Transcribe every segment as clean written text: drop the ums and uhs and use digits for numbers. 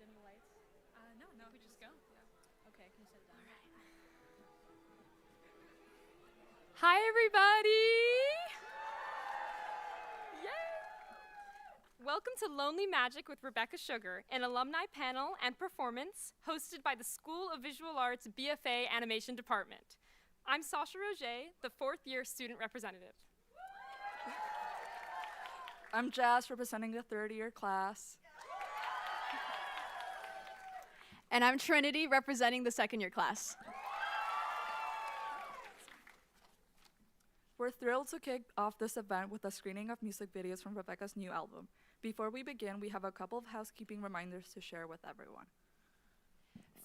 dim the lights? No, we just go. Yeah. Okay, can you set it down? All right. Hi, everybody! Yay! Welcome to Lonely Magic with Rebecca Sugar, an alumni panel and performance hosted by the School of Visual Arts BFA Animation Department. I'm Sasha Roger, the fourth-year student representative. I'm Jazz, representing the third-year class. And I'm Trinity, representing the second-year class. We're thrilled to kick off this event with a screening of music videos from Rebecca's new album. Before we begin, we have a couple of housekeeping reminders to share with everyone.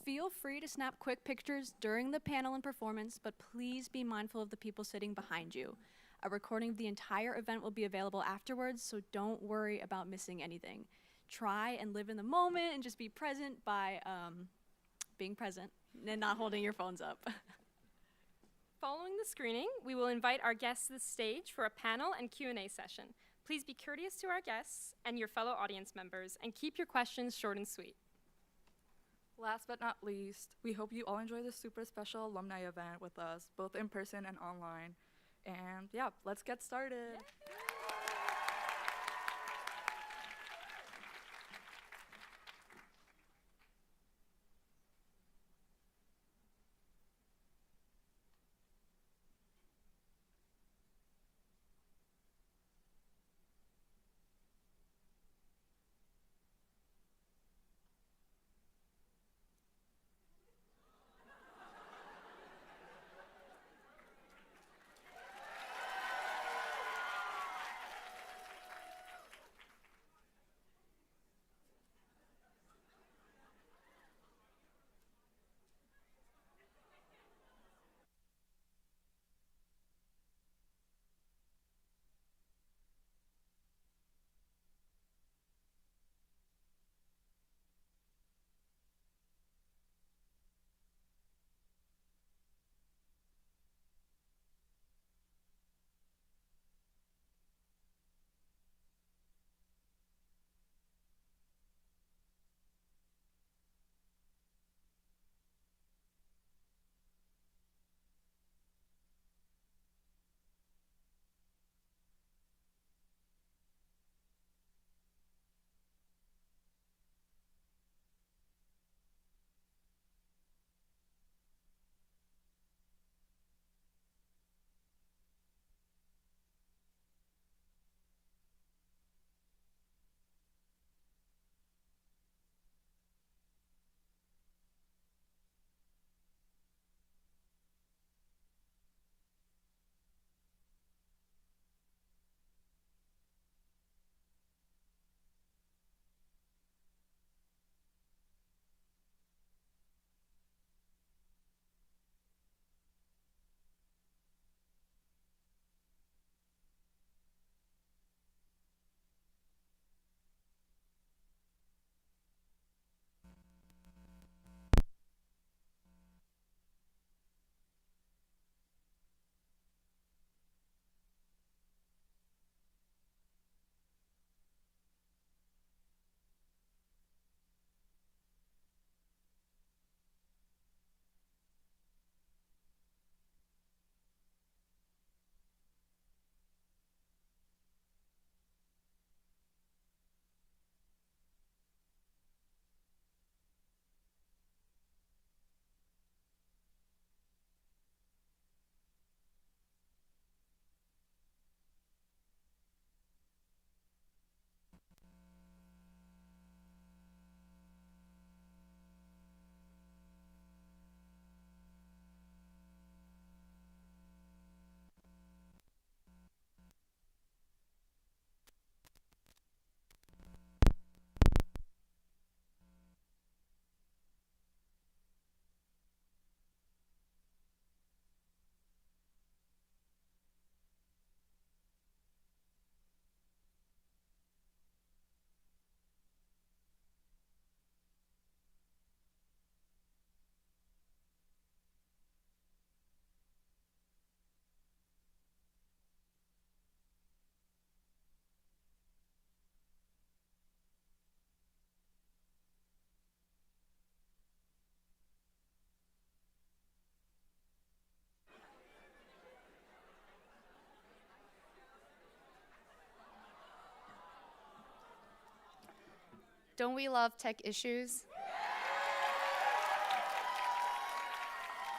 Feel free to snap quick pictures during the panel and performance, but please be mindful of the people sitting behind you. A recording of the entire event will be available afterwards, so don't worry about missing anything. Try and live in the moment and just be present by being present and not holding your phones up. Following the screening, we will invite our guests to the stage for a panel and Q&A session. Please be courteous to our guests and your fellow audience members, and keep your questions short and sweet. Last but not least, we hope you all enjoy this super special alumni event with us, both in person and online. And yeah, let's get started. Yeah. Don't we love tech issues?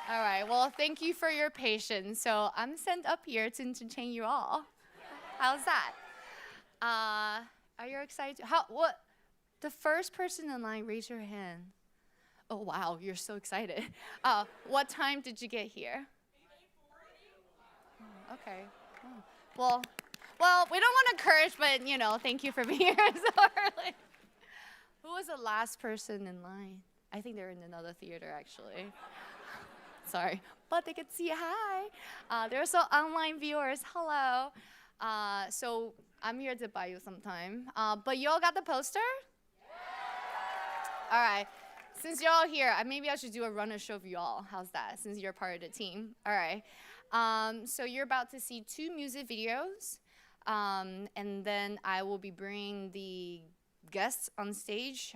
All right, well, thank you for your patience. So I'm sent up here to entertain you all. How's that? Are you excited? What? The first person in line, raise your hand. Oh, wow, you're so excited. What time did you get here? Oh, okay. Oh. Well, we don't want to encourage, but, you know, thank you for being here so early. Who was the last person in line? I think they're in another theater, actually. Sorry, but they could see hi. There are also online viewers. Hello. So I'm here to buy you some time. But you all got the poster? Yeah. All right. Since you're all here, maybe I should do a runner show of you all. How's that? Since you're part of the team. All right. So you're about to see 2 music videos, and then I will be bringing the guests on stage.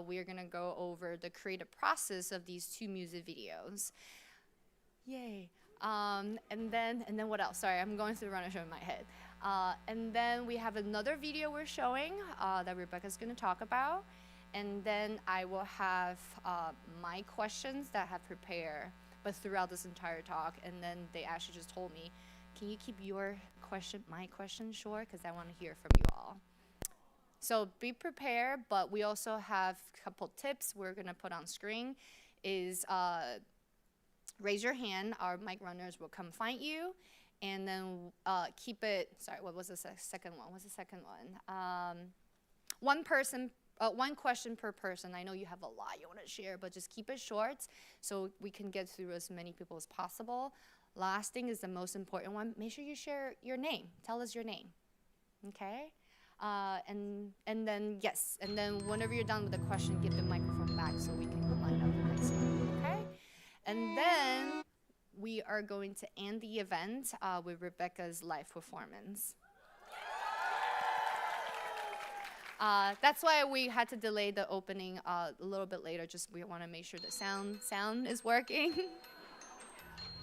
We're gonna go over the creative process of these 2 music videos. Yay. And then what else? Sorry, I'm going through the runner show in my head. And then we have another video we're showing that Rebecca's gonna talk about. And then I will have my questions that I have prepared, but throughout this entire talk. And then they actually just told me, can you keep my question short? Because I want to hear from you all. So be prepared, but we also have a couple tips we're going to put on screen. Is raise your hand. Our mic runners will come find you. And then keep it, sorry, what was the second one? What's the second one? One question per person. I know you have a lot you want to share, but just keep it short so we can get through as many people as possible. Last thing is the most important one. Make sure you share your name. Tell us your name, okay? And then, yes, and then whenever you're done with the question, give the microphone back so we can line up the next one, okay? And then we are going to end the event with Rebecca's live performance. That's why we had to delay the opening a little bit later. Just we want to make sure the sound is working,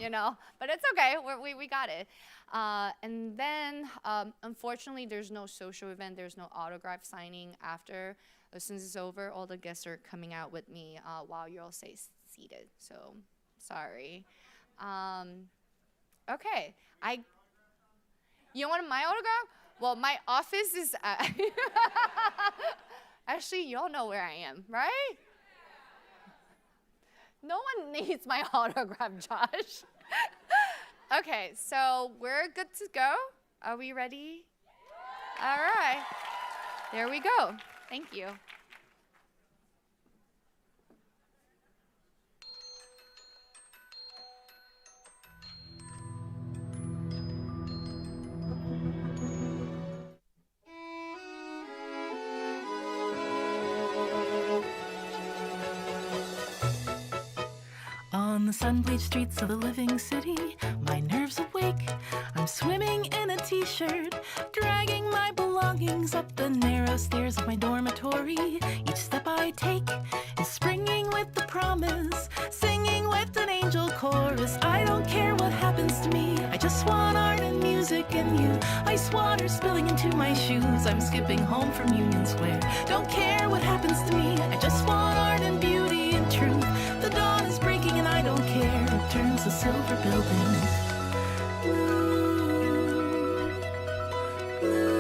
you know. But it's okay. We got it. And then, unfortunately, there's no social event. There's no autograph signing after. As soon as it's over, all the guests are coming out with me while you're all seated. So sorry. Okay. You want my autograph? Well, my office is actually, you all know where I am, right? No one needs my autograph, Josh. Okay, so we're good to go. Are we ready? All right. There we go. Thank you. On the sun-bleached streets of the living city, my nerves awake. I'm swimming in a t-shirt, dragging my belongings up the narrow stairs of my dormitory. Each step I take is springing with the promise, singing with an angel chorus. I don't care what happens to me, I just want art and music and you. Ice water spilling into my shoes, I'm skipping home from Union Square. Don't care what happens to me, I just want art and beauty and truth. The dawn is breaking and I don't care, it turns the silver buildings blue, blue.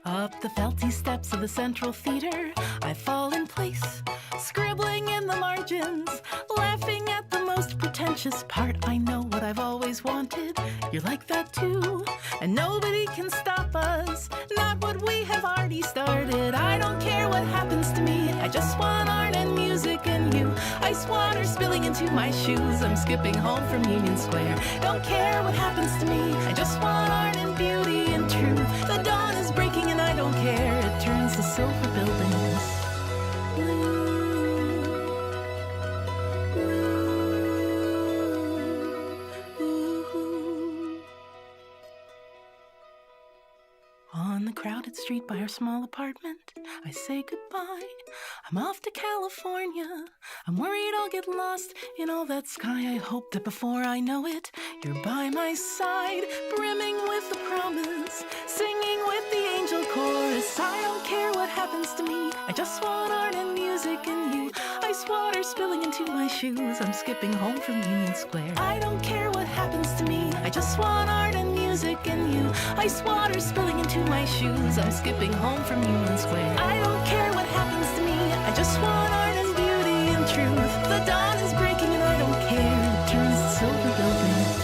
Up the felty steps of the Central Theater, I fall in place, scribbling in the margins, laughing at the most pretentious part. I know what I've always wanted, you're like that too, and nobody can stop us, not what we have already started. I don't care what happens to me, I just want art and music and you. Ice water spilling into my shoes, I'm skipping home from Union Square. Don't care what happens to me, I just want art and beauty and truth. The dawn is breaking and I don't care, it turns the silver buildings blue, blue. On the crowded street by our small apartment, I say goodbye. I'm off to California. I'm worried I'll get lost in all that sky. I hope that before I know it, you're by my side, brimming with the promise, singing with the angel chorus. I don't care what happens to me, I just want art and music and you. Ice water spilling into my shoes, I'm skipping home from Union Square. I don't care what happens to me, I just want art and music and you. Ice water spilling into my shoes, I'm skipping home from Union Square. I don't care what happens to me, I just want art and beauty and truth. The dawn is breaking and I don't care, it turns to silver buildings.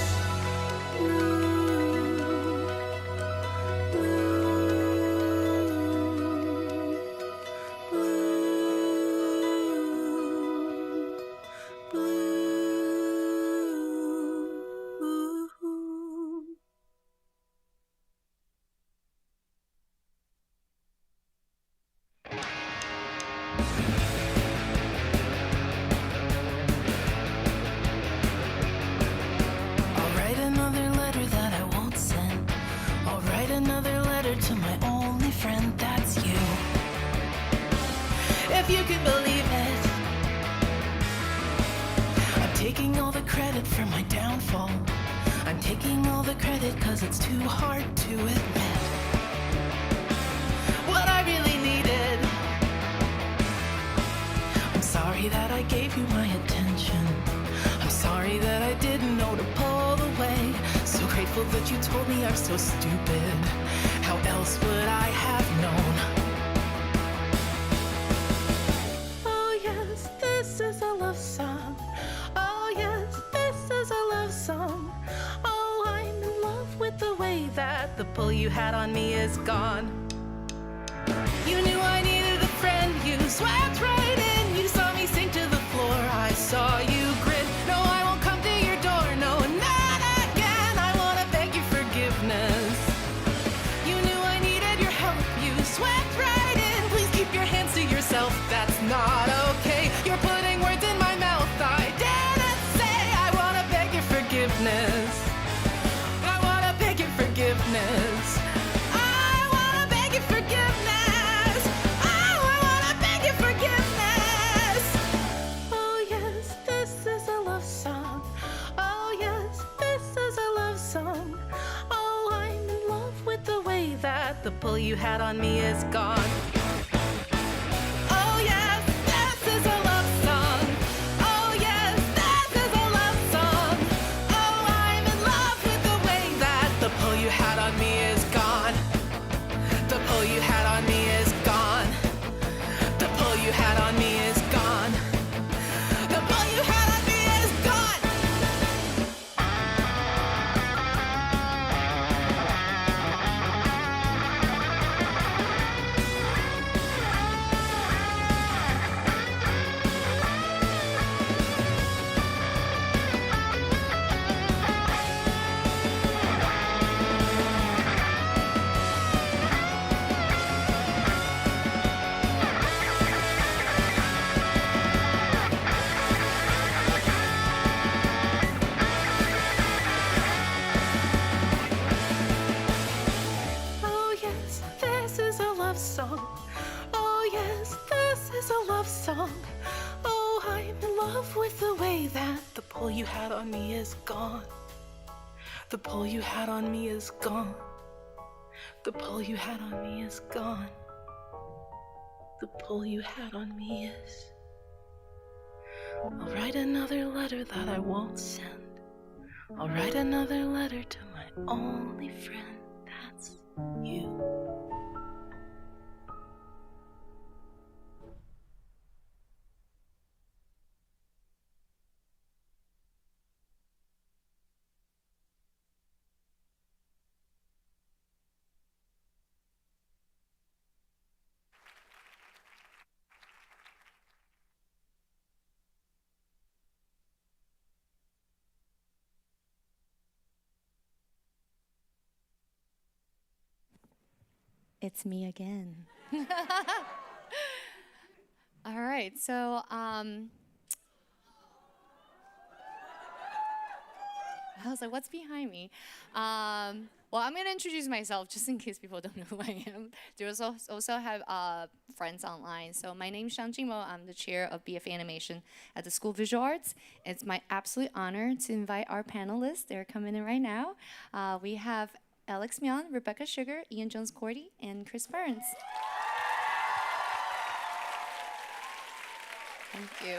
To my only friend, that's you. If you can believe it, I'm taking all the credit for my downfall. I'm taking all the credit cause it's too hard to admit what I really needed. I'm sorry that I gave you my attention. I'm sorry that I didn't know to pull away. So grateful that you told me I'm so stupid. How else would I have known? Oh yes, this is a love song. Oh yes, this is a love song. Oh, I'm in love with the way that the pull you had on me is gone. You knew I needed a friend, you swept right in. You saw me sink to the floor, I saw you grin. No, I won't come to your door, no, not again. I wanna beg your forgiveness. You knew I needed your help, you swept right in. Please keep your hands to yourself, that's not okay. You're putting words in my mouth I didn't say. I wanna beg your forgiveness. I wanna beg your forgiveness. I wanna beg your forgiveness. Oh, I wanna beg your forgiveness. Oh yes, this is a love song. Oh yes, this is a love song. Oh, I'm in love with the way that the pull you had on me is gone. Oh yes, this is a love song. Oh yes, this is a love song. Oh, I'm in love with the way that the pull you had on me is gone. The pull you had on me is gone. The pull you had on me is gone. The pull you had on me is gone. Oh yes, this is a love song. Oh yes, this is a love song. Oh, I'm in love with the way that the pull you had on me is gone. The pull you had on me is gone. The pull you had on me is gone. The pull you had on me is. I'll write another letter that I won't send. I'll write another letter to my only friend, that's you. It's me again. All right, so I was like, what's behind me? Well, I'm gonna introduce myself just in case people don't know who I am. There also have friends online. So my name is Hsiang. I'm the chair of BFA Animation at the School of Visual Arts. It's my absolute honor to invite our panelists. They're coming in right now. We have Alex Myung, Rebecca Sugar, Ian Jones-Quartey, and Chris Burns. Thank you.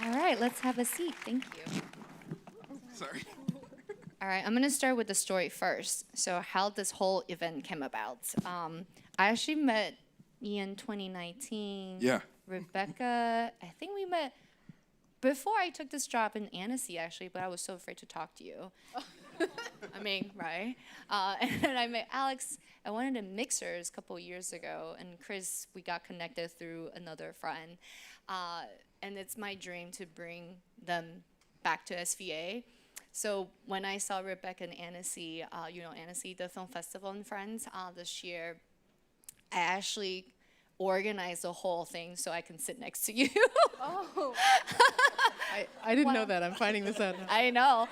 All right, let's have a seat. Thank you. Sorry. All right, I'm gonna start with the story first. So how this whole event came about. I actually met Ian 2019. Yeah. Rebecca, I think we met before I took this job in Annecy actually, but I was so afraid to talk to you. I mean, right? And then I met Alex at one of the mixers a couple years ago, and Chris, we got connected through another friend. And it's my dream to bring them back to SVA. So when I saw Rebecca and Annecy, Annecy, the film festival and friends, this year, I actually organized the whole thing so I can sit next to you. Oh. I didn't know that. I'm finding this out now. I know.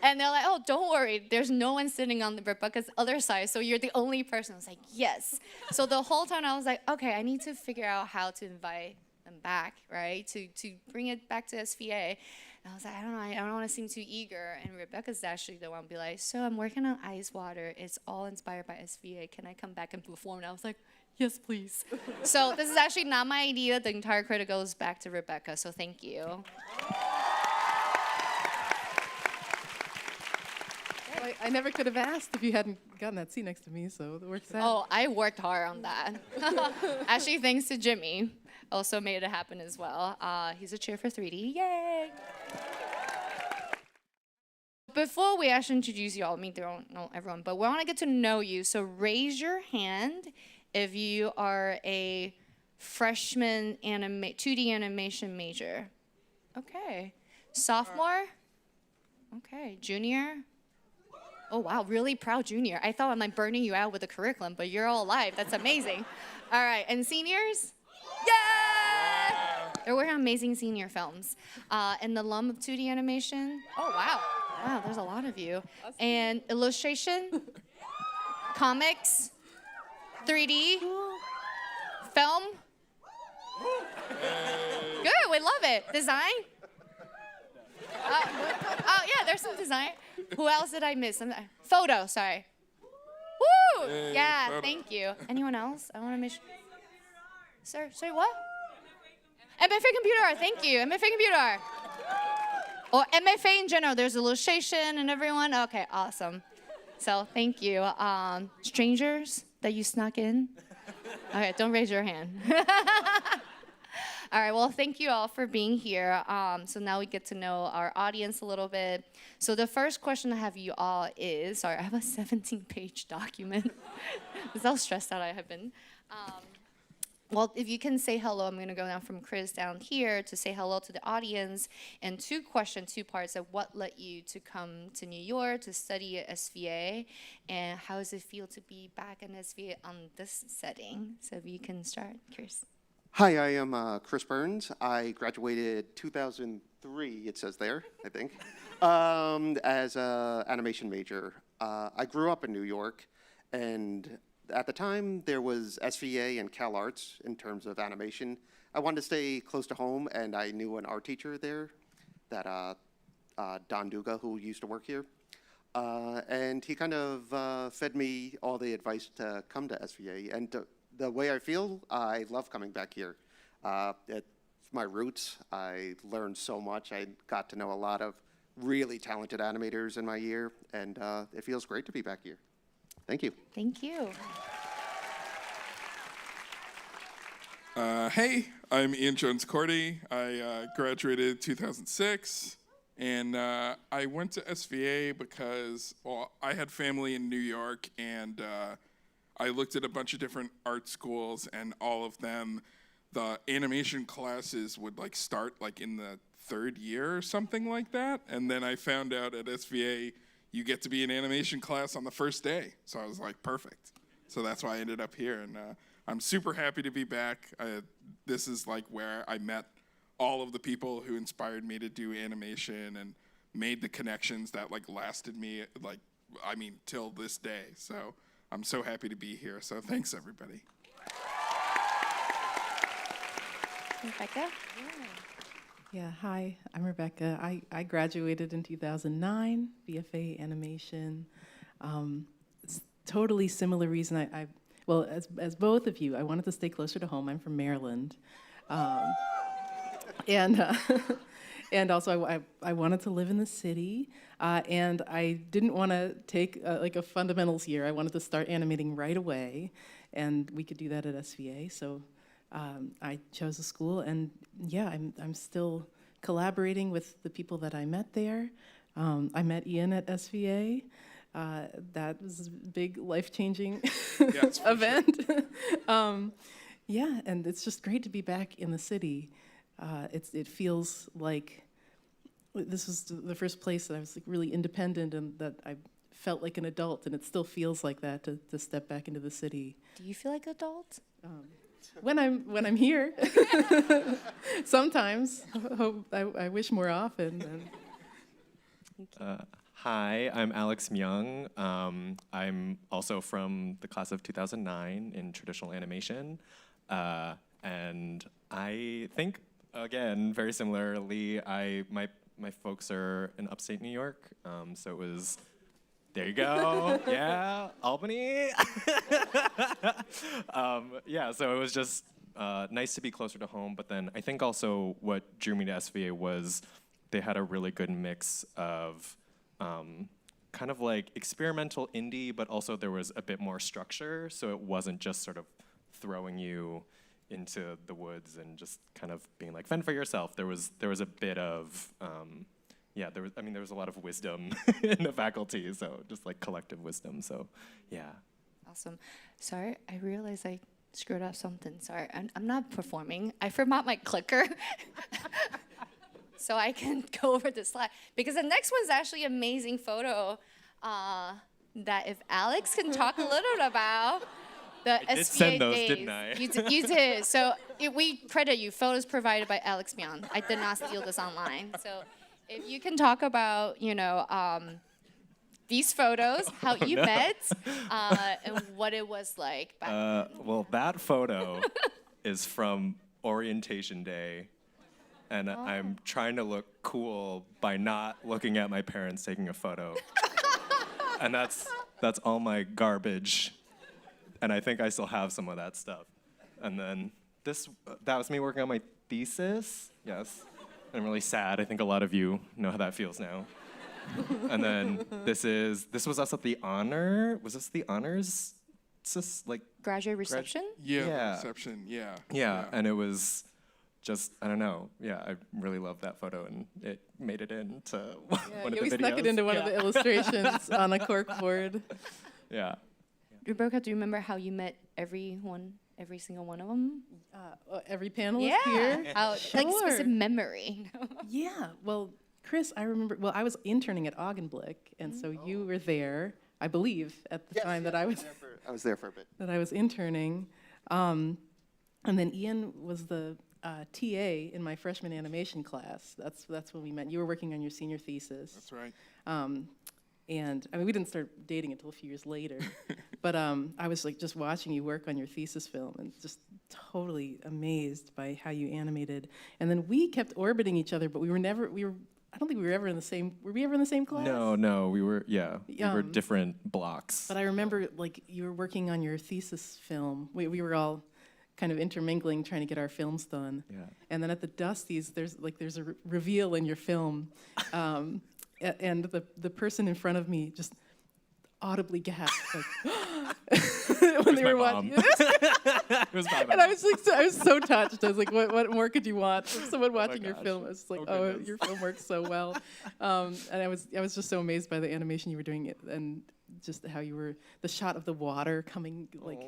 And they're like, oh, don't worry. There's no one sitting on Rebecca's other side, so you're the only person. I was like, yes. So the whole time I was like, okay, I need to figure out how to invite them back, right? To bring it back to SVA. And I was like, I don't know, I don't want to seem too eager. And Rebecca's actually the one be like, so I'm working on Ice Water. It's all inspired by SVA. Can I come back and perform? And I was like, yes, please. So this is actually not my idea. The entire credit goes back to Rebecca, so thank you. Well, I never could have asked if you hadn't gotten that seat next to me, so it works out. Oh, I worked hard on that. Actually, thanks to Jimmy. Also made it happen as well. He's a chair for 3D. Yay! Before we actually introduce you all, they don't know everyone, but we want to get to know you. So raise your hand if you are a freshman 2D animation major. Okay. Sophomore? Okay. Junior? Oh, wow, really proud junior. I thought I'm like burning you out with the curriculum, but you're all alive. That's amazing. All right, and seniors? Yeah! They're working on amazing senior films. And the alum of 2D animation? Oh, wow. Wow, there's a lot of you. And illustration? Comics? 3D? Film? Good, we love it. Design? Oh, yeah, there's some design. Who else did I miss? Photo, sorry. Woo! Yeah, photo. thank you. Anyone else? I want to miss. Sorry, what? MFA computer art, thank you. MFA computer art. Or MFA in general, there's illustration and everyone. Okay, awesome. So thank you. Strangers that you snuck in? Okay, don't raise your hand. All right, well, thank you all for being here. So now we get to know our audience a little bit. So the first question I have you all is, sorry, I have a 17-page document. That's how stressed out I have been. Well, if you can say hello, I'm going to go down from Chris down here to say hello to the audience. And two parts of what led you to come to New York to study at SVA, and how does it feel to be back in SVA on this setting? So if you can start, Chris. Hi, I am Chris Burns. I graduated 2003, it says there, I think, as an animation major. I grew up in New York, and at the time, there was SVA and Cal Arts in terms of animation. I wanted to stay close to home, and I knew an art teacher there, that Don Duga, who used to work here. And he kind of fed me all the advice to come to SVA. And the way I feel, I love coming back here. It's my roots. I learned so much. I got to know a lot of really talented animators in my year, and it feels great to be back here. Thank you. Thank you. Hey, I'm Ian Jones-Quartey. I graduated 2006, and I went to SVA because, well, I had family in New York, and I looked at a bunch of different art schools, and all of them the animation classes would like start like in the 3rd year or something like that. And then I found out at SVA, you get to be in animation class on the first day. So I was like, perfect. So that's why I ended up here. And I'm super happy to be back. This is like where I met all of the people who inspired me to do animation and made the connections that like lasted me like, I mean, till this day. So I'm so happy to be here. So thanks everybody. Rebecca? Yeah, hi, I'm Rebecca. I graduated in 2009, BFA Animation. It's totally similar reason well, as both of you, I wanted to stay closer to home. I'm from Maryland. And also I wanted to live in the city, and I didn't want to take like a fundamentals year. I wanted to start animating right away, and we could do that at SVA. So I chose a school, and yeah, I'm still collaborating with the people that I met there. I met Ian at SVA. That was a big life-changing event. Sure. Yeah, and it's just great to be back in the city. It feels like this was the first place that I was like really independent and that I felt like an adult, and it still feels like that to step back into the city. Do you feel like an adult? When I'm here, sometimes. I wish more often. Hi, I'm Alex Myung. I'm also from the class of 2009 in traditional animation, and I think, again, very similarly, my folks are in upstate New York, so it was. There you go. Yeah, Albany. Yeah, so it was just nice to be closer to home. But then I think also what drew me to SVA was they had a really good mix of kind of like experimental indie, but also there was a bit more structure. So it wasn't just sort of throwing you into the woods and just kind of being like, fend for yourself. There was a bit of yeah, there was a lot of wisdom in the faculty, so just like collective wisdom, so yeah. Awesome. Sorry, I realized I screwed up something. Sorry, I'm not performing. I forgot my clicker. So I can go over the slide. Because the next one's actually an amazing photo that if Alex can talk a little about the I did SVA send those, days. didn't I? You did. So we credit you. Photos provided by Alex Myung. I did not steal this online. So if you can talk about, these photos, how you met, and what it was like back then. Well, that photo is from orientation day, and I'm trying to look cool by not looking at my parents taking a photo. And that's all my garbage, and I think I still have some of that stuff. And then that was me working on my thesis, yes. I'm really sad. I think a lot of you know how that feels now. And then this was us at the honor. Was this the honors? Like Graduate reception? Yeah, reception, yeah. Yeah, and it was just, I don't know. Yeah, I really loved that photo, and it made it into one of the We videos. snuck it into one of the illustrations on a cork board. Yeah. Rebecca, do you remember how you met every single one of them? Every panelist here? How, like Sure. specific memory. Yeah, well, Chris, I remember, I was interning at Augenblick, and so you were there, I believe, at the time that I was there for a bit. that I was interning. And then Ian was the TA in my freshman animation class. That's when we met. You were working on your senior thesis. That's right. And I mean, we didn't start dating until a few years later. But I was like just watching you work on your thesis film and just totally amazed by how you animated. And then we kept orbiting each other, but I don't think we were ever in the same, were we ever in the same class? No, we were different blocks. But I remember like you were working on your thesis film. We were all kind of intermingling, trying to get our films done. Yeah. And then at the Dusties, there's a reveal in your film. And the person in front of me just audibly gasped like It when was they my were mom. watching. It was my And I mom. was like, I was so touched. I was like, what more could you want from someone watching your gosh. film? I was just like, Oh, oh, goodness. your film works so well. And I was just so amazed by the animation you were doing, and just how you were, the shot of the water coming, like,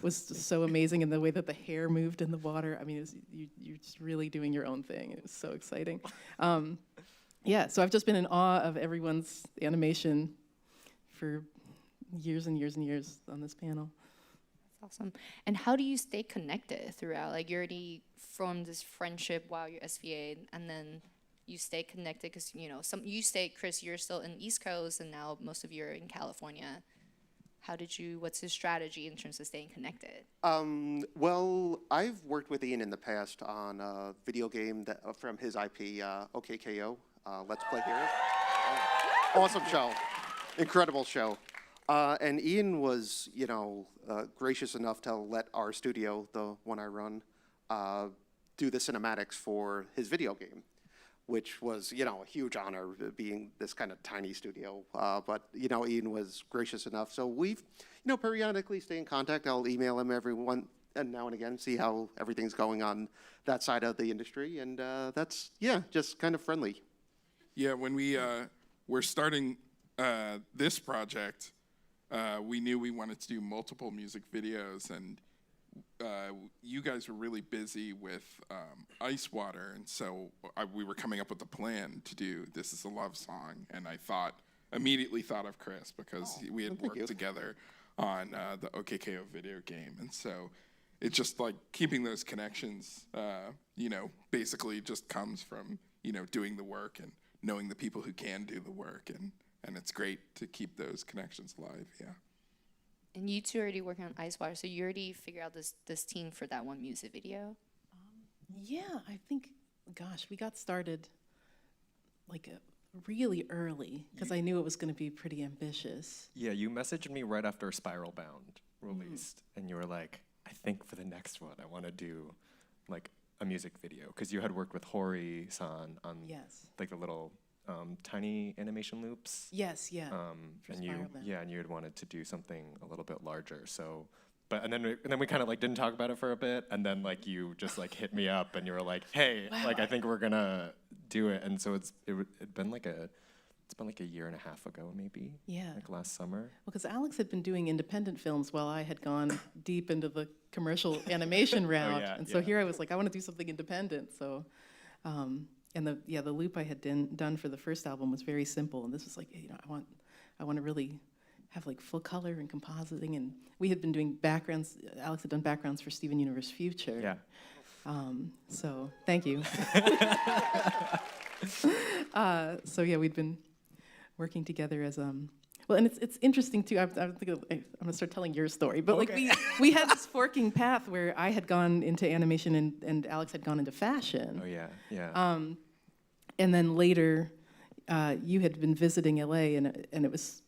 was just so amazing, and the way that the hair moved in the water. I mean, it was, you're just really doing your own thing. It was so exciting. Yeah, so I've just been in awe of everyone's animation for years and years and years on this panel. That's awesome. And how do you stay connected throughout? Like, you already formed this friendship while you're SVA, and then you stay connected because, you know, Chris, you're still in East Coast, and now most of you are in California. What's his strategy in terms of staying connected? Well, I've worked with Ian in the past on a video game that, from his IP, OKKO, Let's Play Here. Awesome show. Incredible show. And Ian was, you know, gracious enough to let our studio, the one I run, do the cinematics for his video game, which was, you know, a huge honor being this kind of tiny studio. But, you know, Ian was gracious enough. So we've, you know, periodically stay in contact. I'll email him every now and again, see how everything's going on that side of the industry. And that's, yeah, just kind of friendly. Yeah, when we were starting this project, we knew we wanted to do multiple music videos, and you guys were really busy with Ice Water, and so we were coming up with a plan to do This Is a Love Song, and I immediately thought of Chris because we had worked together on the OKKO video game, and so it's just like keeping those connections, you know, basically just comes from, you know, doing the work and knowing the people who can do the work, and it's great to keep those connections alive, yeah. And you two are already working on Ice Water, so you already figured out this team for that one music video? Yeah, I think, gosh, we got started like really early because I knew it was going to be pretty ambitious. Yeah, you messaged me right after Spiral Bound released, and you were like, I think for the next one, I want to do like a music video, because you had worked with Hori-san on like the little tiny animation loops. Yes, yeah. And you had wanted to do something a little bit larger. So, and then we kind of like didn't talk about it for a bit, and then like you just like hit me up, and you were like, hey, like I think we're gonna do it. And so it's been like a year and a half ago, maybe. Yeah. Like last summer. Well, because Alex had been doing independent films while I had gone deep into the commercial animation route, and so here I was like, I want to do something independent. So, and the loop I had done for the first album was very simple, and this was like, you know, I want to really have like full color and compositing, and we had been doing backgrounds. Alex had done backgrounds for Steven Universe Future. Yeah. So thank you. So yeah, we'd been working together as well, and it's interesting too. I'm gonna start telling your story, but like we had this forking path where I had gone into animation and Alex had gone into fashion. Oh yeah, yeah. And then later, you had been visiting LA, and it was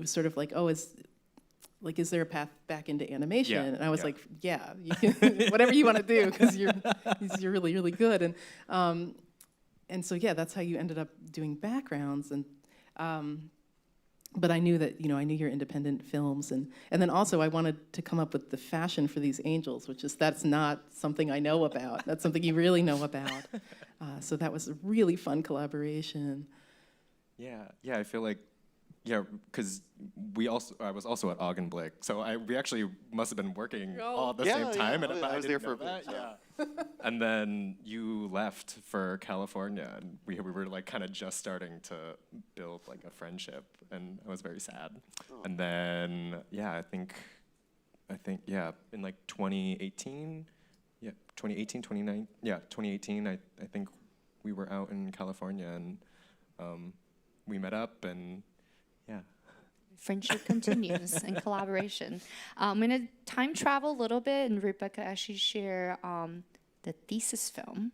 sort of like, is there a path back into animation? Yeah, and I was like, yeah, you can, whatever you want to do, because you're really, really good. And so yeah, that's how you ended up doing backgrounds. And but I knew that, you know, I knew your independent films, and then also I wanted to come up with the fashion for these angels, that's not something I know about. That's something you really know about. So that was a really fun collaboration. Yeah, I feel like, because I was also at Augenblick, so we actually must have been working all at the same time. Yeah, and I was there for a that. bit. Yeah. And then you left for California, and we were like kind of just starting to build like a friendship, and I was very sad. Oh. And then I think in like 2018, 2018, I think we were out in California, and we met up, and friendship continues and collaboration. I'm going to time travel a little bit and Rebecca actually share the thesis film.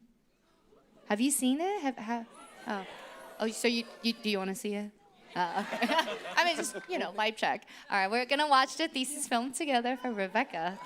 Have you seen it? So do you want to see it? Okay. I mean, just, you know, vibe check. All right, we're going to watch the thesis film together for Rebecca.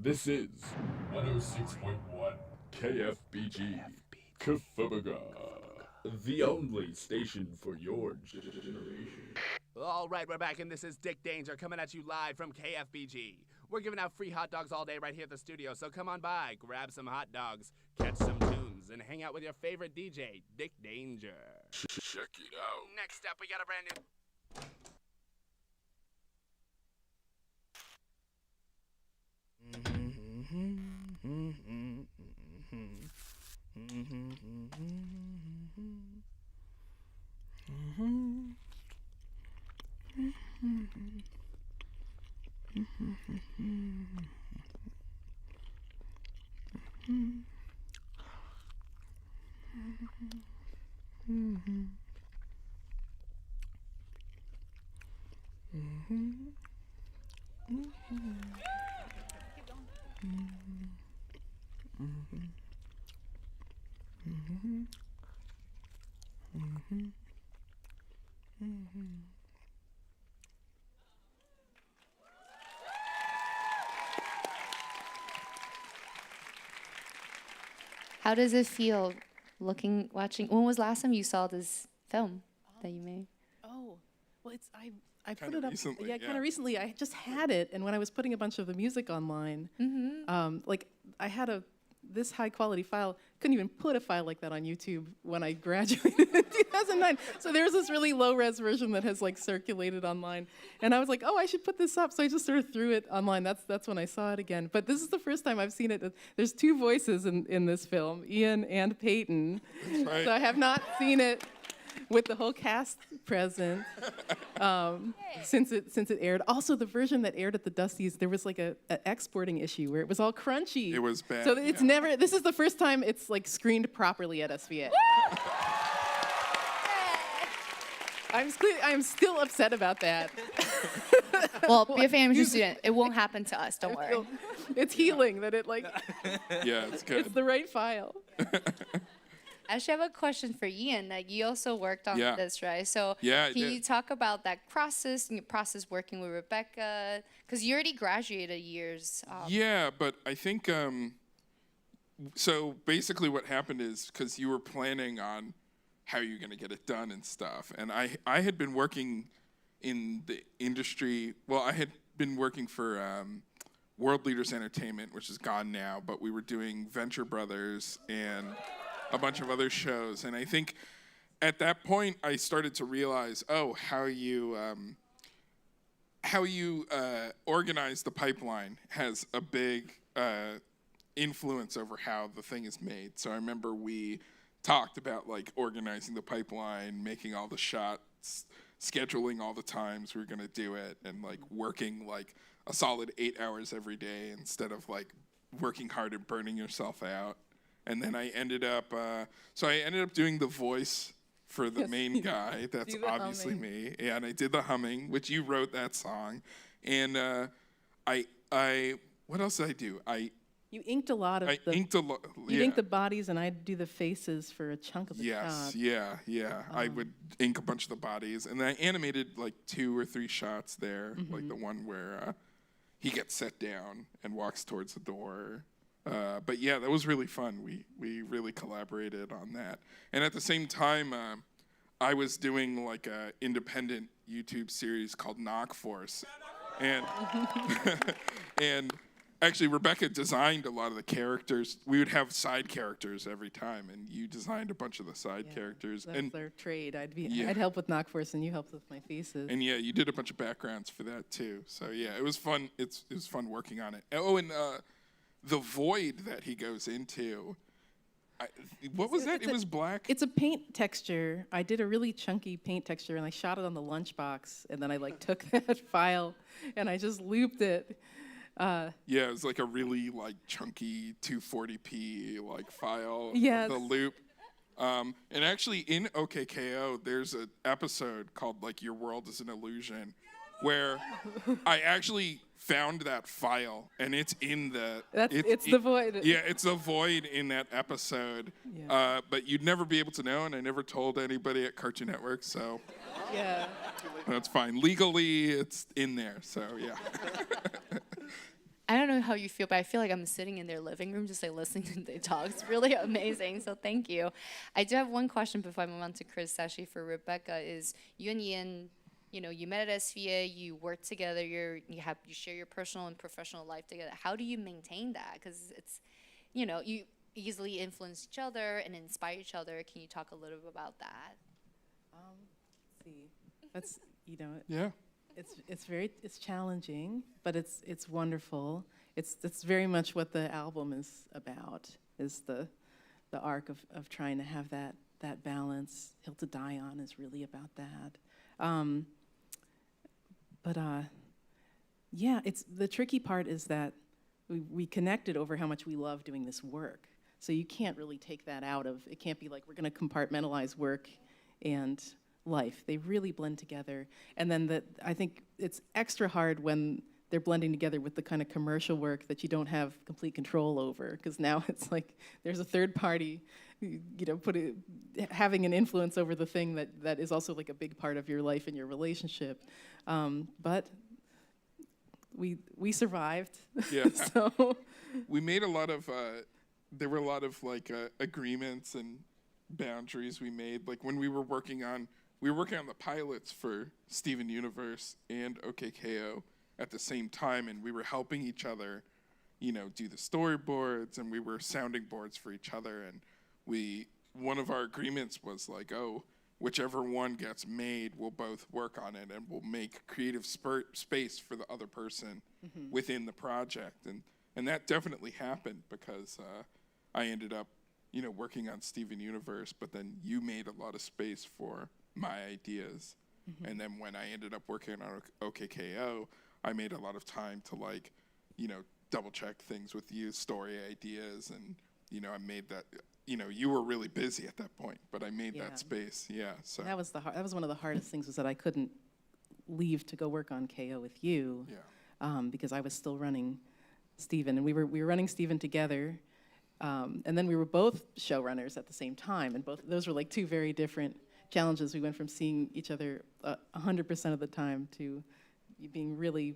This is 106.1 KFBG, Kafubaga, the only station for your generation. All right, we're back, and this is Dick Danger coming at you live from KFBG. We're giving out free hot dogs all day right here at the studio, so come on by, grab some hot dogs, catch some tunes, and hang out with your favorite DJ, Dick Danger. Check it out. Next up, we got a brand new... How does it feel watching? When was the last time you saw this film that you made? Oh, well, I put Kinda it up. recently, Yeah, yeah. kind of recently. I just had it, and when I was putting a bunch of the music online, like I had this high quality file. Couldn't even put a file like that on YouTube when I graduated in 2009. So there's this really low res version that has like circulated online, and I was like, oh, I should put this up. So I just sort of threw it online. That's when I saw it again. But this is the first time I've seen it. There's two voices in this film, Ian and Peyton. That's right. So I have not seen it with the whole cast present since it aired. Also, the version that aired at the Dusties, there was like a exporting issue where it was all crunchy. It was bad. So it's never. This is the first time it's like screened properly at SVA. I'm still upset about that. Well, BFA Animation student, it won't happen to us. Don't worry. It's healing that it like. Yeah, it's good. It's the right file. I actually have a question for Ian. Like, you also worked on Yeah. this, right? So Yeah, I can you did. talk about that process and your process working with Rebecca? Because you already graduated years. Yeah, but I think so basically what happened is because you were planning on how you're going to get it done and stuff, and I had been working in the industry. Well, I had been working for World Leaders Entertainment, which is gone now, but we were doing Venture Brothers and a bunch of other shows, and I think at that point I started to realize, how you organize the pipeline has a big influence over how the thing is made. So I remember we talked about like organizing the pipeline, making all the shots, scheduling all the times we were gonna do it, and like working like a solid 8 hours every day instead of like working hard and burning yourself out. And then I ended up doing the voice for the main guy. That's obviously me. Yeah, and I did the humming, which you wrote that song. And what else did I do? You inked a lot of I the. inked a lot. You inked the bodies, and I'd do the faces for a chunk of the Yes, shot. yeah. I would ink a bunch of the bodies, and then I animated like 2 or 3 shots there, like the one where he gets set down and walks towards the door. But yeah, that was really fun. We really collaborated on that. And at the same time, I was doing like a independent YouTube series called Knock Force. And and actually Rebecca designed a lot of the characters. We would have side characters every time, and you designed a bunch of the side characters. That's And our trade. I'd Yeah. help with Knock Force, and you helped with my faces. And yeah, you did a bunch of backgrounds for that too. So yeah, it was fun. It was fun working on it. Oh, and the void that he goes into. What was that? It was black? It's a paint texture. I did a really chunky paint texture, and I shot it on the lunchbox, and then I like took that file, and I just looped it. Yeah, it was like a really like chunky 240p like file. Yes. The loop. And actually in OKKO, there's an episode called like Your World is an Illusion, where I actually found that file, and it's in the. It's the void. Yeah, it's a void in that episode. Yeah. But you'd never be able to know, and I never told anybody at Cartoon Network, so Yeah. that's fine. Legally, it's in there, so yeah. I don't know how you feel, but I feel like I'm sitting in their living room just like listening to their talk. It's really amazing, so thank you. I do have one question before I move on to Chris, actually for Rebecca, is you and Ian, you know, you met at SVA, you work together, you share your personal and professional life together. How do you maintain that? Because it's, you know, you easily influence each other and inspire each other. Can you talk a little bit about that? Let's see. That's, you know, Yeah. it's challenging, but it's wonderful. It's very much what the album is about, is the arc of trying to have that balance. Hill to Die On is really about that. Yeah, it's the tricky part is that we connected over how much we love doing this work. So you can't really take that out of, it can't be like we're gonna compartmentalize work and life. They really blend together. And then I think it's extra hard when they're blending together with the kind of commercial work that you don't have complete control over, because now it's like there's a third party, you know, having an influence over the thing that is also like a big part of your life and your relationship. But we survived. Yeah. So we made a lot of, there were a lot of like agreements and boundaries we made. Like when we were working on the pilots for Steven Universe and OKKO at the same time, and we were helping each other, you know, do the storyboards, and we were sounding boards for each other. And one of our agreements was like, oh, whichever one gets made, we'll both work on it, and we'll make creative space for the other person within the project. And that definitely happened because I ended up, you know, working on Steven Universe, but then you made a lot of space for my ideas. And then when I ended up working on OKKO, I made a lot of time to, like, you know, double check things with you, story ideas, and, you know, I made that, you know, you were really busy at that point, but I made that space, so. that was one of the hardest things, was that I couldn't leave to go work on KO with you, because I was still running Steven, and we were running Steven together, and then we were both showrunners at the same time, and both those were like two very different challenges. We went from seeing each other 100% of the time to being really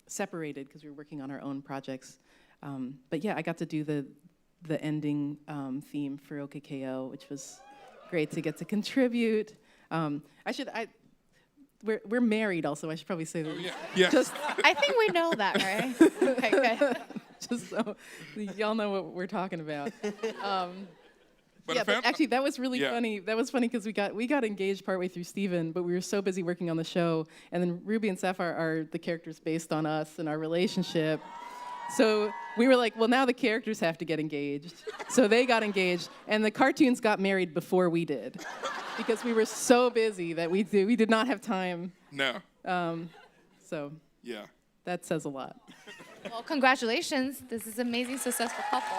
separated because we were working on our own projects. But yeah, I got to do the ending theme for OKKO, which was great to get to contribute. We're married also, I should probably say that. Oh, yeah. Yes. I think we know that, right? Okay, good. Just so y'all know what we're talking about. But but actually, that was really funny. That was funny because we got engaged partway through Steven, but we were so busy working on the show. And then Ruby and Sapphire are the characters based on us and our relationship. So we were like, well, now the characters have to get engaged. So they got engaged, and the cartoons got married before we did, because we were so busy that we did not have time. No. So yeah, that says a lot. Well, congratulations. This is an amazing, successful couple.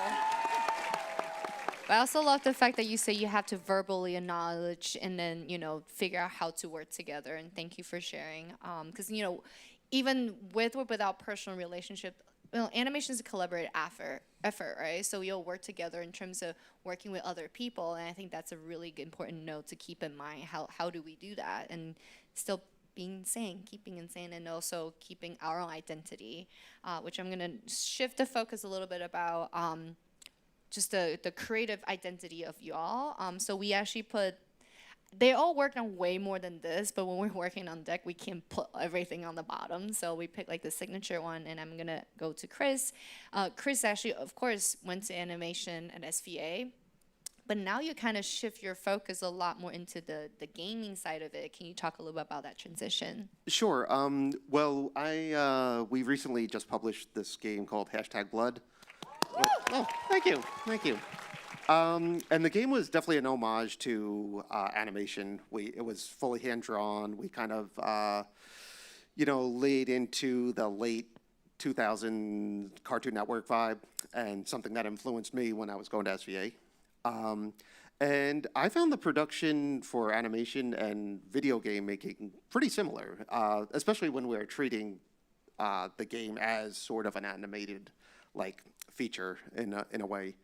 But I also love the fact that you say you have to verbally acknowledge and then, you know, figure out how to work together. And thank you for sharing. Because, you know, even with or without personal relationship, well, animation is a collaborative effort, right? So you'll work together in terms of working with other people. And I think that's a really important note to keep in mind. How do we do that? And still being sane, keeping insane, and also keeping our own identity, which I'm going to shift the focus a little bit about just the creative identity of y'all. So we actually they all worked on way more than this, but when we're working on deck, we can't put everything on the bottom. So we picked like the signature one, and I'm gonna go to Chris. Chris actually, of course, went to animation at SVA, but now you kind of shift your focus a lot more into the gaming side of it. Can you talk a little bit about that transition? Sure. Well, we recently just published this game called #Blood. Oh, thank you. And the game was definitely an homage to animation. It was fully hand-drawn. We kind of, laid into the late 2000 Cartoon Network vibe, and something that influenced me when I was going to SVA. And I found the production for animation and video game making pretty similar, especially when we were treating the game as sort of an animated, like, feature in a way.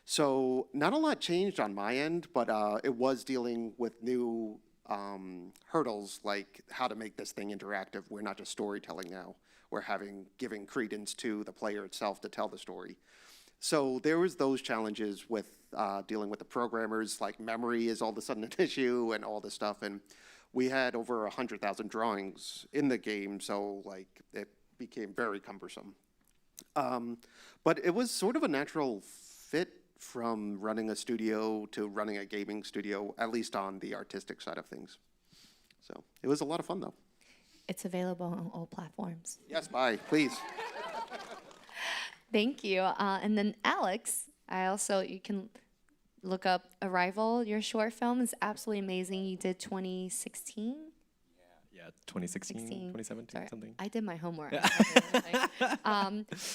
So not a lot changed on my end, but it was dealing with new hurdles, like how to make this thing interactive. We're not just storytelling now. We're giving credence to the player itself to tell the story. So there was those challenges with dealing with the programmers, like memory is all of a sudden an issue and all this stuff. And we had over 100,000 drawings in the game, so like it became very cumbersome. But it was sort of a natural fit from running a studio to running a gaming studio, at least on the artistic side of things. So it was a lot of fun, though. It's available on all platforms. Yes, bye, please. Thank you. And then Alex, you can look up Arrival. Your short film is absolutely amazing. You did 2016? Yeah, 2016, 2017, Sorry, something. I did my homework.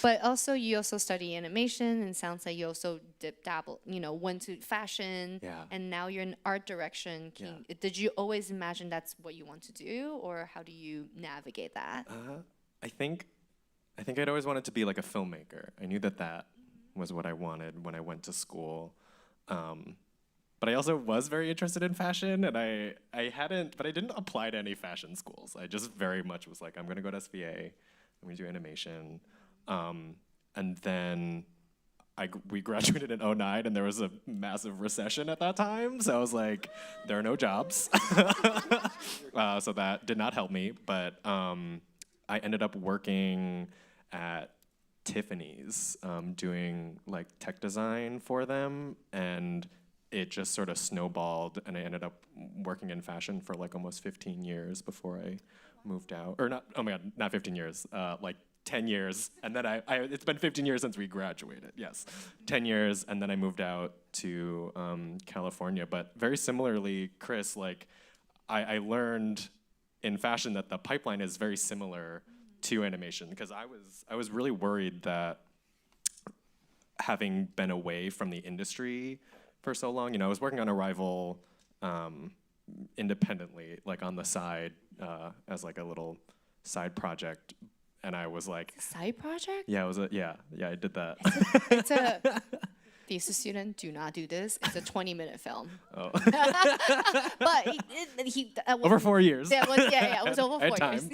But also, you also study animation, and sounds like you also went to fashion, and now you're in art direction. Did you always imagine that's what you want to do, or how do you navigate that? I think I'd always wanted to be like a filmmaker. I knew that was what I wanted when I went to school. But I also was very interested in fashion, and I didn't apply to any fashion schools. I just very much was like, I'm gonna go to SVA, I'm gonna do animation. And then we graduated in 2009, and there was a massive recession at that time, so I was like, there are no jobs. So that did not help me, but I ended up working at Tiffany's, doing like tech design for them, and it just sort of snowballed, and I ended up working in fashion for like almost 15 years before I moved out. Or not, oh my God, not 15 years, like 10 years. And then it's been 15 years since we graduated, yes. 10 years, and then I moved out to California. But very similarly, Chris, like I learned in fashion that the pipeline is very similar to animation, because I was really worried that having been away from the industry for so long, I was working on Arrival independently, like on the side, as like a little side project, and I was like, side project? Yeah, I did that. It's a thesis student, do not do this. It's a 20-minute film. Oh. But over 4 years. Yeah, it was over 4 years.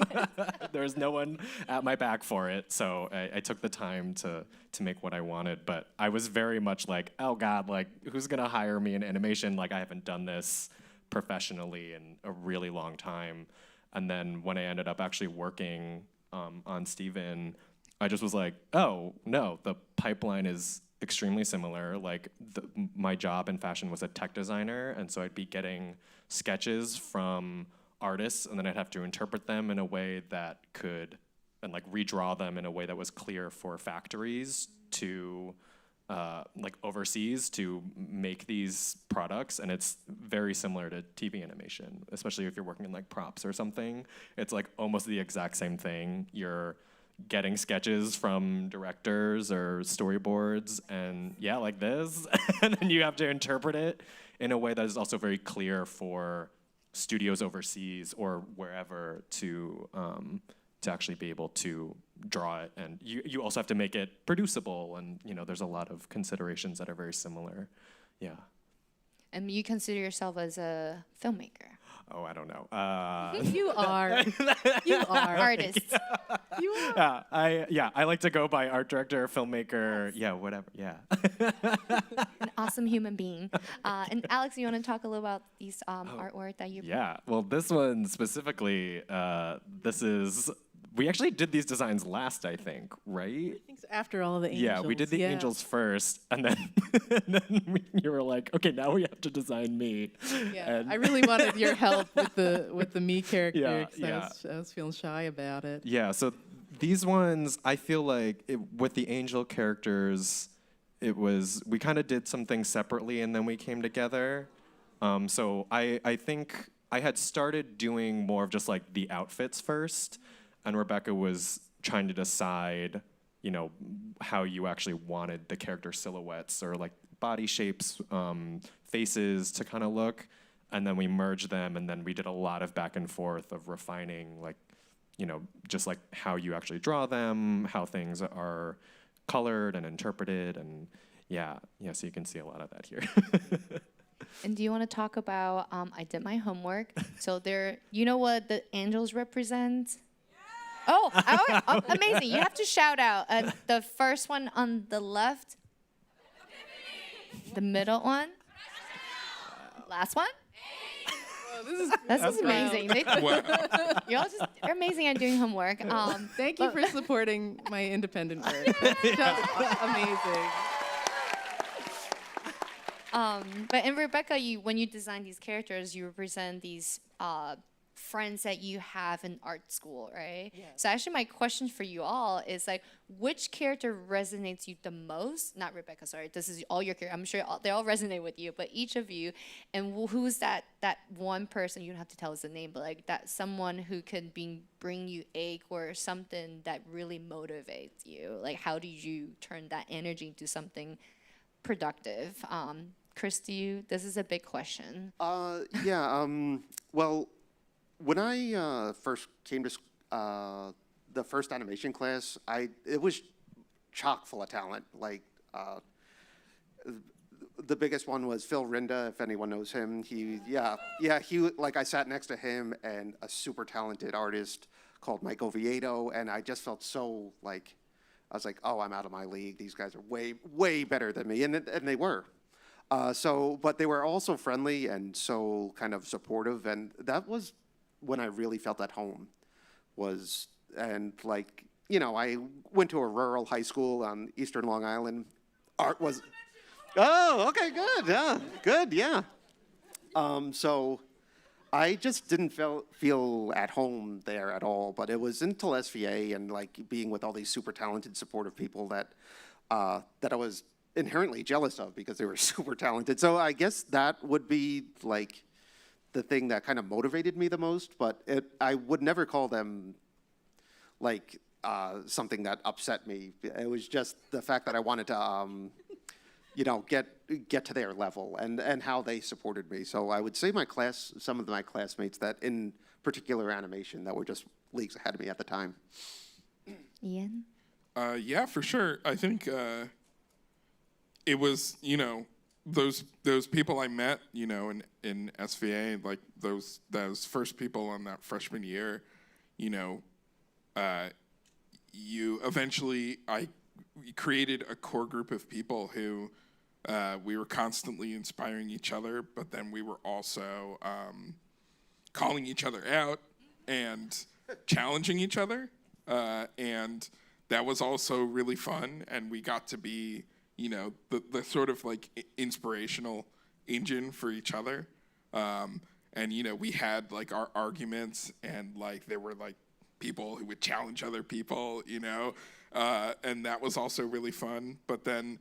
There was no one at my back for it, so I took the time to make what I wanted. But I was very much like, oh God, like who's gonna hire me in animation? Like I haven't done this professionally in a really long time. And then when I ended up actually working on Steven, I just was like, oh no, the pipeline is extremely similar. Like my job in fashion was a tech designer, and so I'd be getting sketches from artists, and then I'd have to interpret them in a way that could, and like redraw them in a way that was clear for factories to like overseas to make these products. And it's very similar to TV animation, especially if you're working in like props or something. It's like almost the exact same thing. You're getting sketches from directors or storyboards, and yeah, like this, and then you have to interpret it in a way that is also very clear for studios overseas or wherever to actually be able to draw it. And you also have to make it producible, and there's a lot of considerations that are very similar. Yeah. And you consider yourself as a filmmaker? Oh, I don't know. You are. You are. Artist. You are. I like to go by art director, filmmaker, yeah, whatever, yeah. An awesome human being. And Alex, you want to talk a little about these artwork that you... Yeah, well, this one specifically, we actually did these designs last, I think, right? I think so, after all the angels. Yeah, we did the angels first, and then you were like, okay, now we have to design me. Yeah, I really wanted your help with the me character, because I was feeling shy about it. Yeah, so these ones, I feel like with the angel characters, we kind of did some things separately, and then we came together. So I think I had started doing more of just like the outfits first, and Rebecca was trying to decide, how you actually wanted the character silhouettes or like body shapes, faces to kind of look, and then we merged them, and then we did a lot of back and forth of refining, like, just like how you actually draw them, how things are colored and interpreted, and yeah, so you can see a lot of that here. And do you want to talk about, I did my homework. So there, you know what the angels represent? Oh, amazing. You have to shout out. The first one on the left. The middle one. Last one. This is amazing. You're amazing at doing homework. Thank you for supporting my independent work. Just amazing. But in Rebecca, when you design these characters, you represent these friends that you have in art school, right? Yes. So actually my question for you all is like, which character resonates you the most? Not Rebecca, sorry. This is all your characters. I'm sure they all resonate with you, but each of you, and who's that one person, you don't have to tell us the name, but like that someone who can bring you ache or something that really motivates you? Like how do you turn that energy into something productive? Chris, this is a big question. Well, when I first came to the first animation class, it was chock full of talent. Like the biggest one was Phil Rinda, if anyone knows him. He like I sat next to him and a super talented artist called Mike Oviedo, and I just felt so like I was like, oh, I'm out of my league. These guys are way better than me, and they were. But they were also friendly and so kind of supportive, and that was when I really felt at home. And like, you know, I went to a rural high school on Eastern Long Island. Art was, oh, okay, good, yeah. So I just didn't feel at home there at all, but it was until SVA and like being with all these super talented, supportive people that I was inherently jealous of because they were super talented. So I guess that would be like the thing that kind of motivated me the most, but I would never call them like something that upset me. It was just the fact that I wanted to, you know, get to their level and how they supported me. So I would say some of my classmates that in particular animation that were just leagues ahead of me at the time. Ian? Yeah, for sure. I think it was, you know, those people I met, you know, in SVA, like those first people on that freshman year, you know, I created a core group of people who we were constantly inspiring each other, but then we were also calling each other out and challenging each other, and that was also really fun, and we got to be, you know, the sort of like inspirational engine for each other. And, you know, we had like our arguments and like there were like people who would challenge other people, you know, and that was also really fun. But then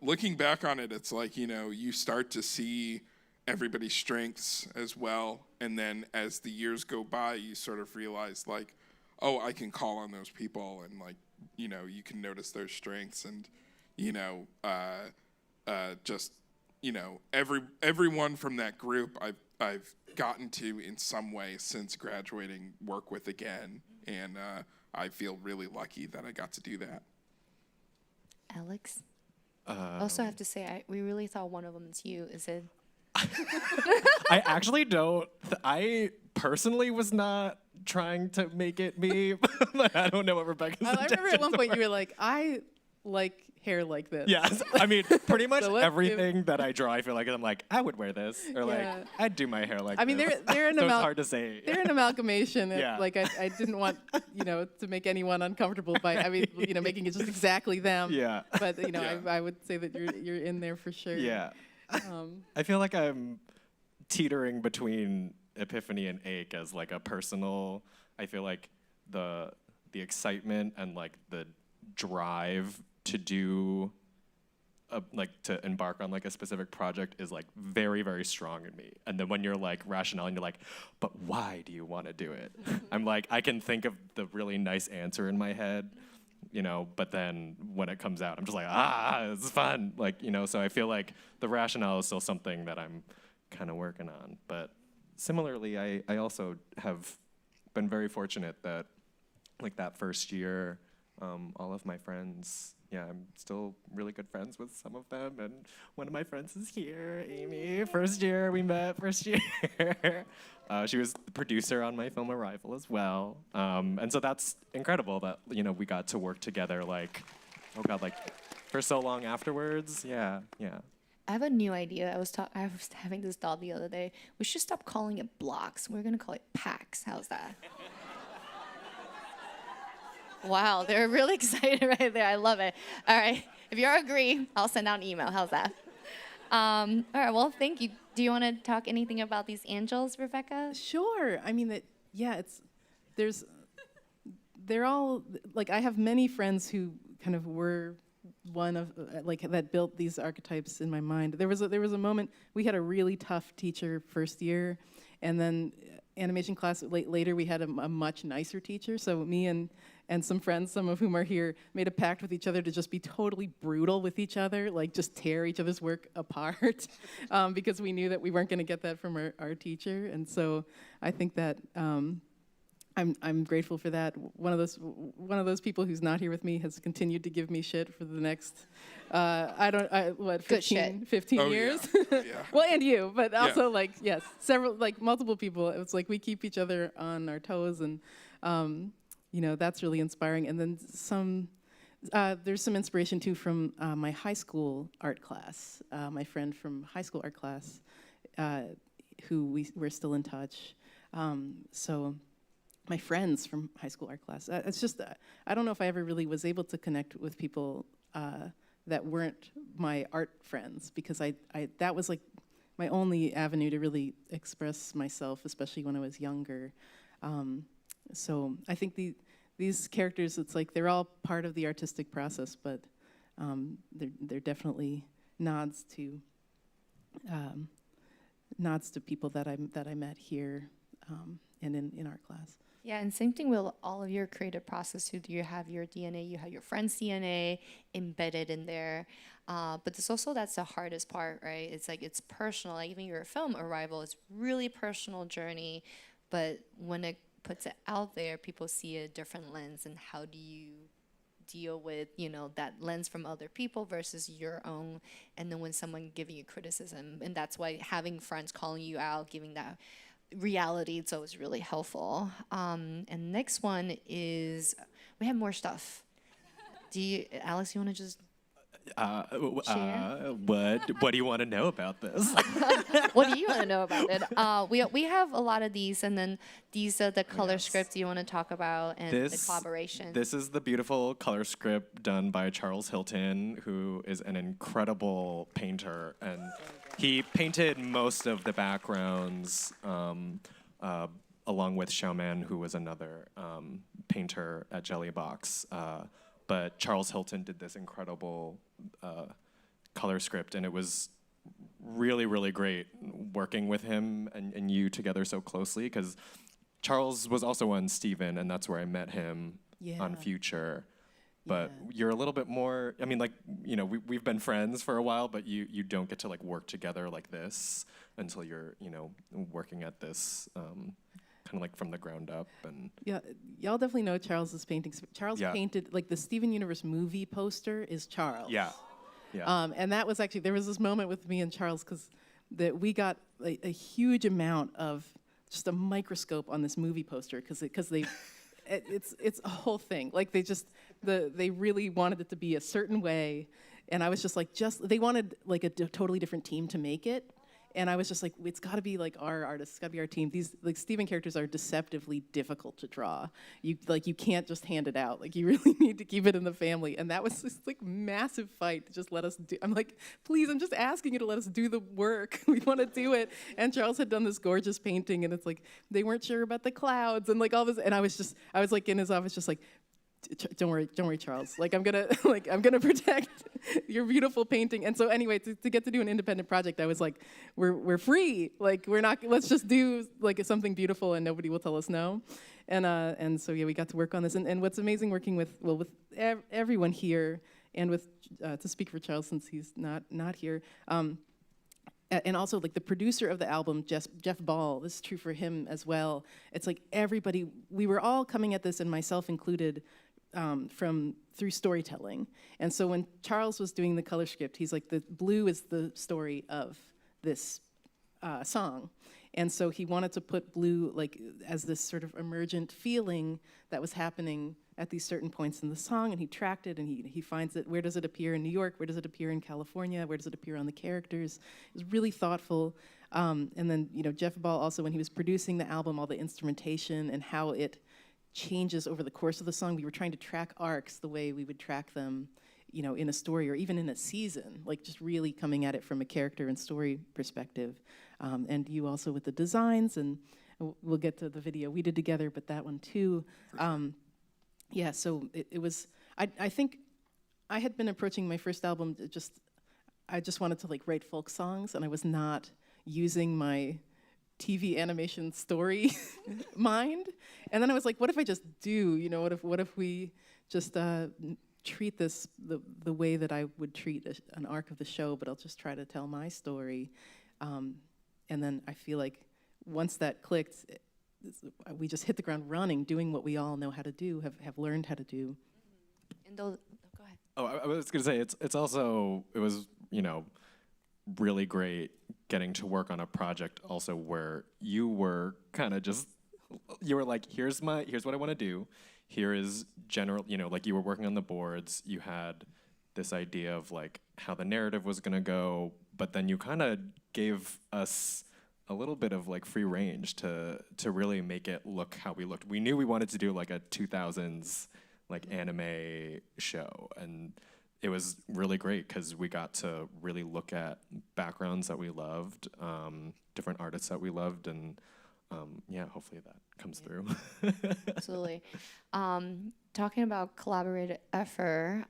looking back on it, it's like, you know, you start to see everybody's strengths as well. And then as the years go by, you sort of realize like, oh, I can call on those people and like, you know, you can notice their strengths and, you know, just, you know, everyone from that group I've gotten to in some way since graduating work with again, and I feel really lucky that I got to do that. Alex? I also have to say, we really thought one of them is you. Is it? I actually don't. I personally was not trying to make it me, but I don't know what Rebecca's I remember at one point were. you were like, I like hair like this. Yes, I mean, pretty much So everything that I draw, I feel like I'm like, I would wear this, or like, Yeah. I'd do my hair like I mean, this. they're an so it's hard to say. They're an amalgamation. Yeah. Like I didn't want, you know, to make anyone uncomfortable by, I mean, you know, making it just exactly them. Yeah. But you know, Yeah. I would say that you're in there for sure. Yeah. I feel like I'm teetering between Epiphany and Ache as like a personal. I feel like the excitement and like the drive to do like to embark on like a specific project is like very, very strong in me. And then when you're like rationale and you're like, but why do you want to do it? I'm like, I can think of the really nice answer in my head, you know, but then when it comes out, I'm just like, it's fun. Like, you know, so I feel like the rationale is still something that I'm kind of working on. But similarly, I also have been very fortunate that like that first year all of my friends. Yeah, I'm still really good friends with some of them, and one of my friends is here, Amy. First year, we met first year. She was the producer on my film Arrival as well. And so that's incredible that, we got to work together like for so long afterwards. Yeah. I have a new idea. I was having this thought the other day. We should stop calling it blocks. We're gonna call it packs. How's that? Wow, they're really excited right there. I love it. All right, if you agree, I'll send out an email. How's that? All right, well, thank you. Do you want to talk anything about these angels, Rebecca? Sure. I mean, they're all, like, I have many friends who kind of were one of, that built these archetypes in my mind. There was a moment, we had a really tough teacher first year, and then animation class later we had a much nicer teacher. So me and some friends, some of whom are here, made a pact with each other to just be totally brutal with each other, like just tear each other's work apart, because we knew that we weren't going to get that from our teacher. And so I think that I'm grateful for that. One of those people who's not here with me has continued to give me shit for the next 15 years. Yeah. Well, and you, but also several, multiple people. It's like we keep each other on our toes, and that's really inspiring. And then there's some inspiration too from my high school art class. My friend from high school art class, who we're still in touch. So my friends from high school art class. It's just, I don't know if I ever really was able to connect with people that weren't my art friends, because that was like my only avenue to really express myself, especially when I was younger. So I think these characters, it's like they're all part of the artistic process, but they're definitely nods to people that I met here and in art class. Yeah, and same thing with all of your creative process. You have your DNA, you have your friend's DNA embedded in there. But that's the hardest part, right? It's like it's personal. Like even your film Arrival is really personal journey, but when it puts it out there, people see a different lens. And how do you deal with that lens from other people versus your own? And then when someone giving you criticism, and that's why having friends calling you out, giving that reality, it's always really helpful. And next one is, we have more stuff. Alex, you want to just share? What do you want to know about this? What do you want to know about it? We have a lot of these, and then these are the color scripts you want to talk about, and the collaboration. This is the beautiful color script done by Charles Hilton, who is an incredible painter, and he painted most of the backgrounds, along with Xiaoman, who was another painter at Jellybox. But Charles Hilton did this incredible color script, and it was really, really great working with him and you together so closely, because Charles was also on Steven, and that's where I met him on Future. But you're a little bit more, I mean, we've been friends for a while, but you don't get to work together like this until you're, working at this kind of from the ground up. And yeah, y'all definitely know Charles's paintings. Charles painted, the Steven Universe movie poster is Charles. Yeah. And that was actually, there was this moment with me and Charles, because we got a huge amount of just a microscope on this movie poster, because they it's a whole thing. They really wanted it to be a certain way, and I was just they wanted a totally different team to make it. And I was just like, it's got to be our artists, it's got to be our team. These Steven characters are deceptively difficult to draw. You can't just hand it out. You really need to keep it in the family. And that was this massive fight to just let us do. I'm like, please, I'm just asking you to let us do the work. We want to do it. And Charles had done this gorgeous painting, and it's they weren't sure about the clouds and all this. And I was in his office just don't worry, Charles. I'm gonna protect your beautiful painting. And so anyway, to get to do an independent project, I was we're free. We're not. Let's just do something beautiful, and nobody will tell us no. And so we got to work on this. And what's amazing working with everyone here, and with to speak for Charles since he's not here. And also the producer of the album, Jeff Ball, this is true for him as well. It's everybody, we were all coming at this, and myself included, through storytelling. And so when Charles was doing the color script, he's like, the blue is the story of this song. And so he wanted to put blue like as this sort of emergent feeling that was happening at these certain points in the song, and he tracked it, and he finds it, where does it appear in New York, where does it appear in California, where does it appear on the characters. It was really thoughtful. And then, Jeff Ball also, when he was producing the album, all the instrumentation and how it changes over the course of the song, we were trying to track arcs the way we would track them, in a story or even in a season, like just really coming at it from a character and story perspective. And you also with the designs, and we'll get to the video we did together, but that one too. Yeah, so it was, I think I had been approaching my first album, I just wanted to like write folk songs, and I was not using my TV animation story mind. And then I was like, what if I just do, what if we just treat this the way that I would treat an arc of the show, but I'll just try to tell my story. And then I feel like once that clicked, we just hit the ground running, doing what we all know how to do, have learned how to do. And those, go ahead. Oh, I was gonna say it was really great getting to work on a project also where you were kind of just, you were like, here's what I want to do. Here is general, like you were working on the boards, you had this idea of like how the narrative was gonna go, but then you kind of gave us a little bit of like free range to really make it look how we looked. We knew we wanted to do like a 2000s like anime show, and it was really great because we got to really look at backgrounds that we loved, different artists that we loved, and yeah, hopefully that comes through. Absolutely. Talking about collaborative effort,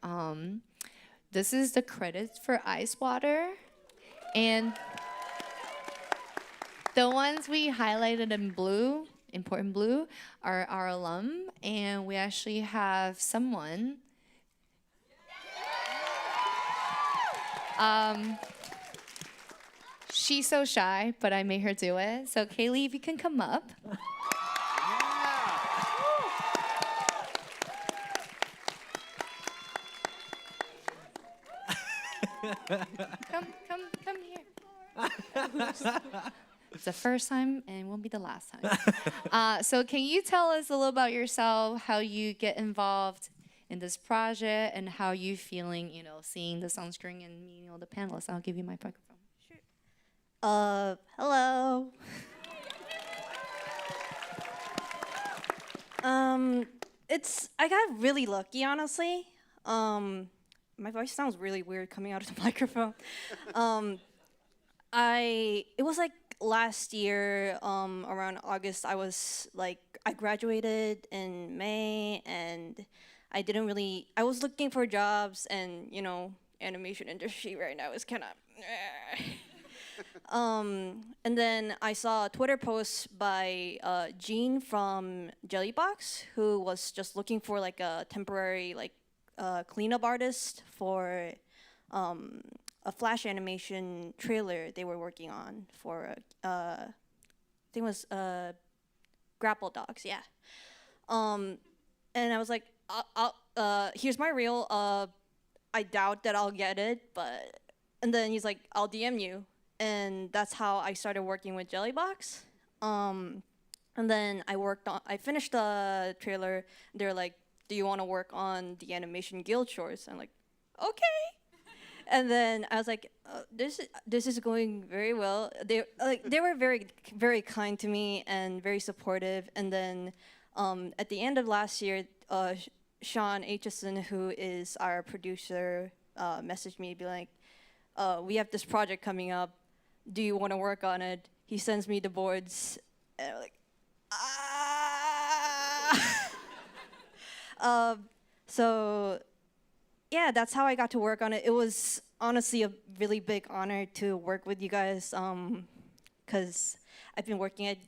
this is the credits for Ice Water, and the ones we highlighted in blue, important blue, are our alum, and we actually have someone. She's so shy, but I made her do it. So Kaylee, if you can come up. Come here. It's the first time and won't be the last time. So can you tell us a little about yourself, how you get involved in this project, and how you feeling, seeing this on screen and meeting all the panelists? I'll give you my microphone. Sure. Hello. I got really lucky, honestly. My voice sounds really weird coming out of the microphone. It was like last year, around August, I graduated in May, and I was looking for jobs, and, animation industry right now is kind of, and then I saw a Twitter post by Jean from Jellybox, who was just looking for like a temporary cleanup artist for a Flash animation trailer they were working on for, I think it was Grapple Dogs, yeah. And I was like, here's my reel. I doubt that I'll get it, and then he's like, I'll DM you. And that's how I started working with Jellybox. And then I finished the trailer. They're like, do you want to work on the animation guild chores? I'm like, okay. And then I was like, this is going very well. They were very, very kind to me and very supportive. And then at the end of last year, Sean Aitchison, who is our producer, messaged me to be like, we have this project coming up. Do you want to work on it? He sends me the boards, and I'm like, ah. So yeah, that's how I got to work on it. It was honestly a really big honor to work with you guys, because I've been looking at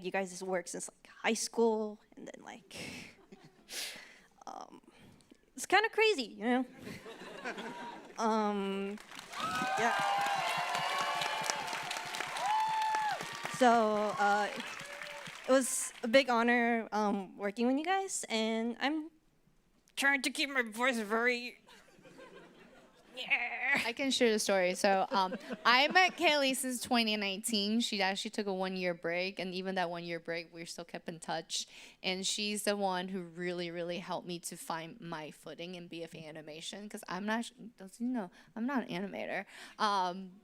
you guys' work since like high school, and then it's kind of crazy, yeah. So it was a big honor working with you guys, and I'm trying to keep my voice very. Yeah. I can share the story. So I met Kaylee since 2019. She actually took a 1-year break, and even that 1-year break, we still kept in touch. And she's the one who really, really helped me to find my footing in BFA Animation, because I'm not, I'm not an animator.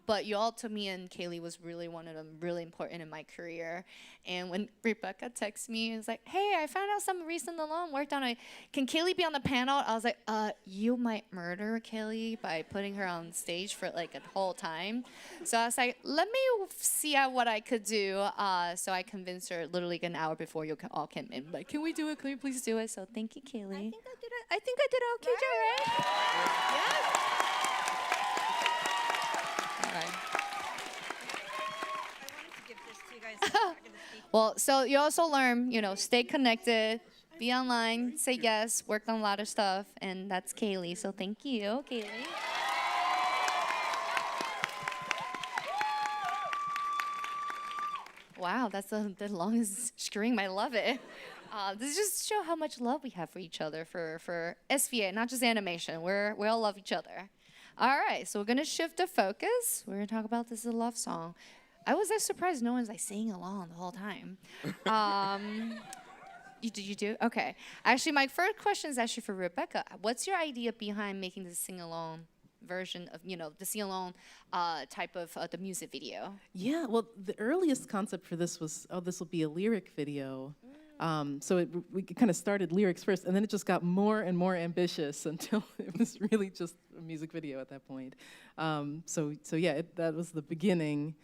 But you all told me, and Kaylee was really one of them, really important in my career. And when Rebecca texted me, it was like, hey, I found out some recent alum worked on it. Can Kaylee be on the panel? I was like, you might murder Kaylee by putting her on stage for like a whole time. So I was like, let me see what I could do. So I convinced her literally an hour before you all came in. Like, can we do it? Can we please do it? So thank you, Kaylee. I think I did an okay job, right? All right. I wanted to give this to you guys. Well, so you also learn, stay connected, be online, say yes, work on a lot of stuff, and that's Kaylee. So thank you, Kaylee. Wow, that's the longest string. I love it. This just show how much love we have for each other for SVA, not just animation. We all love each other. All right, so we're gonna shift the focus. We're gonna talk about this is a love song. I was surprised no one's like singing along the whole time. You do? Okay. Actually, my first question is actually for Rebecca. What's your idea behind making this sing-along version of, the sing-along type of the music video? Yeah, well, the earliest concept for this was, this will be a lyric video. So we kind of started lyrics first, and then it just got more and more ambitious until it was really just a music video at that point. So yeah, that was the beginning,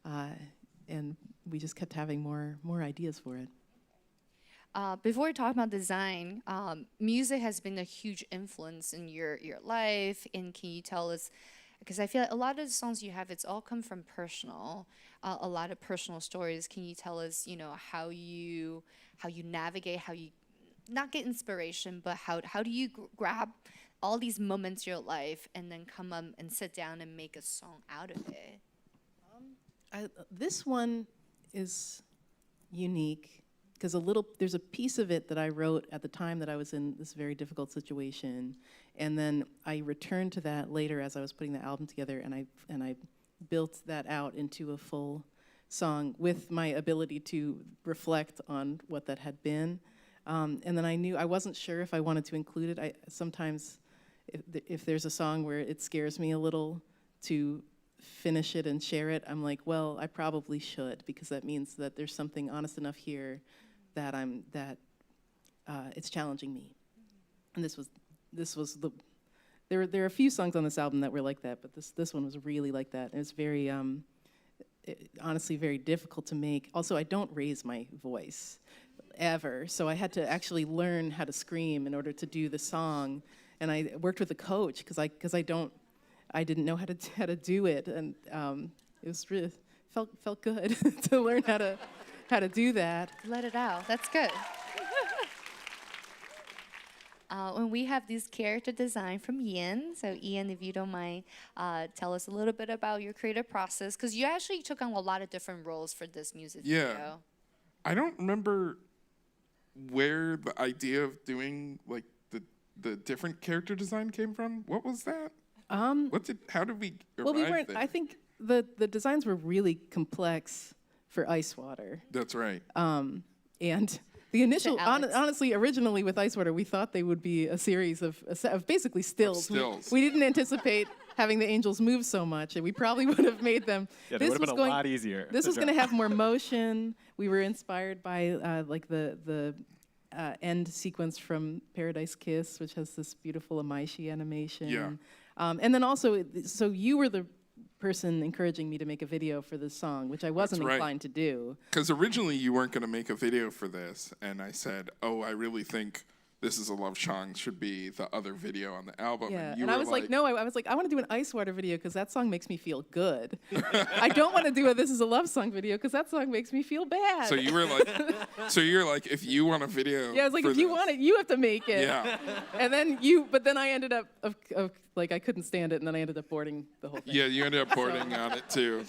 and we just kept having more ideas for it. Before we talk about design, music has been a huge influence in your life. And can you tell us, because I feel like a lot of the songs you have, it's all come from personal, a lot of personal stories. Can you tell us, how you navigate, how you not get inspiration, but how do you grab all these moments in your life and then come up and sit down and make a song out of it? This one is unique because there's a piece of it that I wrote at the time that I was in this very difficult situation, and then I returned to that later as I was putting the album together, and I built that out into a full song with my ability to reflect on what that had been, and then I wasn't sure if I wanted to include it. Sometimes if there's a song where it scares me a little to finish it and share it, I'm like, well, I probably should, because that means that there's something honest enough here that it's challenging me. And this was there are a few songs on this album that were like that, but this one was really like that. And it's very honestly very difficult to make. Also, I don't raise my voice ever, so I had to actually learn how to scream in order to do the song. And I worked with a coach because I didn't know how to do it, and it was really felt good to learn how to do that. Let it out. That's good. When we have this character design from Ian, so Ian, if you don't mind, tell us a little bit about your creative process, because you actually took on a lot of different roles for this music video. I don't remember where the idea of doing like the different character design came from. What was that? How did we arrive there? I think the designs were really complex for Ice Water. That's right. And the initial, honestly, originally with Ice Water, we thought they would be a series of basically stills. We didn't anticipate having the angels move so much, and we probably would have made them. Yeah, they would have been a lot easier. This was going to have more motion. We were inspired by like the end sequence from Paradise Kiss, which has this beautiful Amaishi animation. Yeah. And then also, so you were the person encouraging me to make a video for this song, which I wasn't inclined to do. Because originally you weren't going to make a video for this, and I said, I really think This Is a Love Song should be the other video on the album. Yeah, and I was like, no, I was like, I want to do an Ice Water video because that song makes me feel good. I don't want to do a This Is a Love Song video because that song makes me feel bad. So you were like, if you want a video. Yeah, I was like, if you want it, you have to make it. Yeah. And then but then I ended up, like, I couldn't stand it, and then I ended up boarding the whole thing. Yeah, you ended up boarding on it too.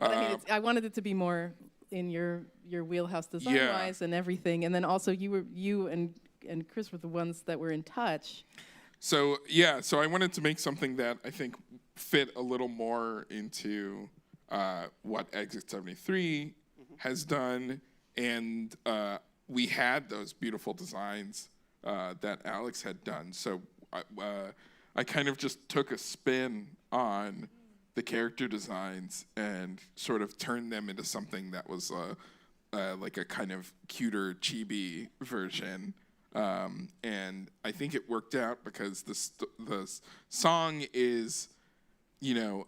I wanted it to be more in your wheelhouse design-wise and everything. And then also you and and Chris were the ones that were in touch. So yeah, so I wanted to make something that I think fit a little more into what Exit 73 has done, and we had those beautiful designs that Alex had done. So I kind of just took a spin on the character designs and sort of turned them into something that was like a kind of cuter chibi version. And I think it worked out because the song is, you know,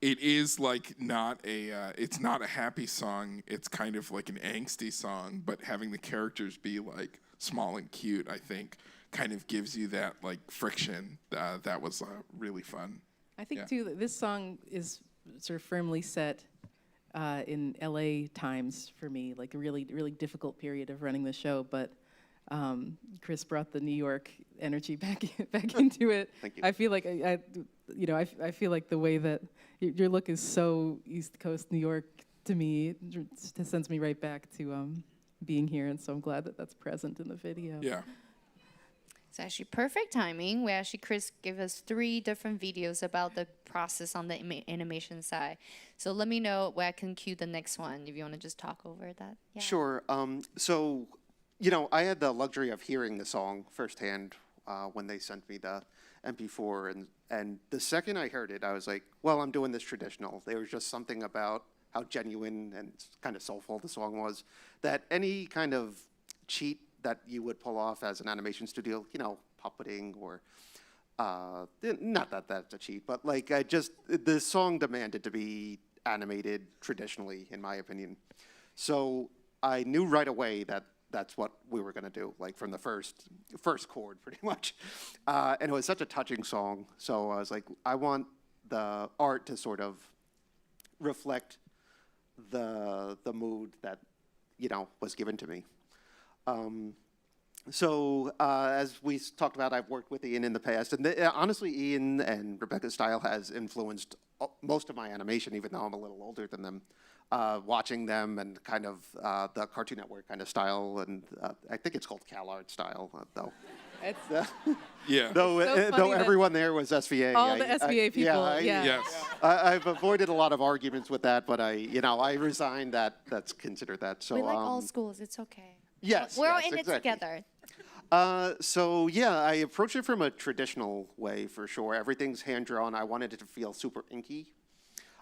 it is like not a, it's not a happy song. It's kind of like an angsty song, but having the characters be like small and cute, I think, kind of gives you that like friction. That was really fun. I think too that this song is sort of firmly set in LA times for me, like a really, really difficult period of running the show, but Chris brought the New York energy back into it. Thank you. I feel like I feel like the way that your look is so East Coast New York to me, it sends me right back to being here, and so I'm glad that that's present in the video. Yeah. It's actually perfect timing. Where actually Chris gave us 3 different videos about the process on the animation side. So let me know where I can cue the next one if you want to just talk over that. Yeah. Sure. So, you know, I had the luxury of hearing the song firsthand when they sent me the MP4, and the second I heard it, I was like, well, I'm doing this traditional. There was just something about how genuine and kind of soulful the song was, that any kind of cheat that you would pull off as an animation studio, you know, puppeting or, not that that's a cheat, but like the song demanded to be animated traditionally, in my opinion. So I knew right away that that's what we were gonna do, like from the first chord, pretty much. And it was such a touching song, so I was like, I want the art to sort of reflect the mood that, you know, was given to me. So as we talked about, I've worked with Ian in the past, and honestly, Ian and Rebecca's style has influenced most of my animation, even though I'm a little older than them. Watching them and kind of the Cartoon Network kind of style, and I think it's called CalArt style, though. Yeah. Though everyone there was SVA. All the SVA people. Yes. I've avoided a lot of arguments with that, but I resigned that. That's considered that. So We like all schools. It's okay. Yes. We're all yes, in exactly. it together. So yeah, I approached it from a traditional way for sure. Everything's hand drawn. I wanted it to feel super inky.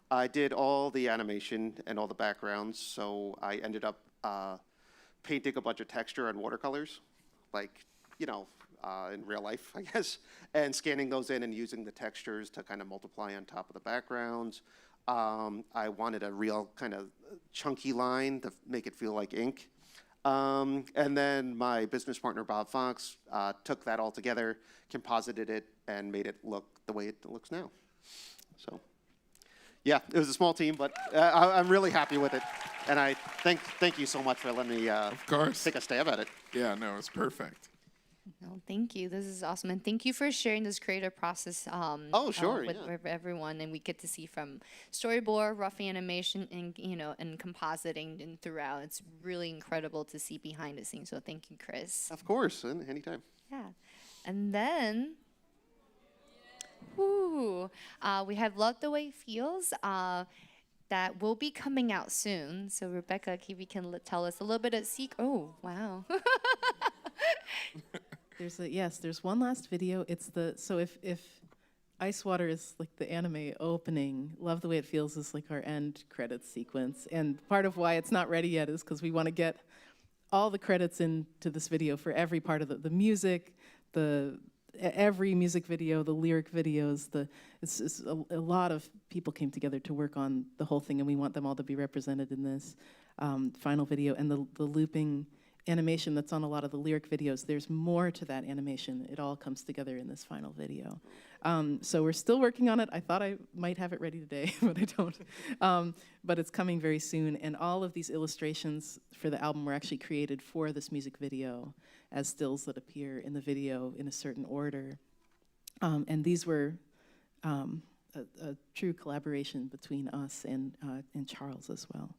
I did all the animation and all the backgrounds, so I ended up painting a bunch of texture and watercolors, like, you know, in real life, I guess, and scanning those in and using the textures to kind of multiply on top of the backgrounds. I wanted a real kind of chunky line to make it feel like ink. And then my business partner, Bob Fox, took that all together, composited it, and made it look the way it looks now. So, yeah, it was a small team, but I'm really happy with it. And I thank you so much for letting me Of course. take a stab at it. Yeah, no, it's perfect. No, thank you. This is awesome, and thank you for sharing this creative process. Sure, with everyone, and we get to see from storyboard, rough animation, and and compositing and throughout. It's really incredible to see behind the scenes. So thank you, Chris. Of course, anytime. Yeah, and then. We have Love the Way It Feels that will be coming out soon. So Rebecca, if you can tell us a little bit of Oh, wow. There's one last video. It's if Ice Water is like the anime opening, Love the Way It Feels is like our end credits sequence. And part of why it's not ready yet is because we want to get all the credits into this video for every part of the music, every music video, the lyric videos. It's a lot of people came together to work on the whole thing, and we want them all to be represented in this final video. And the looping animation that's on a lot of the lyric videos, there's more to that animation. It all comes together in this final video. So we're still working on it. I thought I might have it ready today, but I don't. But it's coming very soon. And all of these illustrations for the album were actually created for this music video as stills that appear in the video in a certain order. And these were a true collaboration between us and Charles as well.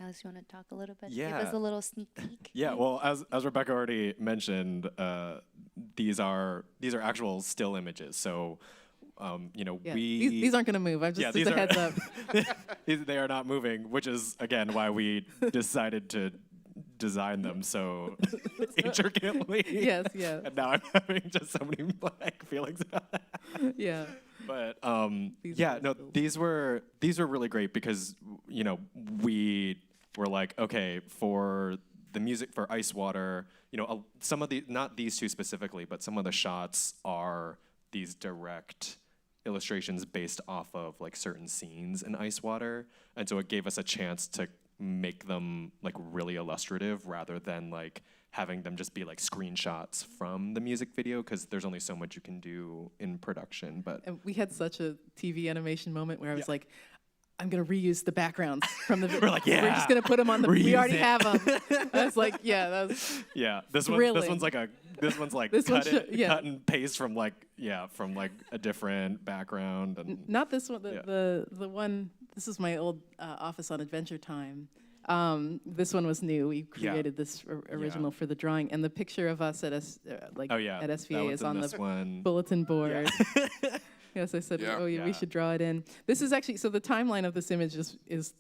Alex, you want to talk a little bit? Give Yeah. us a little sneak peek. Yeah, well, as Rebecca already mentioned, these are actual still images. So, you know, Yeah, we these aren't going to move. I'm just a heads up. they are not moving, which is again why we decided to design them so intricately. Yes, yeah. And now I'm having just so many like feelings about that. Yeah. But These yeah, are no, still- these were really great because you know we were like, okay, for the music for Ice Water, you know, some of the, not these two specifically, but some of the shots are these direct illustrations based off of like certain scenes in Ice Water, and so it gave us a chance to make them like really illustrative rather than like having them just be like screenshots from the music video, because there's only so much you can do in production. But And we had such a TV animation moment where I was like, I'm going to reuse the backgrounds from the video. We're like, We're yeah, just going to put them on the, we reuse already it. have them. I was like, yeah, that was this thrilling. one's like This one cut and paste from like a different background. And Not this one, the one, this is my old office on Adventure Time. This one was new. We created this original for the drawing, and the picture of us at at that SVA one's is in on this the one. bulletin board. Yes, I said, we should draw it in. This is actually, so the timeline of this image is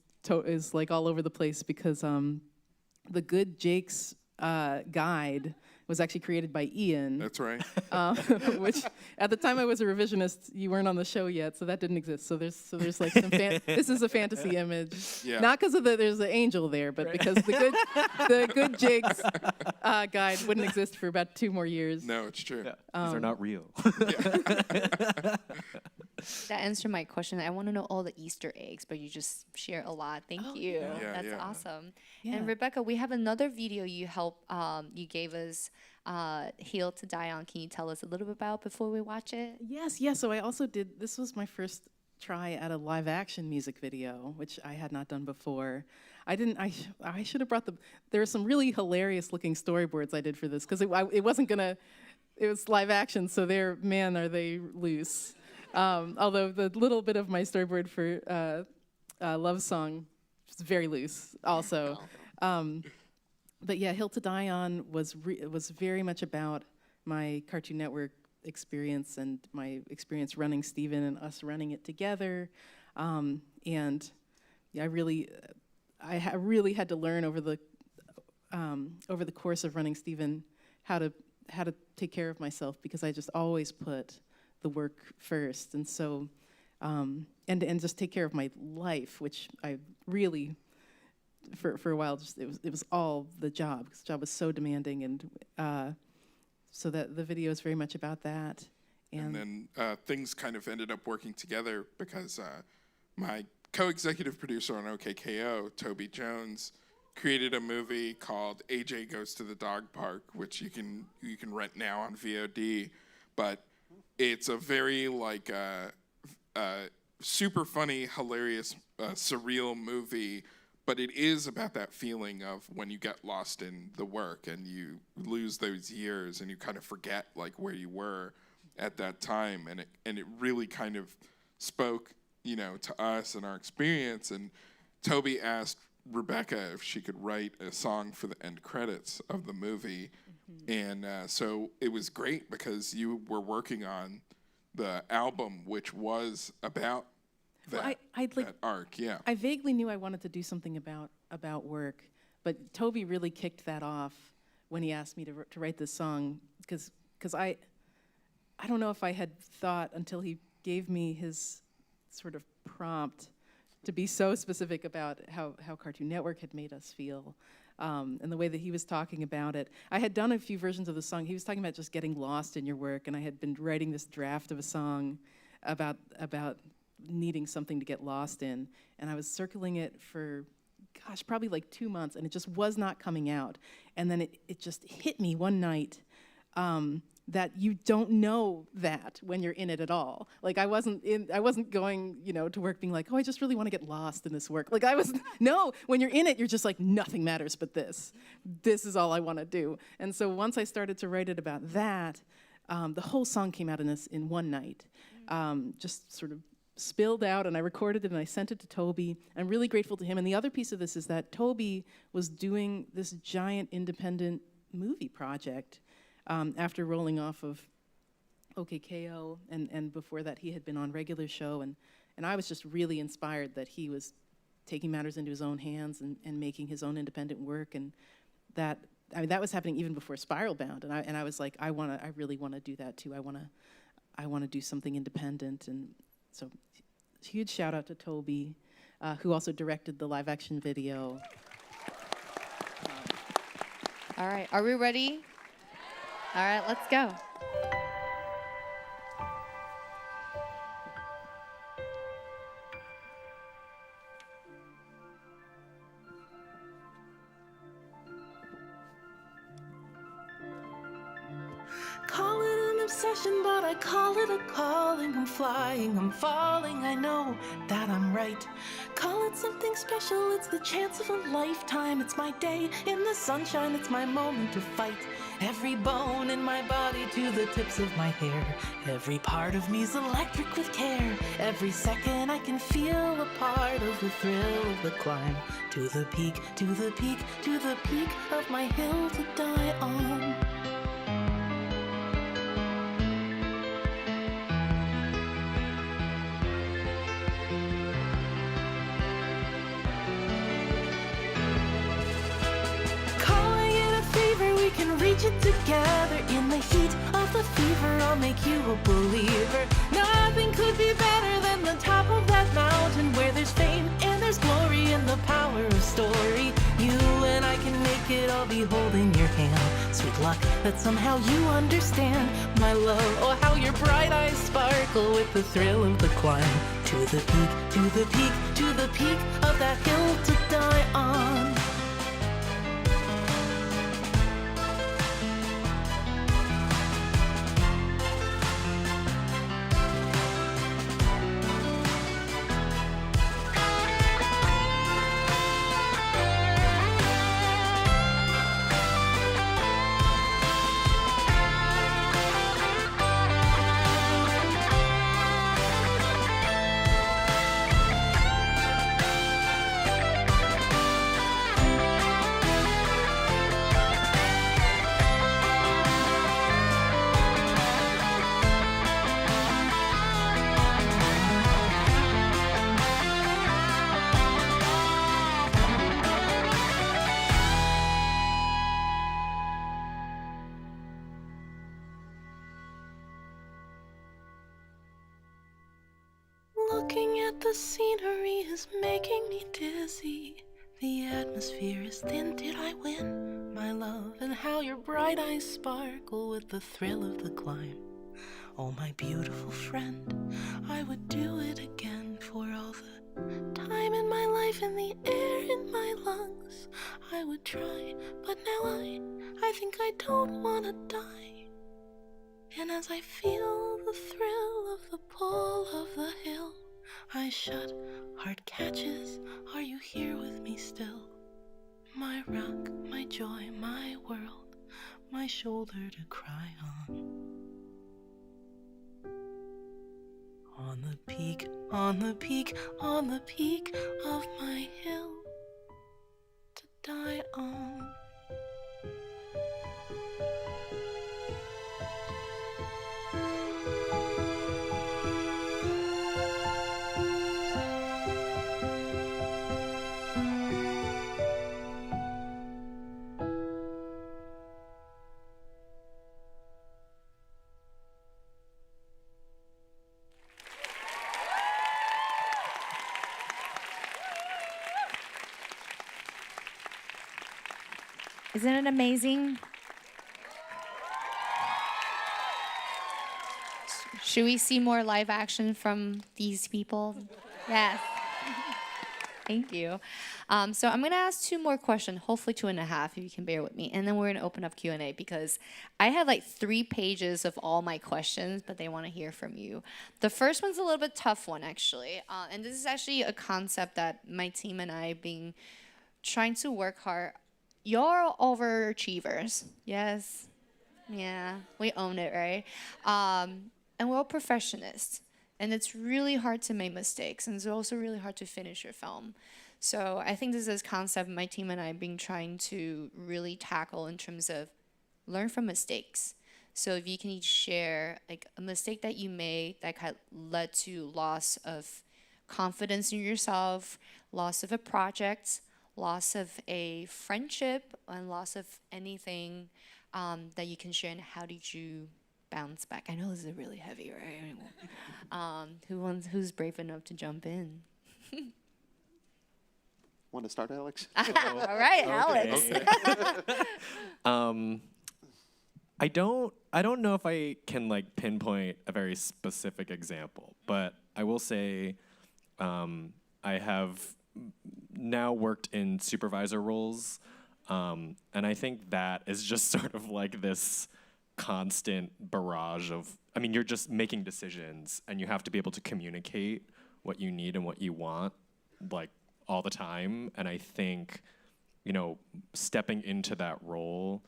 like all over the place because the Good Jake's guide was actually created by Ian. That's right. Which at the time I was a revisionist, you weren't on the show yet, so that didn't exist. So there's like some this is a fantasy image, not because of there's an angel there, but because the good Jake's guide wouldn't exist for about 2 more years. No, it's true. These are not real. That answered my question. I want to know all the Easter eggs, but you just share a lot. Thank you. Yeah, That's yeah. awesome. Yeah. And Rebecca, we have another video you gave us, Heal to Die On. Can you tell us a little bit about before we watch it? Yes. So I also did. This was my first try at a live action music video, which I had not done before. I didn't. I should have brought the. There are some really hilarious looking storyboards I did for this because it wasn't gonna. It was live action, so are they loose. Although the little bit of my storyboard for Love Song is very loose also. But yeah, Hill to Die On was very much about my Cartoon Network experience and my experience running Steven and us running it together. And yeah, I really had to learn over the course of running Steven how to take care of myself, because I just always put the work first, and so and just take care of my life, which I really for a while just it was all the job, because the job was so demanding, and so that the video is very much about that. And then things kind of ended up working together because my co-executive producer on OKKO, Toby Jones, created a movie called AJ Goes to the Dog Park, which you can rent now on VOD, but it's a very super funny, hilarious, surreal movie, but it is about that feeling of when you get lost in the work and you lose those years and you kind of forget like where you were at that time, and it really kind of spoke, to us and our experience. And Toby asked Rebecca if she could write a song for the end credits of the movie. And so it was great because you were working on the album, which was about that, that arc. Yeah. I vaguely knew I wanted to do something about work, but Toby really kicked that off when he asked me to write this song, because I don't know if I had thought until he gave me his sort of prompt to be so specific about how Cartoon Network had made us feel, and the way that he was talking about it. I had done a few versions of the song. He was talking about just getting lost in your work, and I had been writing this draft of a song about needing something to get lost in, and I was circling it for, probably like 2 months, and it just was not coming out. And then it just hit me one night that you don't know that when you're in it at all. Like I wasn't going, to work being like, oh, I just really want to get lost in this work. Like no, when you're in it, you're just like, nothing matters but this. This is all I want to do. And so once I started to write it about that, the whole song came out in one night. Just sort of spilled out, and I recorded it, and I sent it to Toby. I'm really grateful to him. And the other piece of this is that Toby was doing this giant independent movie project after rolling off of OKKO, and before that he had been on regular show, and I was just really inspired that he was taking matters into his own hands and making his own independent work, and that was happening even before Spiral Bound, and I was like, I really want to do that too. I want to do something independent, and so huge shout out to Toby, who also directed the live action video. All right, are we ready? All right, let's go. Call it an obsession, but I call it a calling. I'm flying, I'm falling, I know that I'm right. Call it something special, it's the chance of a lifetime. It's my day in the sunshine, it's my moment to fight. Every bone in my body to the tips of my hair. Every part of me's electric with care. Every second I can feel a part of the thrill of the climb. To the peak, to the peak, to the peak of my hill to die on. Reach it together in the heat of the fever. I'll make you a believer. Nothing could be better than the top of that mountain, where there's fame and there's glory and the power of story. You and I can make it. I'll be holding your hand. Sweet luck that somehow you understand my love. Oh, how your bright eyes sparkle with the thrill of the climb. To the peak, to the peak, to the peak of that hill to die on. Looking at the scenery is making me dizzy. The atmosphere is thin. Did I win, my love? And how your bright eyes sparkle with the thrill of the climb. Oh, my beautiful friend, I would do it again for all the time in my life and the air in my lungs. I would try, but now I think I don't want to die. And as I feel the thrill of the pull of the hill, I shut, heart catches, are you here with me still? My rock, my joy, my world, my shoulder to cry on. On the peak, on the peak, on the peak of my hill to die on. Isn't it amazing? Should we see more live action from these people? Yes. Thank you. So I'm going to ask 2 more questions, hopefully 2.5, if you can bear with me. And then we're going to open up Q&A because I have like 3 pages of all my questions, but they want to hear from you. The first one's a little bit tough one, actually. And this is actually a concept that my team and I have been trying to work hard. You're overachievers. Yes. Yeah, we own it, right? And we're all perfectionists. And it's really hard to make mistakes, and it's also really hard to finish your film. So I think this is a concept my team and I have been trying to really tackle in terms of learn from mistakes. So if you can each share like a mistake that you made that led to loss of confidence in yourself, loss of a project, loss of a friendship, and loss of anything that you can share, and how did you bounce back? I know this is really heavy, right? Who's brave enough to jump in? Want to start, Alex? All right, Alex. I don't know if I can like pinpoint a very specific example, but I will say I have now worked in supervisor roles, and I think that is just sort of like this constant barrage of, I mean, you're just making decisions, and you have to be able to communicate what you need and what you want, like, all the time. And I think, you know, stepping into that role,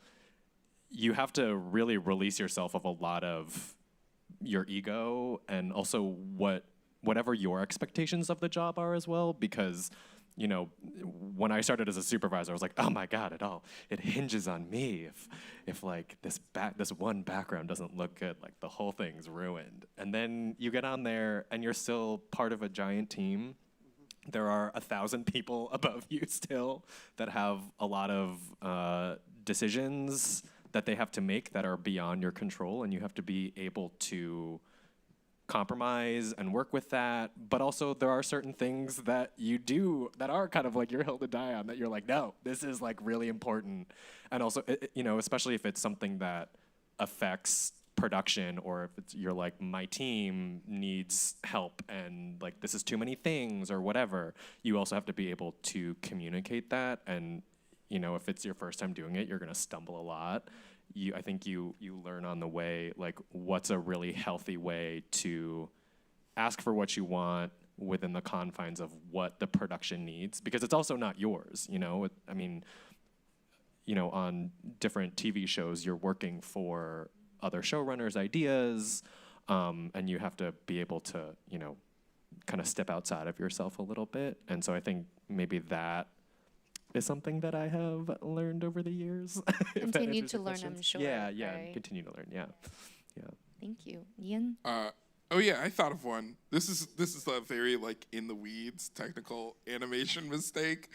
you have to really release yourself of a lot of your ego, and also whatever your expectations of the job are as well, because, you know, when I started as a supervisor, I was like, oh my God, it hinges on me. If like this one background doesn't look good, like the whole thing's ruined. And then you get on there and you're still part of a giant team. There are 1,000 people above you still that have a lot of decisions that they have to make that are beyond your control, and you have to be able to compromise and work with that. But also there are certain things that you do that are kind of like your hill to die on, that you're like, no, this is like really important. And also, you know, especially if it's something that affects production, or if it's, you're like, my team needs help and like this is too many things or whatever, you also have to be able to communicate that. And, you know, if it's your first time doing it, you're gonna stumble a lot. I think you learn on the way, like, what's a really healthy way to ask for what you want within the confines of what the production needs, because it's also not yours, you know? I mean, you know, on different TV shows, you're working for other showrunners' ideas, and you have to be able to, you know, kind of step outside of yourself a little bit. And so I think maybe that is something that I have learned over the years. Continue to learn, I'm sure. Yeah, right? Continue to learn, yeah. Thank you. Ian? Oh yeah, I thought of one. This is a very like in the weeds technical animation mistake,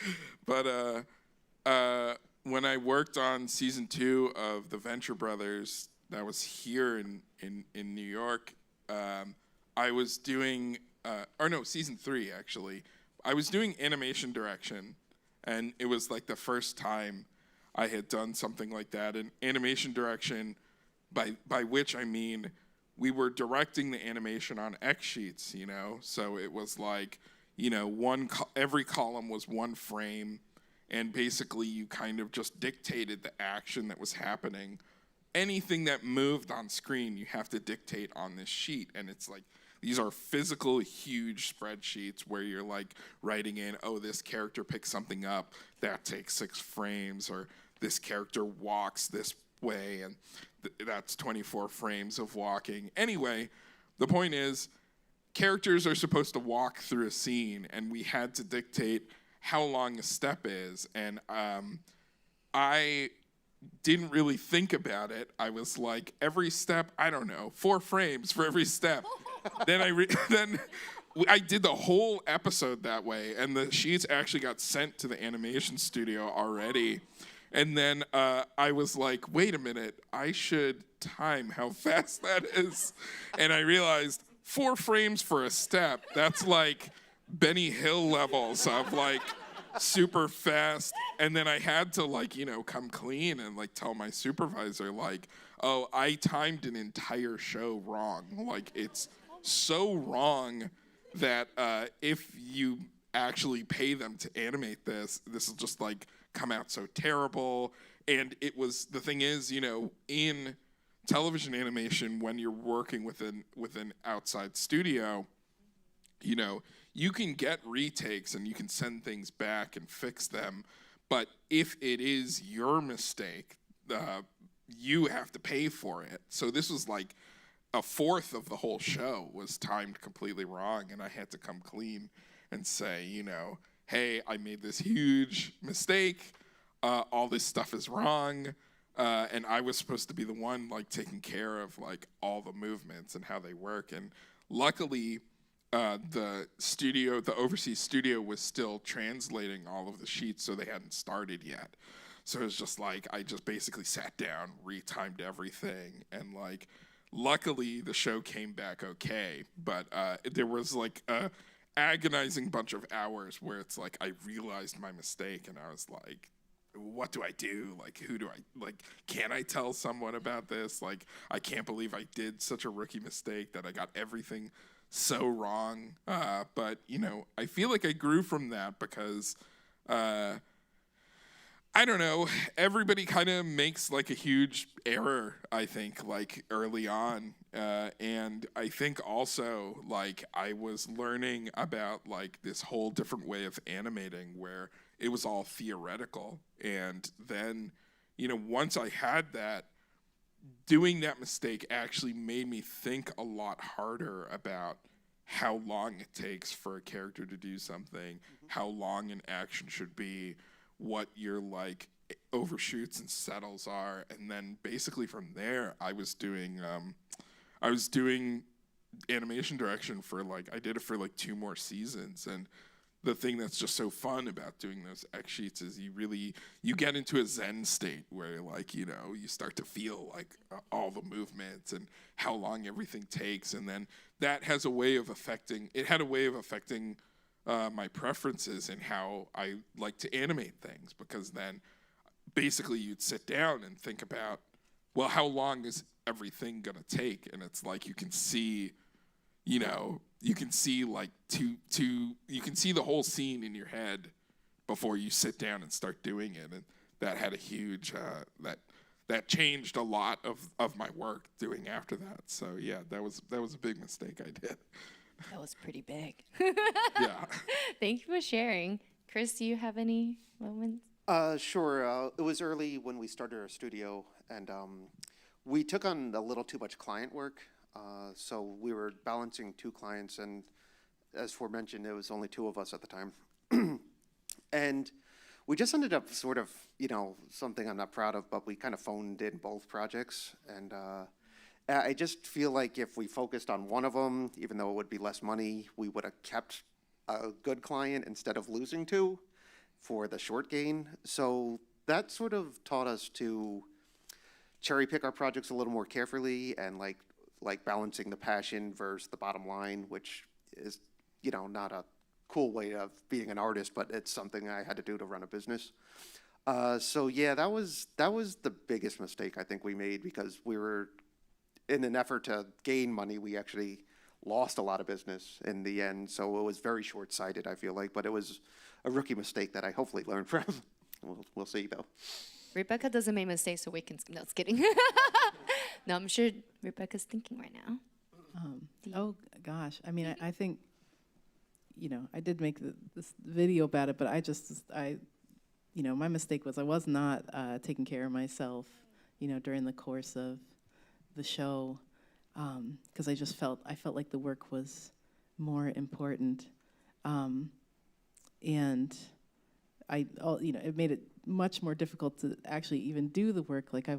but when I worked on season 2 of the Venture Brothers, that was here in New York, I was doing season 3 actually. I was doing animation direction, and it was like the first time I had done something like that. And animation direction, by which I mean we were directing the animation on X sheets, you know? So it was like, you know, every column was one frame, and basically you kind of just dictated the action that was happening. Anything that moved on screen, you have to dictate on this sheet. And it's like, these are physical, huge spreadsheets where you're like writing in, oh, this character picks something up, that takes 6 frames, or this character walks this way, and that's 24 frames of walking. Anyway, the point is, characters are supposed to walk through a scene, and we had to dictate how long a step is. And I didn't really think about it. I was like, every step, I don't know, 4 frames for every step. Then I did the whole episode that way, and the sheets actually got sent to the animation studio already. And then I was like, wait a minute, I should time how fast that is. And I realized 4 frames for a step, that's like Benny Hill levels of like super fast. And then I had to like, you know, come clean and like tell my supervisor like, oh, I timed an entire show wrong. Like, it's so wrong that if you actually pay them to animate this will just like come out so terrible. And it was, the thing is, you know, in television animation, when you're working with an outside studio, you know, you can get retakes and you can send things back and fix them. But if it is your mistake, you have to pay for it. So this was like a fourth of the whole show was timed completely wrong, and I had to come clean and say, you know, hey, I made this huge mistake. All this stuff is wrong. And I was supposed to be the one like taking care of like all the movements and how they work. And luckily, the overseas studio was still translating all of the sheets, so they hadn't started yet. So it was just like, I just basically sat down, retimed everything, and like, luckily the show came back okay. But there was like a agonizing bunch of hours where it's like, I realized my mistake, and I was like, what do I do? Like, who do I, like, can I tell someone about this? Like, I can't believe I did such a rookie mistake, that I got everything so wrong. But, you know, I feel like I grew from that because, I don't know, everybody kind of makes like a huge error, I think, like early on. And I think also like I was learning about like this whole different way of animating where it was all theoretical. And then, you know, once I had that, doing that mistake actually made me think a lot harder about how long it takes for a character to do something, how long an action should be, what your like overshoots and settles are. And then basically from there, I was doing animation direction for like, I did it for like 2 more seasons. And the thing that's just so fun about doing those X sheets is you get into a Zen state where like, you know, you start to feel like all the movements and how long everything takes. And then that has a way of affecting, my preferences and how I like to animate things, because then basically you'd sit down and think about, well, how long is everything gonna take? And it's like you can see, you know, you can see like you can see the whole scene in your head before you sit down and start doing it. And that had a huge that changed a lot of my work doing after that. So yeah, that was a big mistake I did. That was pretty big. Yeah. Thank you for sharing. Chris, do you have any moments? Sure. It was early when we started our studio, and we took on a little too much client work. So we were balancing 2 clients, and as forementioned, it was only 2 of us at the time. And we just ended up sort of, you know, something I'm not proud of, but we kind of phoned in both projects. And I just feel like if we focused on one of them, even though it would be less money, we would have kept a good client instead of losing 2 for the short gain. So that sort of taught us to cherry pick our projects a little more carefully, and like balancing the passion versus the bottom line, which is, you know, not a cool way of being an artist, but it's something I had to do to run a business. So yeah, that was the biggest mistake I think we made, because we were, in an effort to gain money, we actually lost a lot of business in the end. So it was very short-sighted, I feel like, but it was a rookie mistake that I hopefully learned from. We'll see though. Rebecca doesn't make mistakes, so we can. No, it's kidding. No, I'm sure Rebecca's thinking right now. Oh gosh, I mean, I think, you know, I did make this video about it, but you know, my mistake was I was not taking care of myself, you know, during the course of the show, because I felt like the work was more important, and you know, it made it much more difficult to actually even do the work. Like I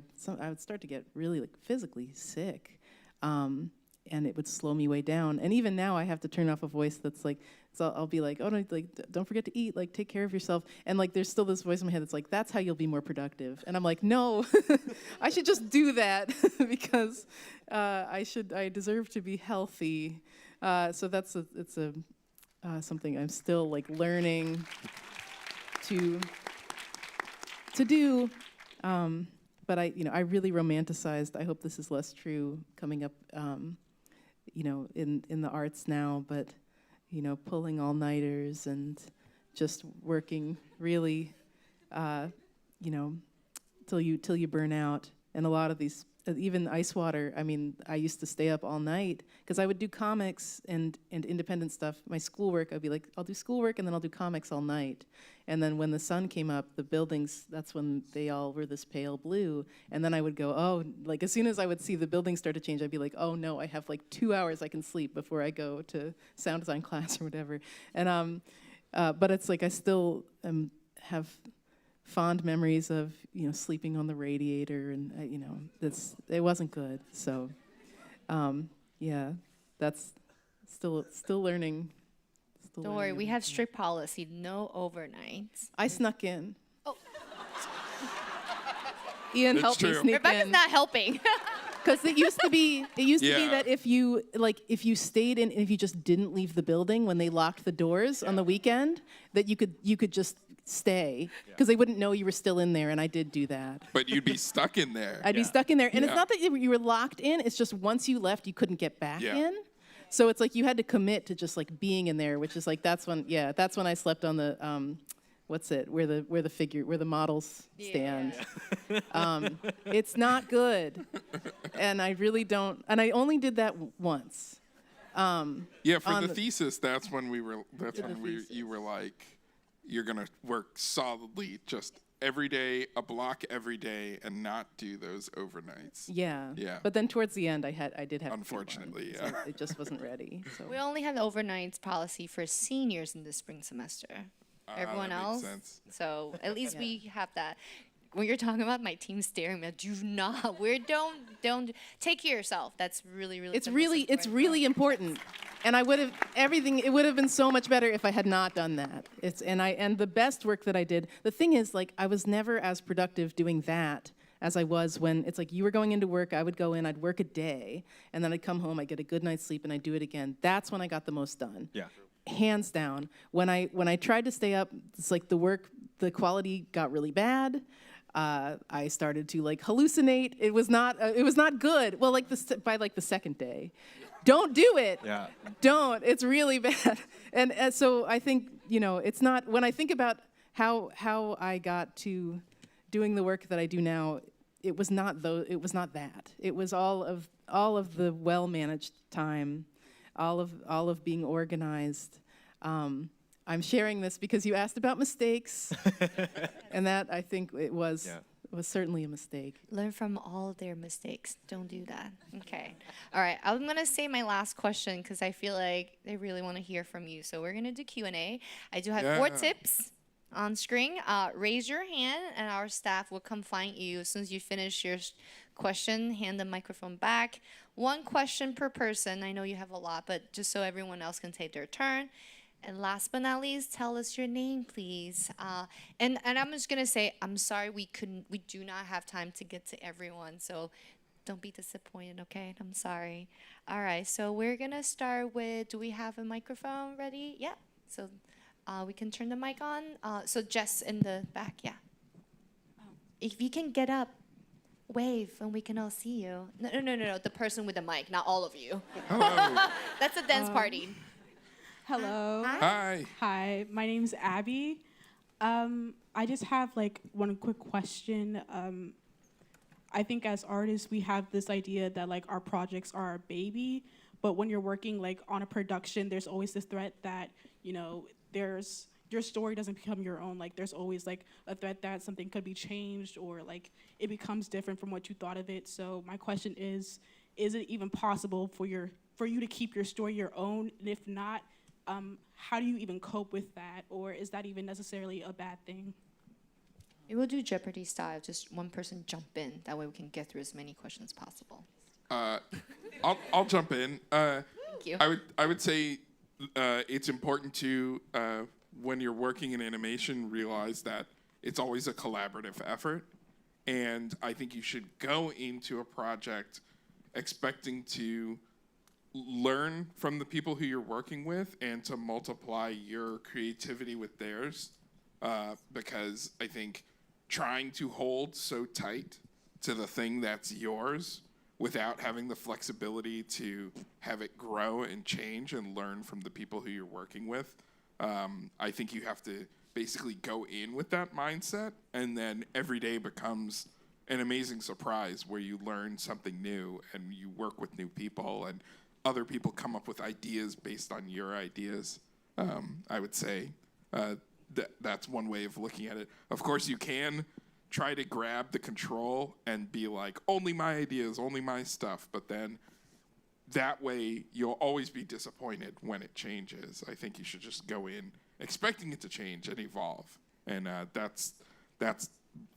would start to get really like physically sick, and it would slow me way down. And even now, I have to turn off a voice that's like, so I'll be like, oh no, like don't forget to eat, like take care of yourself. And like there's still this voice in my head that's like, that's how you'll be more productive. And I'm like, no, I should just do that because I deserve to be healthy. So it's something I'm still like learning to do, but I really romanticized. I hope this is less true coming up, you know, in the arts now. But you know, pulling all-nighters and just working really, you know, till you burn out. And a lot of these even ice water. I mean, I used to stay up all night because I would do comics and independent stuff. My schoolwork, I'd be like, I'll do schoolwork and then I'll do comics all night. And then when the sun came up, the buildings, that's when they all were this pale blue. And then I would go, oh, like as soon as I would see the buildings start to change, I'd be like, oh no, I have like 2 hours I can sleep before I go to sound design class or whatever. And but it's like I still have fond memories of sleeping on the radiator, and it wasn't good. So yeah, that's still learning. Don't worry, we have strict policy, no overnights. I snuck in. Oh. Ian That's helped me true. sneak Rebecca's in. not helping. Because it used to be Yeah. that if you stayed in, if you just didn't leave the building when they locked the doors on the weekend, that you could just stay because they wouldn't know you were still in there, and I did do that. But you'd be stuck in there. I'd be stuck in there, and it's Yeah. not that you were locked in. It's just once you left, you couldn't get back Yeah. in. So it's like you had to commit to just like being in there, which is like that's when I slept on the where the models stand. It's not good, and I really don't. And I only did that once. Yeah, for the thesis, that's when you were like, you're gonna work solidly just every day, a block every day, and not do those overnights. Yeah. Yeah. But then towards the end, I did have. Unfortunately, to do one, yeah. so it just wasn't ready. So. We only have the overnights policy for seniors in the spring semester. Everyone that makes else. sense. So at least we have that. When you're talking about my team staring at me, do not. Don't take care of yourself. That's really It's the most really important. important, and I would have it would have been so much better if I had not done that. And the best work that I did. The thing is, like, I was never as productive doing that as I was when it's like you were going into work. I would go in, I'd work a day, and then I'd come home, I'd get a good night's sleep, and I'd do it again. That's when I got the most done. Yeah. Hands down. When I tried to stay up, it's like the quality got really bad. I started to like hallucinate. It was not good. Well, like by like the second day, don't do it. Yeah. Don't. It's really bad. And so I think it's not. When I think about how I got to doing the work that I do now, it was not that. It was all of the well managed time, all of being organized. I'm sharing this because you asked about mistakes, and that I think it was certainly a mistake. Learn from all their mistakes. Don't do that. Okay. All right. I'm gonna say my last question because I feel like they really want to hear from you. So we're gonna do Q&A. I do have 4 tips on screen. Raise your hand, and our staff will come find you as soon as you finish your question. Hand the microphone back. 1 question per person. I know you have a lot, but just so everyone else can take their turn. And last but not least, tell us your name, please. And I'm just gonna say, I'm sorry we do not have time to get to everyone, so don't be disappointed, okay? I'm sorry. All right, so we're gonna start with, do we have a microphone ready? Yeah, so we can turn the mic on. So Jess in the back, yeah. If you can get up, wave, and we can all see you. No, the person with the mic, not all of you. Hello. That's a dance party. Hello. Hi. Hi, my name's Abby. I just have like one quick question. I think as artists, we have this idea that like our projects are our baby, but when you're working like on a production, there's always this threat that, your story doesn't become your own. Like there's always like a threat that something could be changed or like it becomes different from what you thought of it. So my question is it even possible for you to keep your story your own? And if not, how do you even cope with that? Or is that even necessarily a bad thing? Maybe we'll do Jeopardy style, just one person jump in. That way we can get through as many questions as possible. I'll jump in. Thank you. I would say it's important to, when you're working in animation, realize that it's always a collaborative effort. And I think you should go into a project expecting to learn from the people who you're working with and to multiply your creativity with theirs. Because I think trying to hold so tight to the thing that's yours without having the flexibility to have it grow and change and learn from the people who you're working with, I think you have to basically go in with that mindset, and then every day becomes an amazing surprise where you learn something new and you work with new people and other people come up with ideas based on your ideas. I would say that's one way of looking at it. Of course, you can try to grab the control and be like, only my ideas, only my stuff, but then that way you'll always be disappointed when it changes. I think you should just go in expecting it to change and evolve, and that's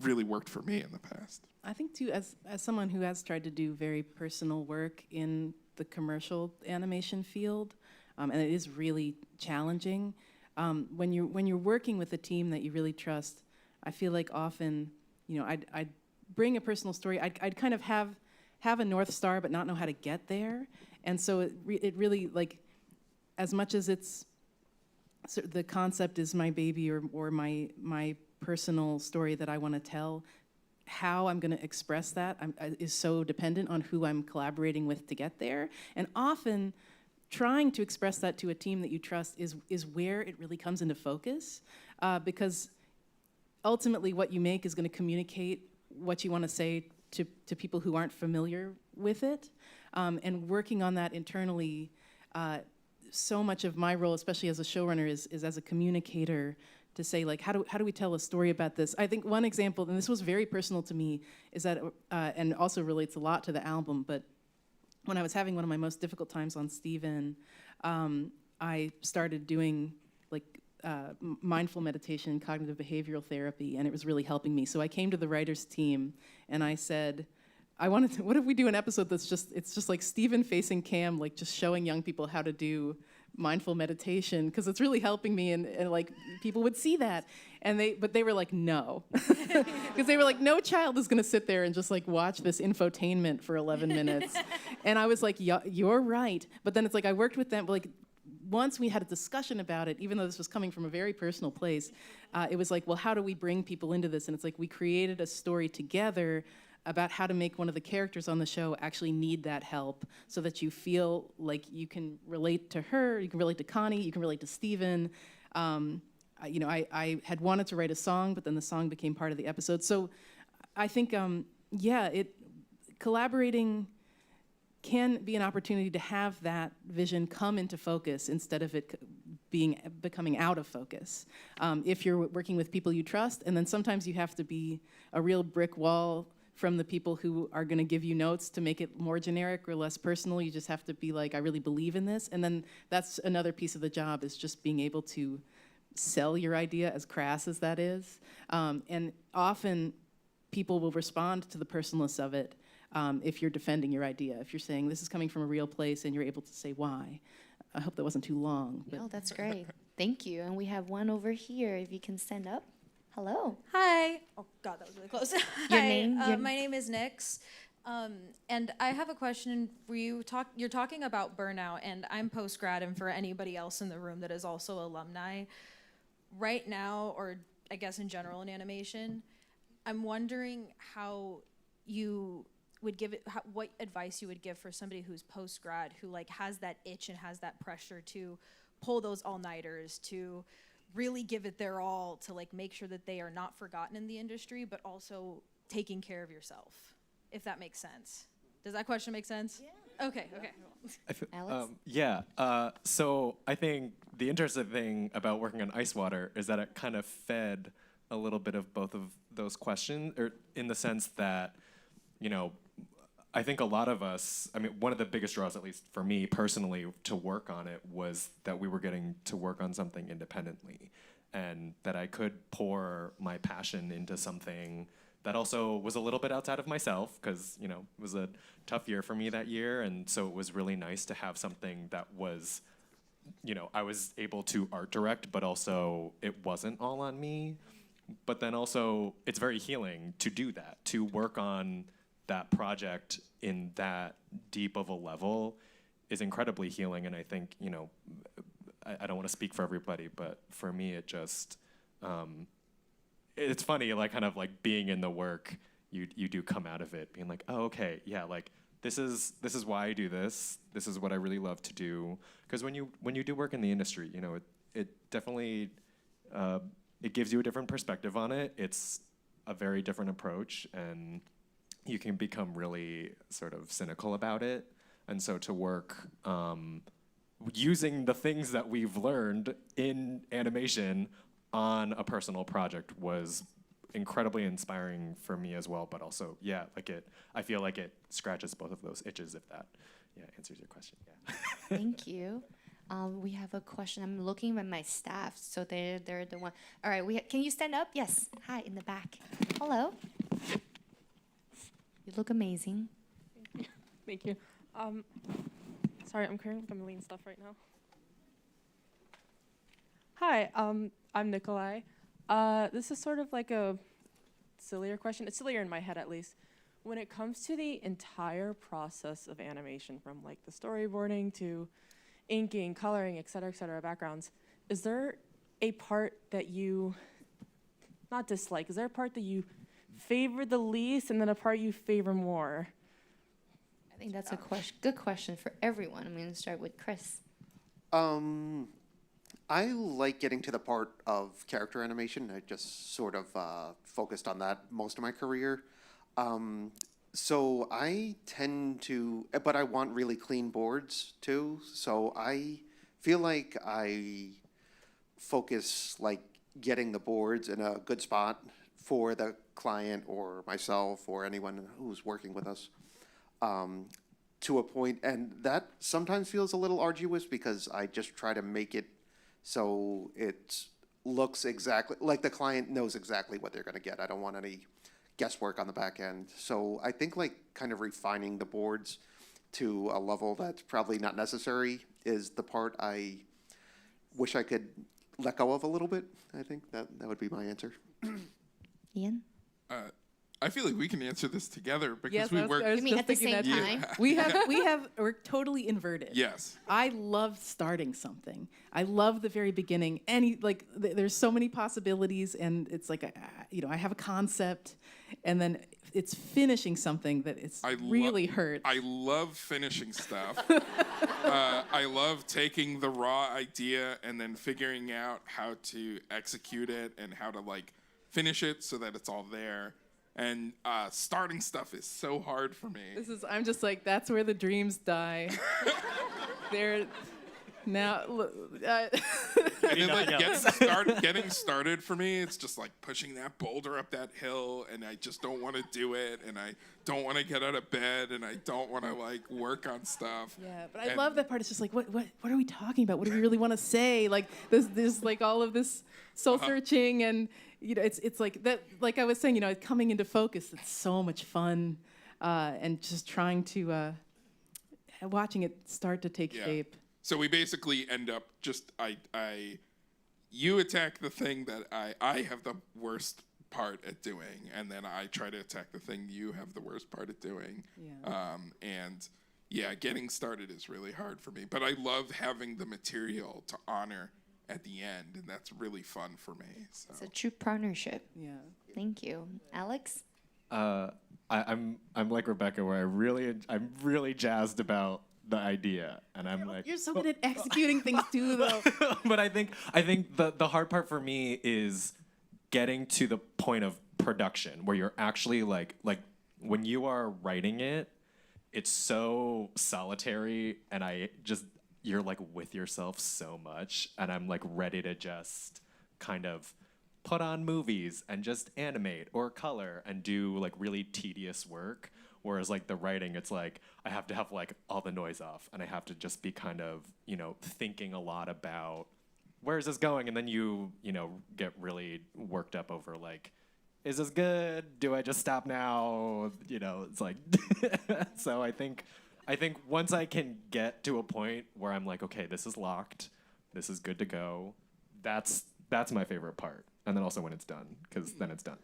really worked for me in the past. I think too, as someone who has tried to do very personal work in the commercial animation field, and it is really challenging. When you're working with a team that you really trust, I feel like often, I'd bring a personal story. I'd kind of have a North Star, but not know how to get there. And so it really, like, as much as it's the concept is my baby or my personal story that I want to tell, how I'm going to express that is so dependent on who I'm collaborating with to get there. And often, trying to express that to a team that you trust is where it really comes into focus, because ultimately what you make is going to communicate what you want to say to people who aren't familiar with it. And working on that internally, so much of my role, especially as a showrunner, is as a communicator to say, like, how do we tell a story about this? I think one example, and this was very personal to me, is that, and also relates a lot to the album, but when I was having one of my most difficult times on Steven, I started doing mindful meditation, cognitive behavioral therapy, and it was really helping me. So I came to the writers team and I said, what if we do an episode it's just like Steven facing Cam, like just showing young people how to do mindful meditation, because it's really helping me, and like people would see that, but they were like, no, because they were like, no child is gonna sit there and just like watch this infotainment for 11 minutes. And I was like, yeah, you're right. But then it's like I worked with them, like once we had a discussion about it, even though this was coming from a very personal place, it was like, well, how do we bring people into this? And it's like we created a story together about how to make one of the characters on the show actually need that help, so that you feel like you can relate to her, you can relate to Connie, you can relate to Steven. I had wanted to write a song, but then the song became part of the episode. So I think, collaborating can be an opportunity to have that vision come into focus instead of it becoming out of focus. If you're working with people you trust, and then sometimes you have to be a real brick wall from the people who are going to give you notes to make it more generic or less personal. You just have to be like, I really believe in this. And then that's another piece of the job, is just being able to sell your idea, as crass as that is. And often people will respond to the personalness of it if you're defending your idea. If you're saying this is coming from a real place and you're able to say why. I hope that wasn't too long. No, that's great. Thank you. And we have one over here, if you can stand up. Hello. Hi. Oh God, that was really close. Your Hi, name? my name is Nix, and I have a question for you. You're talking about burnout, and I'm post-grad, and for anybody else in the room that is also alumni, right now, or I guess in general in animation, I'm wondering how you would give it, what advice you would give for somebody who's post-grad, who like has that itch and has that pressure to pull those all-nighters, to really give it their all, to like make sure that they are not forgotten in the industry, but also taking care of yourself, if that makes sense. Does that question make sense? Yeah. Okay. Alex? So I think the interesting thing about working on Ice Water is that it kind of fed a little bit of both of those questions, or in the sense that, I think a lot of us, one of the biggest draws, at least for me personally, to work on it was that we were getting to work on something independently, and that I could pour my passion into something that also was a little bit outside of myself, because it was a tough year for me that year, and so it was really nice to have something that was, I was able to art direct, but also it wasn't all on me. But then also, it's very healing to do that, to work on that project in that deep of a level is incredibly healing. And I think, I don't want to speak for everybody, but for me, it just, it's funny, like kind of like being in the work, you do come out of it being like, oh, okay, yeah, like this is why I do this. This is what I really love to do. Because when you do work in the industry, it definitely, it gives you a different perspective on it. It's a very different approach, and you can become really sort of cynical about it. And so to work using the things that we've learned in animation on a personal project was incredibly inspiring for me as well, but also, yeah, I feel like it scratches both of those itches, if that answers your question. Yeah. Thank you. We have a question. I'm looking at my staff, so they're the one. All right, can you stand up? Yes. Hi, in the back. Hello. You look amazing. Thank you. Sorry, I'm carrying a million stuff right now. Hi, I'm Nikolai. This is sort of like a sillier question. It's sillier in my head, at least. When it comes to the entire process of animation, from like the storyboarding to inking, coloring, et cetera, backgrounds, is there a part that you not dislike? Is there a part that you favor the least and then a part you favor more? I think that's a good question for everyone. I'm going to start with Chris. I like getting to the part of character animation. I just sort of focused on that most of my career. So I tend to, but I want really clean boards too. So I feel like I focus like getting the boards in a good spot for the client or myself or anyone who's working with us. To a point, and that sometimes feels a little arduous because I just try to make it so it looks exactly like the client knows exactly what they're going to get. I don't want any guesswork on the back end. So I think like kind of refining the boards to a level that's probably not necessary is the part I wish I could let go of a little bit. I think that would be my answer. Ian? I feel like we can answer this together because Yes, we work. You mean at the same time? We're totally inverted. Yes. I love starting something. I love the very beginning. There's so many possibilities, and it's like, I have a concept, and then it's finishing something that really hurts. I love finishing stuff. I love taking the raw idea and then figuring out how to execute it and how to like finish it so that it's all there. And starting stuff is so hard for me. I'm just like, that's where the dreams die. They're now. And then, like, getting started for me, it's just like pushing that boulder up that hill, and I just don't want to do it, and I don't want to get out of bed, and I don't want to like work on stuff. Yeah, but I love that part. It's just like, what are we talking about? What do we really want to say? Like this like all of this soul searching and. It's like that. Like I was saying, coming into focus. It's so much fun, and just trying to watching it start to take shape. So we basically end up you attack the thing that I have the worst part at doing, and then I try to attack the thing you have the worst part at doing. Yeah. Getting started is really hard for me, but I love having the material to honor at the end, and that's really fun for me. So. It's a true partnership. Yeah. Thank you. Alex? I'm like Rebecca, where I'm really jazzed about the idea, and I'm like, you're so good at executing things too, though. But I think the hard part for me is getting to the point of production where you're actually like when you are writing it, it's so solitary, and you're like with yourself so much, and I'm like ready to just kind of put on movies and just animate or color and do like really tedious work. Whereas like the writing, it's like I have to have like all the noise off, and I have to just be kind of, thinking a lot about where is this going, and then you get really worked up over like, is this good? Do I just stop now? It's like so I think once I can get to a point where I'm like, okay, this is locked, this is good to go, that's my favorite part. And then also when it's done, because then it's done.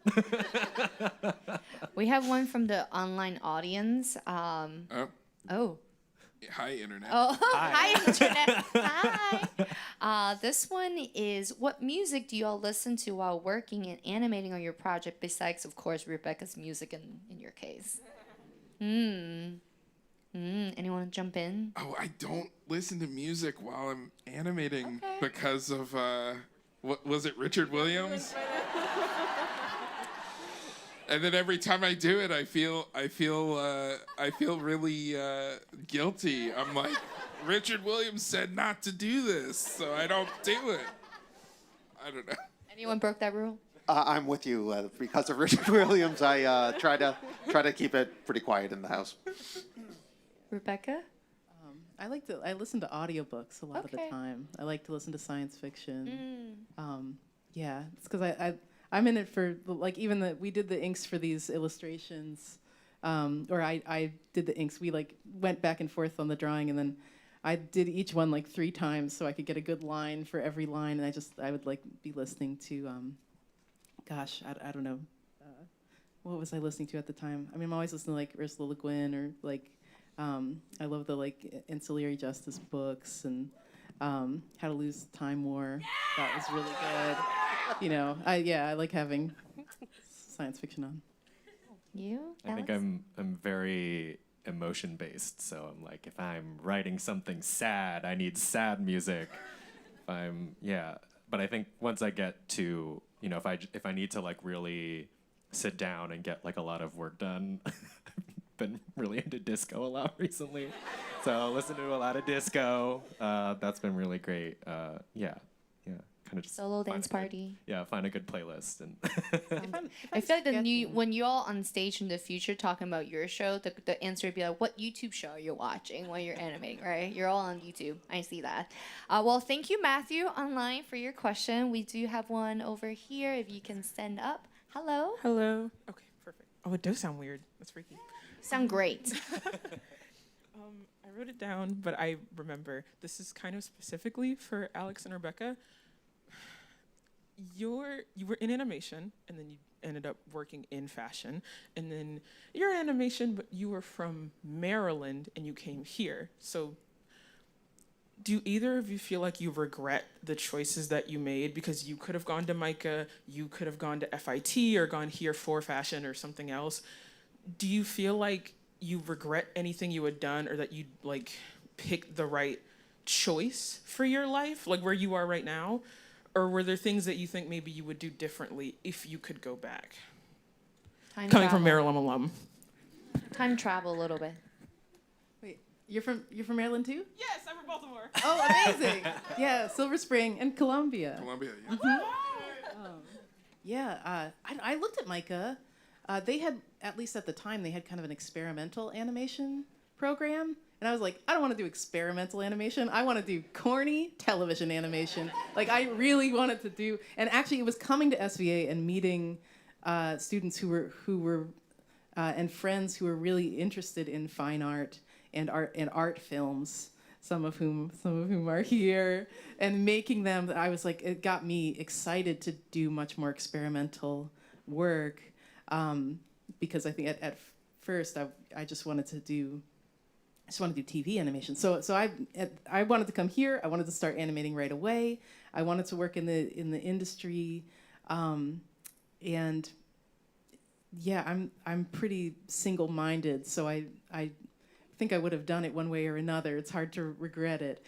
We have one from the online audience. Oh. Hi, Internet. Oh, hi, Internet. Hi. This one is, what music do you all listen to while working and animating on your project, besides, of course, Rebecca's music in your case? Anyone jump in? Oh, I don't listen to music while I'm animating because of, what was it, Richard Williams? And then every time I do it, I feel really guilty. I'm like, Richard Williams said not to do this, so I don't do it. I don't know. Anyone broke that rule? I'm with you. Because of Richard Williams, I try to keep it pretty quiet in the house. Rebecca? I listen to audiobooks a lot of the Okay. time. I like to listen to science fiction. Yeah, it's because I'm in it for, like, even we did the inks for these illustrations, or I did the inks. We like went back and forth on the drawing, and then I did each one like 3 times so I could get a good line for every line, and I would like be listening to, I don't know, what was I listening to at the time? I mean, I'm always listening to like Ursula Le Guin, or like, I love the like ancillary justice books, and How to Lose Time War. That was really good. You know, I like having science fiction on. You? I think I'm very emotion based, so I'm like, if I'm writing something sad, I need sad music. But I think once I get to, you know, if I need to like really sit down and get like a lot of work done, I've been really into disco a lot recently. So listen to a lot of disco. That's been really great. Kind of just Solo dance find party. find a good playlist. And I feel like when you all on stage in the future talking about your show, the answer would be like, what YouTube show are you watching while you're animating, right? You're all on YouTube. I see that. Well, thank you, Matthew, online, for your question. We do have one over here, if you can stand up. Hello. Hello. Okay, perfect. Oh, it does sound weird. That's freaky. Sound great. I wrote it down, but I remember this is kind of specifically for Alex and Rebecca. You were in animation, and then you ended up working in fashion, and then you're in animation, but you were from Maryland and you came here. So do either of you feel like you regret the choices that you made? Because you could have gone to MICA, you could have gone to FIT, or gone here for fashion or something else. Do you feel like you regret anything you had done, or that you like picked the right choice for your life, like where you are right now? Or were there things that you think maybe you would do differently if you could go back? Coming from Maryland alum. Time travel a little bit. Wait, you're from Maryland too? Yes, I'm from Baltimore. Oh, amazing! Yeah, Silver Spring and Columbia. Columbia, yeah. I looked at MICA. They had, at least at the time, they had kind of an experimental animation program. And I was like, I don't want to do experimental animation. I want to do corny television animation. Like, I really wanted to do, and actually it was coming to SVA and meeting students who were and friends who were really interested in fine art and art films, some of whom are here, and making them. I was like, it got me excited to do much more experimental work, because I think at first I just wanted to do. I just want to do TV animation. So I wanted to come here. I wanted to start animating right away. I wanted to work in the industry, and yeah, I'm pretty single-minded. So I think I would have done it one way or another. It's hard to regret it.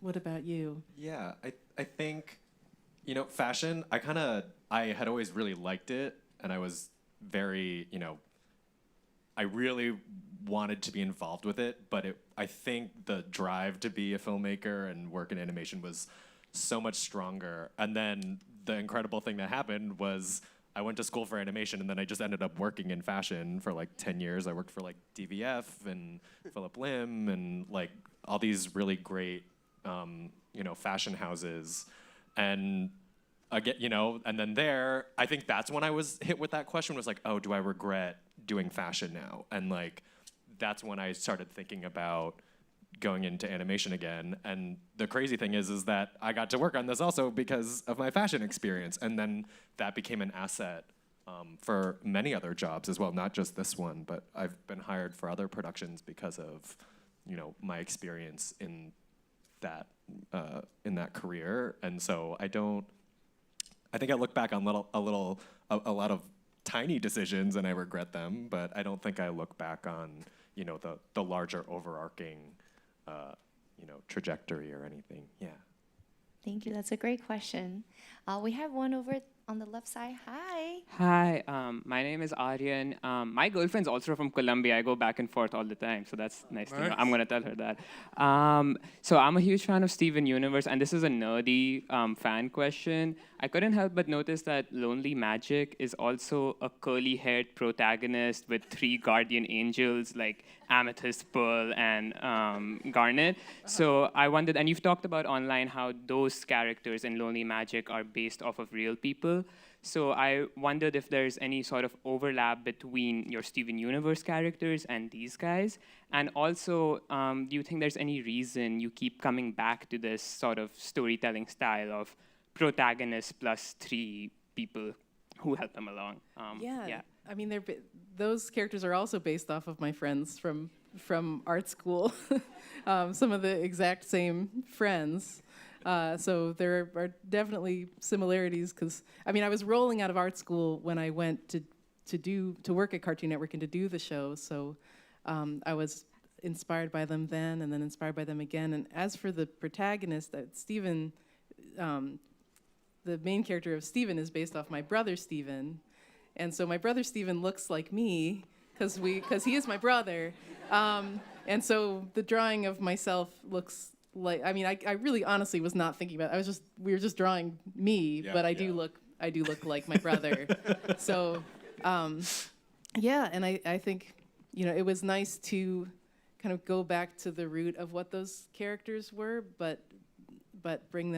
What about you? yeah, I think, you know, fashion. I had always really liked it, and I was very, you know, I really wanted to be involved with it, but I think the drive to be a filmmaker and work in animation was so much stronger. And then the incredible thing that happened was I went to school for animation, and then I just ended up working in fashion for like 10 years. I worked for like DVF and Philip Lim and like all these really great, you know, fashion houses. And again, you know, and then there, I think that's when I was hit with that question, was like, oh, do I regret doing fashion now? And like, that's when I started thinking about going into animation again. And the crazy thing is that I got to work on this also because of my fashion experience. And then that became an asset for many other jobs as well, not just this one, but I've been hired for other productions because of, you know, my experience in that career. And so I think I look back on a lot of tiny decisions and I regret them, but I don't think I look back on, you know, the larger overarching, you know, trajectory or anything. Yeah. Thank you. That's a great question. We have one over on the left side. Hi. Hi, my name is Aryan. My girlfriend's also from Colombia. I go back and forth all the time, so that's nice to know. Nice. I'm gonna tell her that. So I'm a huge fan of Steven Universe, and this is a nerdy fan question. I couldn't help but notice that Lonely Magic is also a curly-haired protagonist with 3 guardian angels like Amethyst, Pearl, and Garnet. So I wondered, and you've talked about online how those characters in Lonely Magic are based off of real people. So I wondered if there's any sort of overlap between your Steven Universe characters and these guys. And also, do you think there's any reason you keep coming back to this sort of storytelling style of protagonist plus 3 people who help them along? Yeah. I mean, those characters are also based off of my friends from art school. Some of the exact same friends. So there are definitely similarities because, I mean, I was rolling out of art school when I went to work at Cartoon Network and to do the show. So I was inspired by them then and then inspired by them again. And as for the protagonist, Steven, the main character of Steven is based off my brother Steven. And so my brother Steven looks like me because he is my brother. And so the drawing of myself looks like, I mean, I really honestly was not thinking about it. We were just drawing me, but I do look like my brother. So, yeah, and I think, it was nice to kind of go back to the root of what those characters were, but bring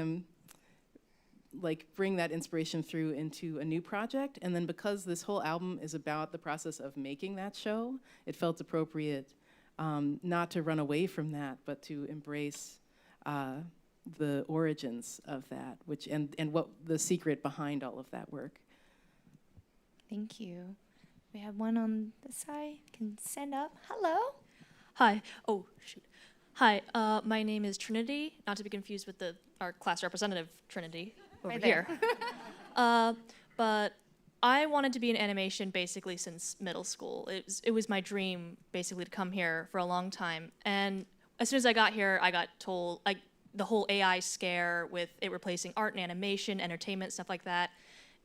that inspiration through into a new project. And then because this whole album is about the process of making that show, it felt appropriate not to run away from that, but to embrace the origins of that, and what the secret behind all of that work. Thank you. We have one on the side. Can stand up. Hello. Hi. Oh, shoot. Hi, my name is Trinity, not to be confused with our class representative, Trinity, over Right here. there. But I wanted to be in animation basically since middle school. It was my dream basically to come here for a long time. And as soon as I got here, I got told, the whole AI scare with it replacing art and animation, entertainment, stuff like that.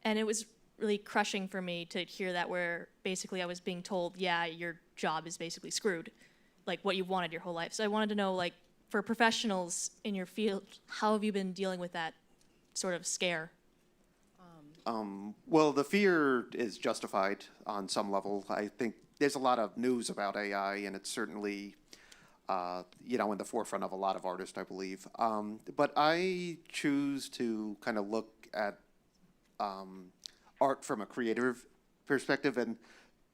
And it was really crushing for me to hear that, where basically I was being told, yeah, your job is basically screwed, like what you wanted your whole life. So I wanted to know, for professionals in your field, how have you been dealing with that sort of scare? Well, the fear is justified on some level. I think there's a lot of news about AI, and it's certainly, in the forefront of a lot of artists, I believe. But I choose to kind of look at art from a creative perspective, and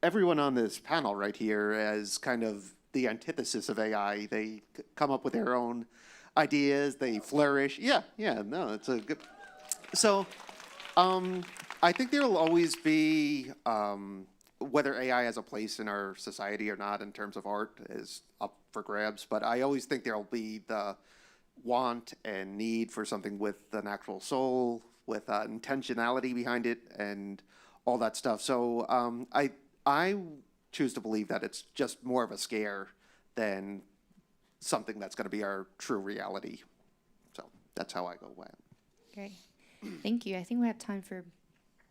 everyone on this panel right here is kind of the antithesis of AI. They come up with their own ideas, they flourish. No, it's a good. So, I think there will always be, whether AI has a place in our society or not in terms of art is up for grabs, but I always think there'll be the want and need for something with an actual soul, with intentionality behind it, and all that stuff. So I choose to believe that it's just more of a scare than something that's going to be our true reality. So that's how I go away. Great. Thank you. I think we have time for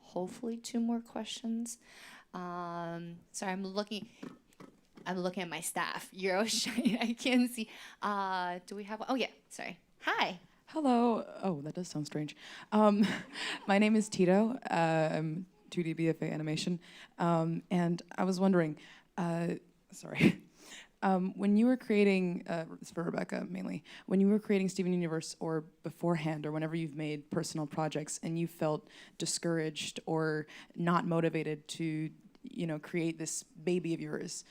hopefully 2 more questions. Sorry, I'm looking at my staff. You're all shy. I can't see. Do we have one? Oh, yeah. Sorry. Hi. Hello. Oh, that does sound strange. My name is Tito. I'm 2D BFA Animation. And I was wondering, sorry. When you were creating, it's for Rebecca mainly, when you were creating Steven Universe or beforehand or whenever you've made personal projects and you felt discouraged or not motivated to, create this baby of yours,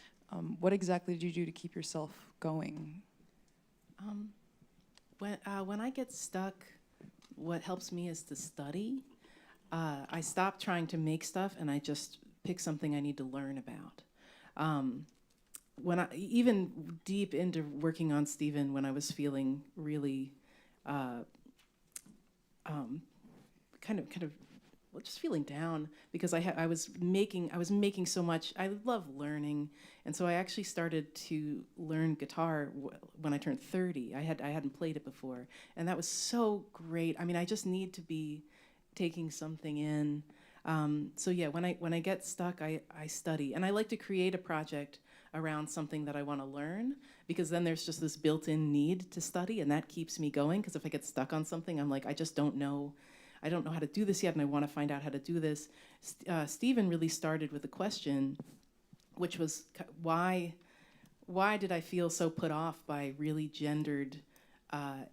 what exactly did you do to keep yourself going? When I get stuck, what helps me is to study. I stop trying to make stuff and I just pick something I need to learn about. When I even deep into working on Steven, when I was feeling really just feeling down because I was making so much. I love learning, and so I actually started to learn guitar when I turned 30. I hadn't played it before, and that was so great. I mean, I just need to be taking something in. So yeah, when I get stuck, I study, and I like to create a project around something that I want to learn, because then there's just this built-in need to study, and that keeps me going. Because if I get stuck on something, I'm like, I just don't know. I don't know how to do this yet, and I want to find out how to do this. Stephen really started with a question, which was why did I feel so put off by really gendered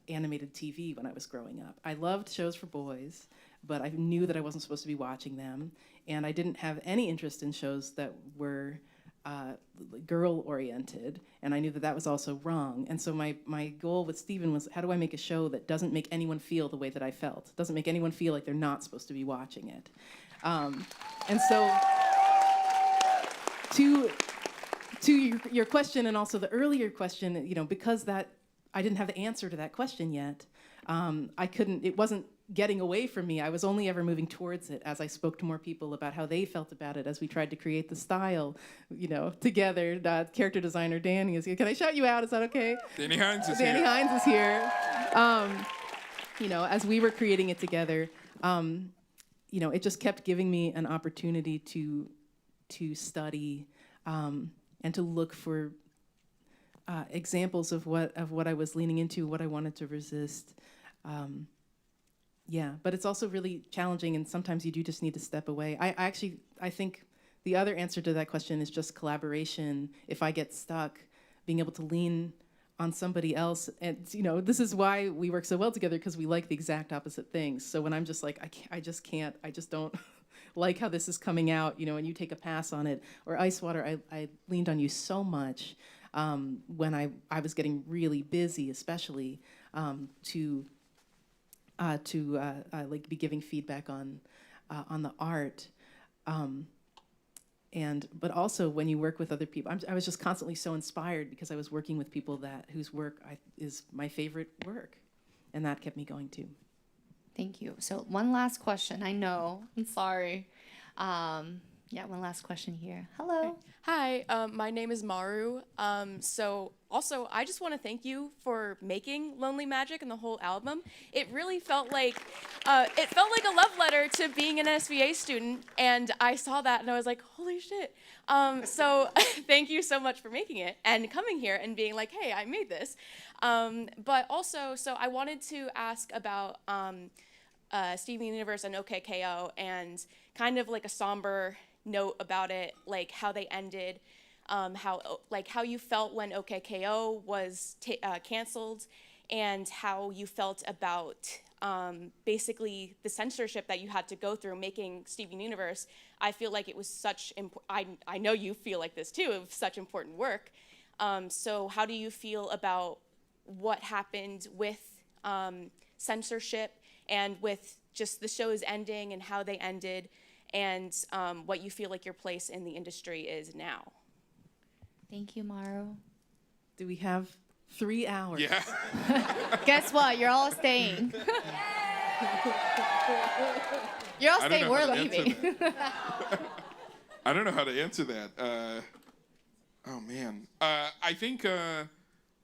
animated TV when I was growing up? I loved shows for boys, but I knew that I wasn't supposed to be watching them, and I didn't have any interest in shows that were girl-oriented, and I knew that that was also wrong. And so my goal with Stephen was, how do I make a show that doesn't make anyone feel the way that I felt? Doesn't make anyone feel like they're not supposed to be watching it. And so to your question, and also the earlier question, because that I didn't have the answer to that question yet, it wasn't getting away from me. I was only ever moving towards it as I spoke to more people about how they felt about it, as we tried to create the style, together. Character designer Danny is here. Can I shout you out? Is that okay? Danny Hines is Danny here. Hines is here. As we were creating it together, it just kept giving me an opportunity to study and to look for examples of what I was leaning into, what I wanted to resist. But it's also really challenging, and sometimes you do just need to step away. I think the other answer to that question is just collaboration. If I get stuck, being able to lean on somebody else, and this is why we work so well together, because we like the exact opposite things. So when I'm just like, I just don't like how this is coming out, and you take a pass on it. Or Icewater, I leaned on you so much when I was getting really busy, especially to be giving feedback on the art, but also when you work with other people, I was just constantly so inspired because I was working with people whose work is my favorite work, and that kept me going too. Thank you. So one last question. I know. I'm sorry. One last question here. Hello. Hi, my name is Maru. So also, I just want to thank you for making Lonely Magic and the whole album. It really felt like a love letter to being an SVA student, and I saw that and I was like, holy shit. So thank you so much for making it and coming here and being like, hey, I made this. But also, so I wanted to ask about Steven Universe and OKKO, and kind of like a somber note about it, like how they ended, how you felt when OKKO was canceled, and how you felt about basically the censorship that you had to go through making Steven Universe. I feel like it was such I know you feel like this too, of such important work. So how do you feel about what happened with censorship and with just the shows ending and how they ended, and what you feel like your place in the industry is now? Thank you, Maru. Do we have 3 hours? Yeah. Guess what? You're all staying. You're all staying. We're leaving. I don't know how to answer that. Oh, man. I think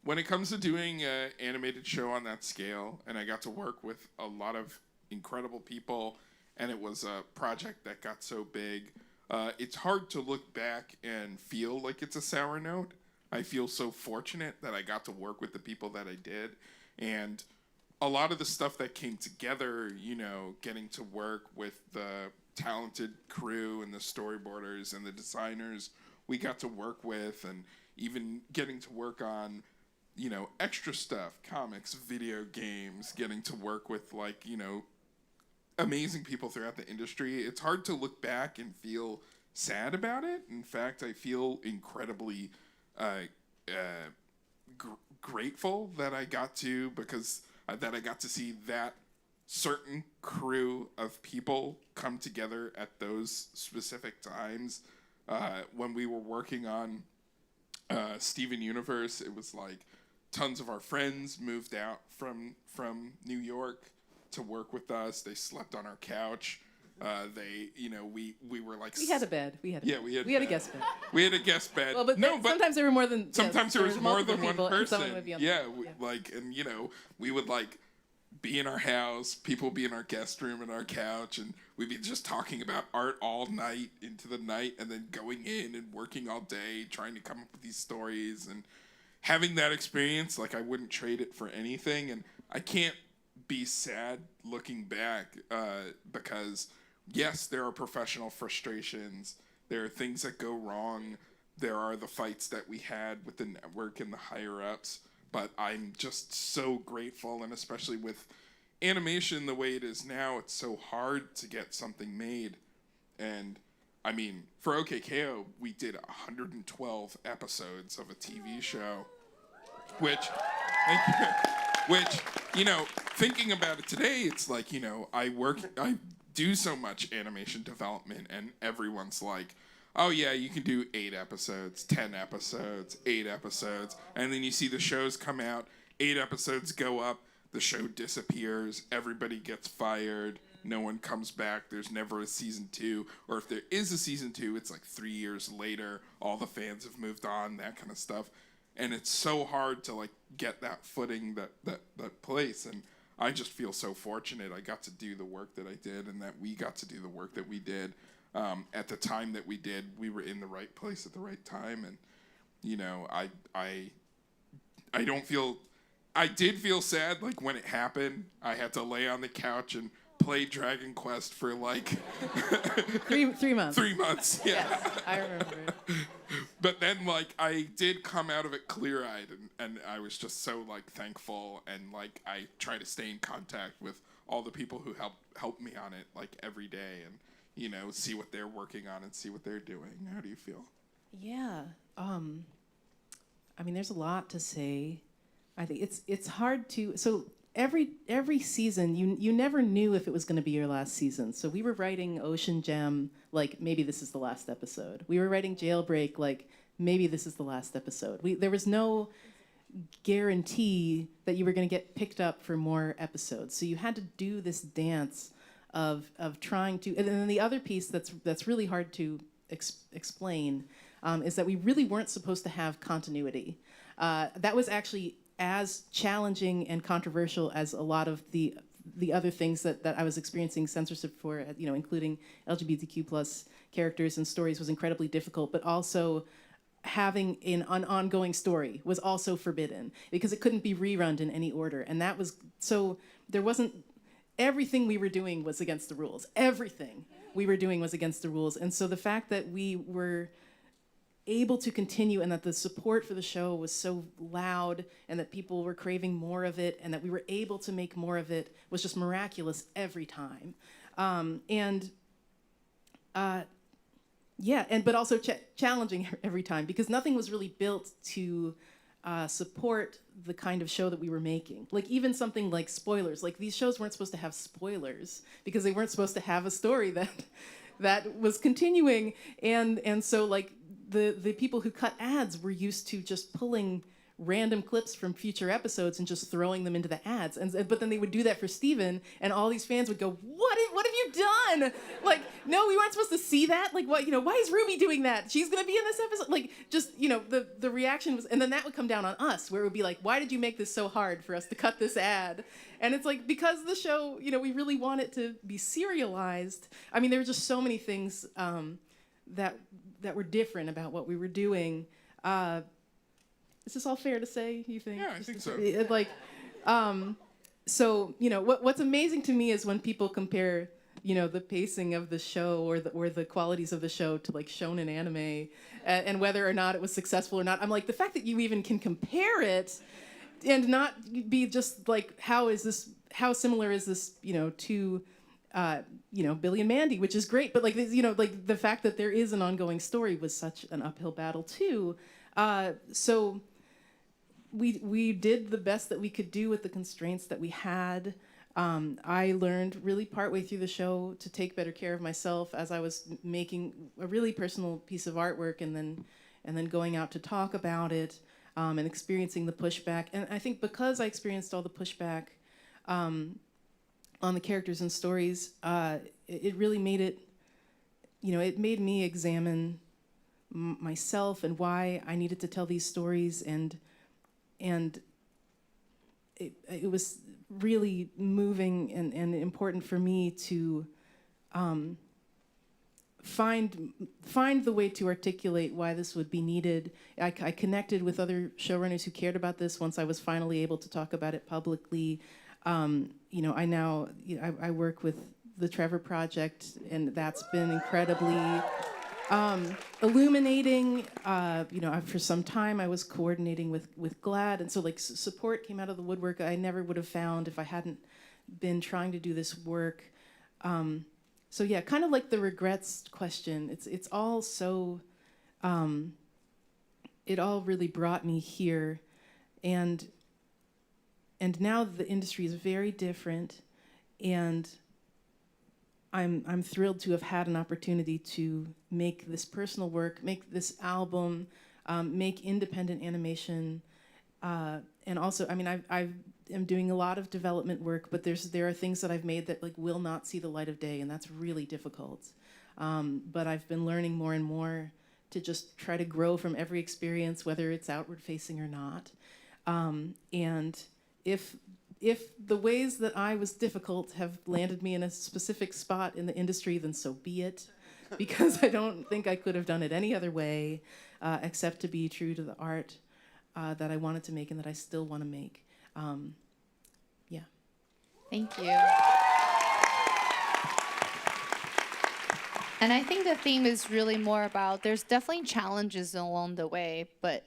when it comes to doing an animated show on that scale, and I got to work with a lot of incredible people, and it was a project that got so big, it's hard to look back and feel like it's a sour note. I feel so fortunate that I got to work with the people that I did, and a lot of the stuff that came together, getting to work with the talented crew and the storyboarders and the designers we got to work with, and even getting to work on, extra stuff, comics, video games, getting to work with, amazing people throughout the industry. It's hard to look back and feel sad about it. In fact, I feel incredibly grateful that I got to, because that I got to see that certain crew of people come together at those specific times. When we were working on Steven Universe, it was like tons of our friends moved out from New York to work with us. They slept on our couch. We were like... We had a bed. We had a guest bed. We had a guest bed. Well, but sometimes there were more than... Sometimes there was more than one person. Would be on We would be in our house, people be in our guest room and our couch, and we'd be just talking about art all night into the night, and then going in and working all day, trying to come up with these stories, and having that experience, like I wouldn't trade it for anything. And I can't be sad looking back because yes, there are professional frustrations. There are things that go wrong. There are the fights that we had with the network and the higher ups. But I'm just so grateful, and especially with animation the way it is now, it's so hard to get something made. And I mean, for OKKO, we did 112 episodes of a TV show, which, you know, thinking about it today, it's like, you know, I do so much animation development, and everyone's like, oh yeah, you can do 8 episodes, 10 episodes, 8 episodes, and then you see the shows come out, 8 episodes go up, the show disappears, everybody gets fired, no one comes back, there's never a season 2, or if there is a season 2, it's like 3 years later, all the fans have moved on, that kind of stuff. And it's so hard to like get that footing, that place, and I just feel so fortunate I got to do the work that I did, and that we got to do the work that we did. At the time that we did, we were in the right place at the right time, and you know, I did feel sad, like when it happened. I had to lay on the couch and play Dragon Quest for like 3 months. 3 months, yeah. Yes, I remember it. But then, like, I did come out of it clear-eyed, and I was just so like thankful, and like I try to stay in contact with all the people who help me on it, like every day, and you know, see what they're working on and see what they're doing. How do you feel? Yeah. I mean, there's a lot to say. I think it's hard to. So every season, you never knew if it was going to be your last season. So we were writing Ocean Gem like maybe this is the last episode. We were writing Jailbreak like maybe this is the last episode. There was no guarantee that you were going to get picked up for more episodes. So you had to do this dance of trying to. And then the other piece that's really hard to explain is that we really weren't supposed to have continuity. That was actually as challenging and controversial as a lot of the other things that I was experiencing censorship for, you know, including LGBTQ plus characters and stories was incredibly difficult, but also having an ongoing story was also forbidden because it couldn't be rerun in any order. And that was, so there wasn't, everything we were doing was against the rules. Everything we were doing was against the rules. And so the fact that we were able to continue and that the support for the show was so loud and that people were craving more of it and that we were able to make more of it was just miraculous every time. But also challenging every time because nothing was really built to support the kind of show that we were making. Like even something like spoilers, like these shows weren't supposed to have spoilers because they weren't supposed to have a story that was continuing. And so like the people who cut ads were used to just pulling random clips from future episodes and just throwing them into the ads. But then they would do that for Steven, and all these fans would go, what have you done? Like, no, we weren't supposed to see that. Like, what, you know, why is Ruby doing that? She's gonna be in this episode. Like, just, you know, the reaction was, and then that would come down on us, where it would be like, why did you make this so hard for us to cut this ad? And it's like, because the show, you know, we really want it to be serialized. I mean, there were just so many things that were different about what we were doing. Is this all fair to say, you think? Yeah, I think so. Like, so, you know, what's amazing to me is when people compare, you know, the pacing of the show or the qualities of the show to like shonen anime and whether or not it was successful or not. I'm like, the fact that you even can compare it and not be just like, how similar is this, you know, to, you know, Billy and Mandy, which is great. But like, you know, like the fact that there is an ongoing story was such an uphill battle too. So we did the best that we could do with the constraints that we had. I learned really partway through the show to take better care of myself as I was making a really personal piece of artwork and then going out to talk about it and experiencing the pushback. And I think because I experienced all the pushback on the characters and stories, it really made it, you know, it made me examine myself and why I needed to tell these stories and it was really moving and important for me to find the way to articulate why this would be needed. I connected with other showrunners who cared about this once I was finally able to talk about it publicly. I work with the Trevor Project, and that's been incredibly illuminating. For some time I was coordinating with GLAAD, and so support came out of the woodwork I never would have found if I hadn't been trying to do this work. So yeah, kind of like the regrets question. It's all so. It all really brought me here, and now the industry is very different, and I'm thrilled to have had an opportunity to make this personal work, make this album, make independent animation, and also, I am doing a lot of development work, but there are things that I've made that will not see the light of day, and that's really difficult. But I've been learning more and more to just try to grow from every experience, whether it's outward facing or not. And if the ways that I was difficult have landed me in a specific spot in the industry, then so be it, because I don't think I could have done it any other way, except to be true to the art that I wanted to make and that I still want to make. Yeah. Thank you. And I think the theme is really more about, there's definitely challenges along the way, but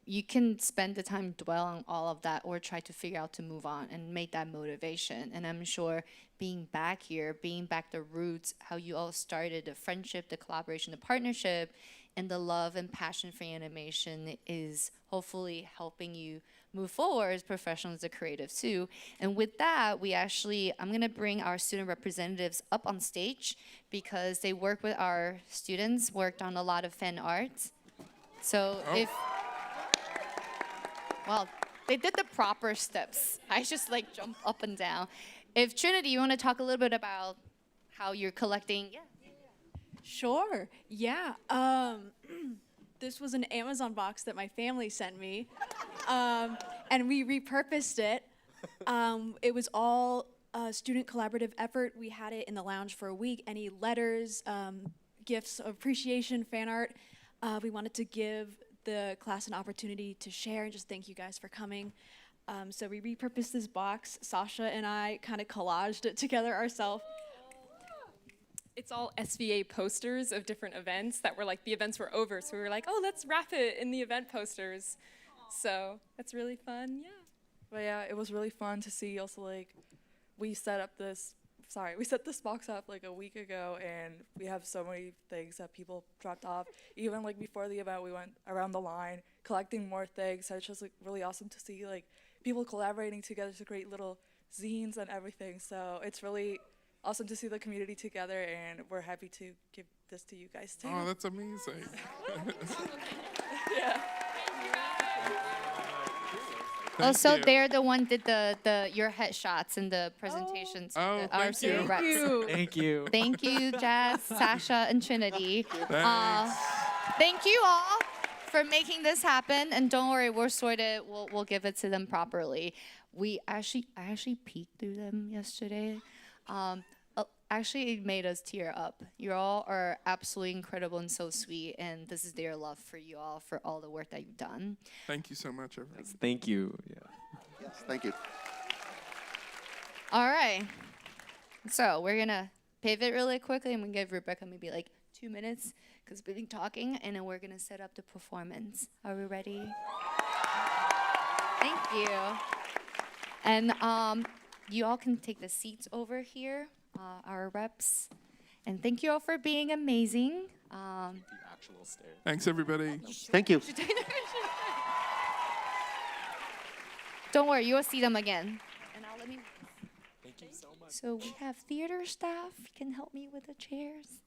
you can spend the time dwell on all of that or try to figure out to move on and make that motivation. And I'm sure being back here, being back the roots, how you all started the friendship, the collaboration, the partnership, and the love and passion for animation is hopefully helping you move forward as professionals, as creatives too. And with that, I'm gonna bring our student representatives up on stage because they work with our students, worked on a lot of fan art. So well, they did the proper steps. I just jump up and down. If Trinity, you wanna talk a little bit about how you're collecting? Yeah. Sure, yeah. This was an Amazon box that my family sent me, and we repurposed it. It was all a student collaborative effort. We had it in the lounge for a week. Any letters, gifts of appreciation, fan art, we wanted to give the class an opportunity to share and just thank you guys for coming. So we repurposed this box. Sasha and I kind of collaged it together ourselves. It's all SVA posters of different events that were the events were over. So we were like, oh, let's wrap it in the event posters. So that's really fun, yeah. But yeah, it was really fun to see also we set this box up a week ago, and we have so many things that people dropped off. Even before the event, we went around the line collecting more things. So it's just really awesome to see people collaborating together to create little zines and everything. So it's really awesome to see the community together, and we're happy to give this to you guys too. Oh, that's amazing. Yeah. Also, they're the one did your headshots and the presentations. Oh, our thank you. reps. Thank you. Thank you, Jazz, Sasha, and Trinity. Thanks. Thank you all for making this happen. And don't worry, we'll give it to them properly. I actually peeked through them yesterday. Actually, it made us tear up. You all are absolutely incredible and so sweet, and this is their love for you all for all the work that you've done. Thank you so much, everyone. Thank you. Yeah. Yes, thank you. All right. So we're gonna pivot really quickly. I'm gonna give Rebecca maybe 2 minutes because we've been talking, and then we're gonna set up the performance. Are we ready? Thank you. And you all can take the seats over here, our reps. And thank you all for being amazing. The actual stairs. Thanks, everybody. Thank you. Don't worry, you will see them again. And now let me. Thank you so much. So we have theater staff. Can help me with the chairs.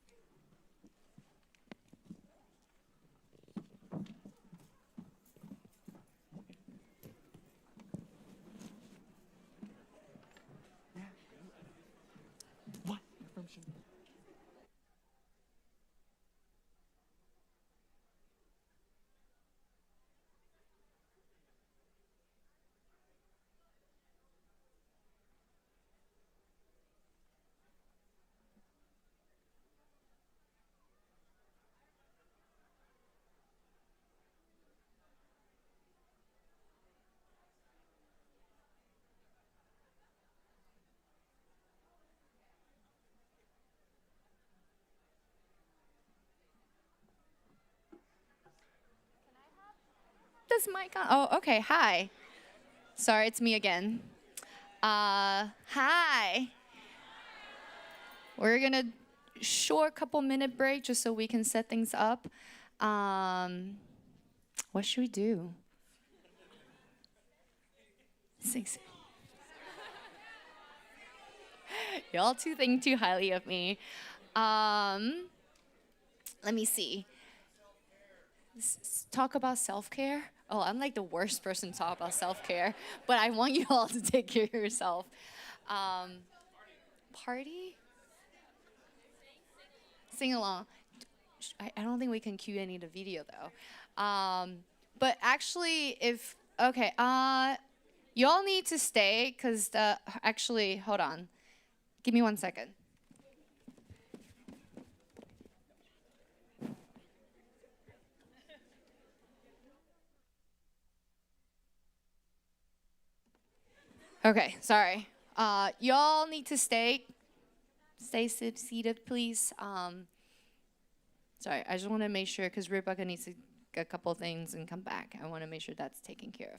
this mic on? Oh, okay. Hi. Sorry, it's me again. Hi. We're gonna short couple-minute break just so we can set things up. What should we do? Y'all think too highly of me. Let me see. Talk about self-care? Oh, I'm like the worst person to talk about self-care, but I want you all to take care of yourself. Party? Sing along. I don't think we can cue any of the video though. But actually, okay, y'all need to stay because actually, hold on. Give me 1 second. Okay, sorry. Y'all need to stay. Stay seated, please. Sorry, I just want to make sure, because Rebecca needs to get a couple things and come back. I want to make sure that's taken care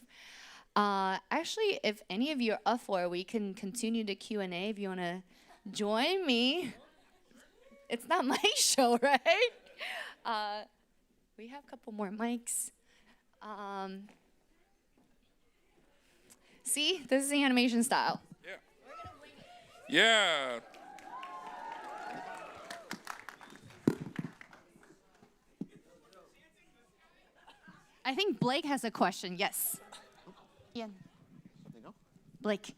of. Actually, if any of you are up for it, we can continue the Q&A if you want to join me. It's not my show, right? We have a couple more mics. See, this is the animation style. Yeah. I think Blake has a question. Yes. Ian. Blake.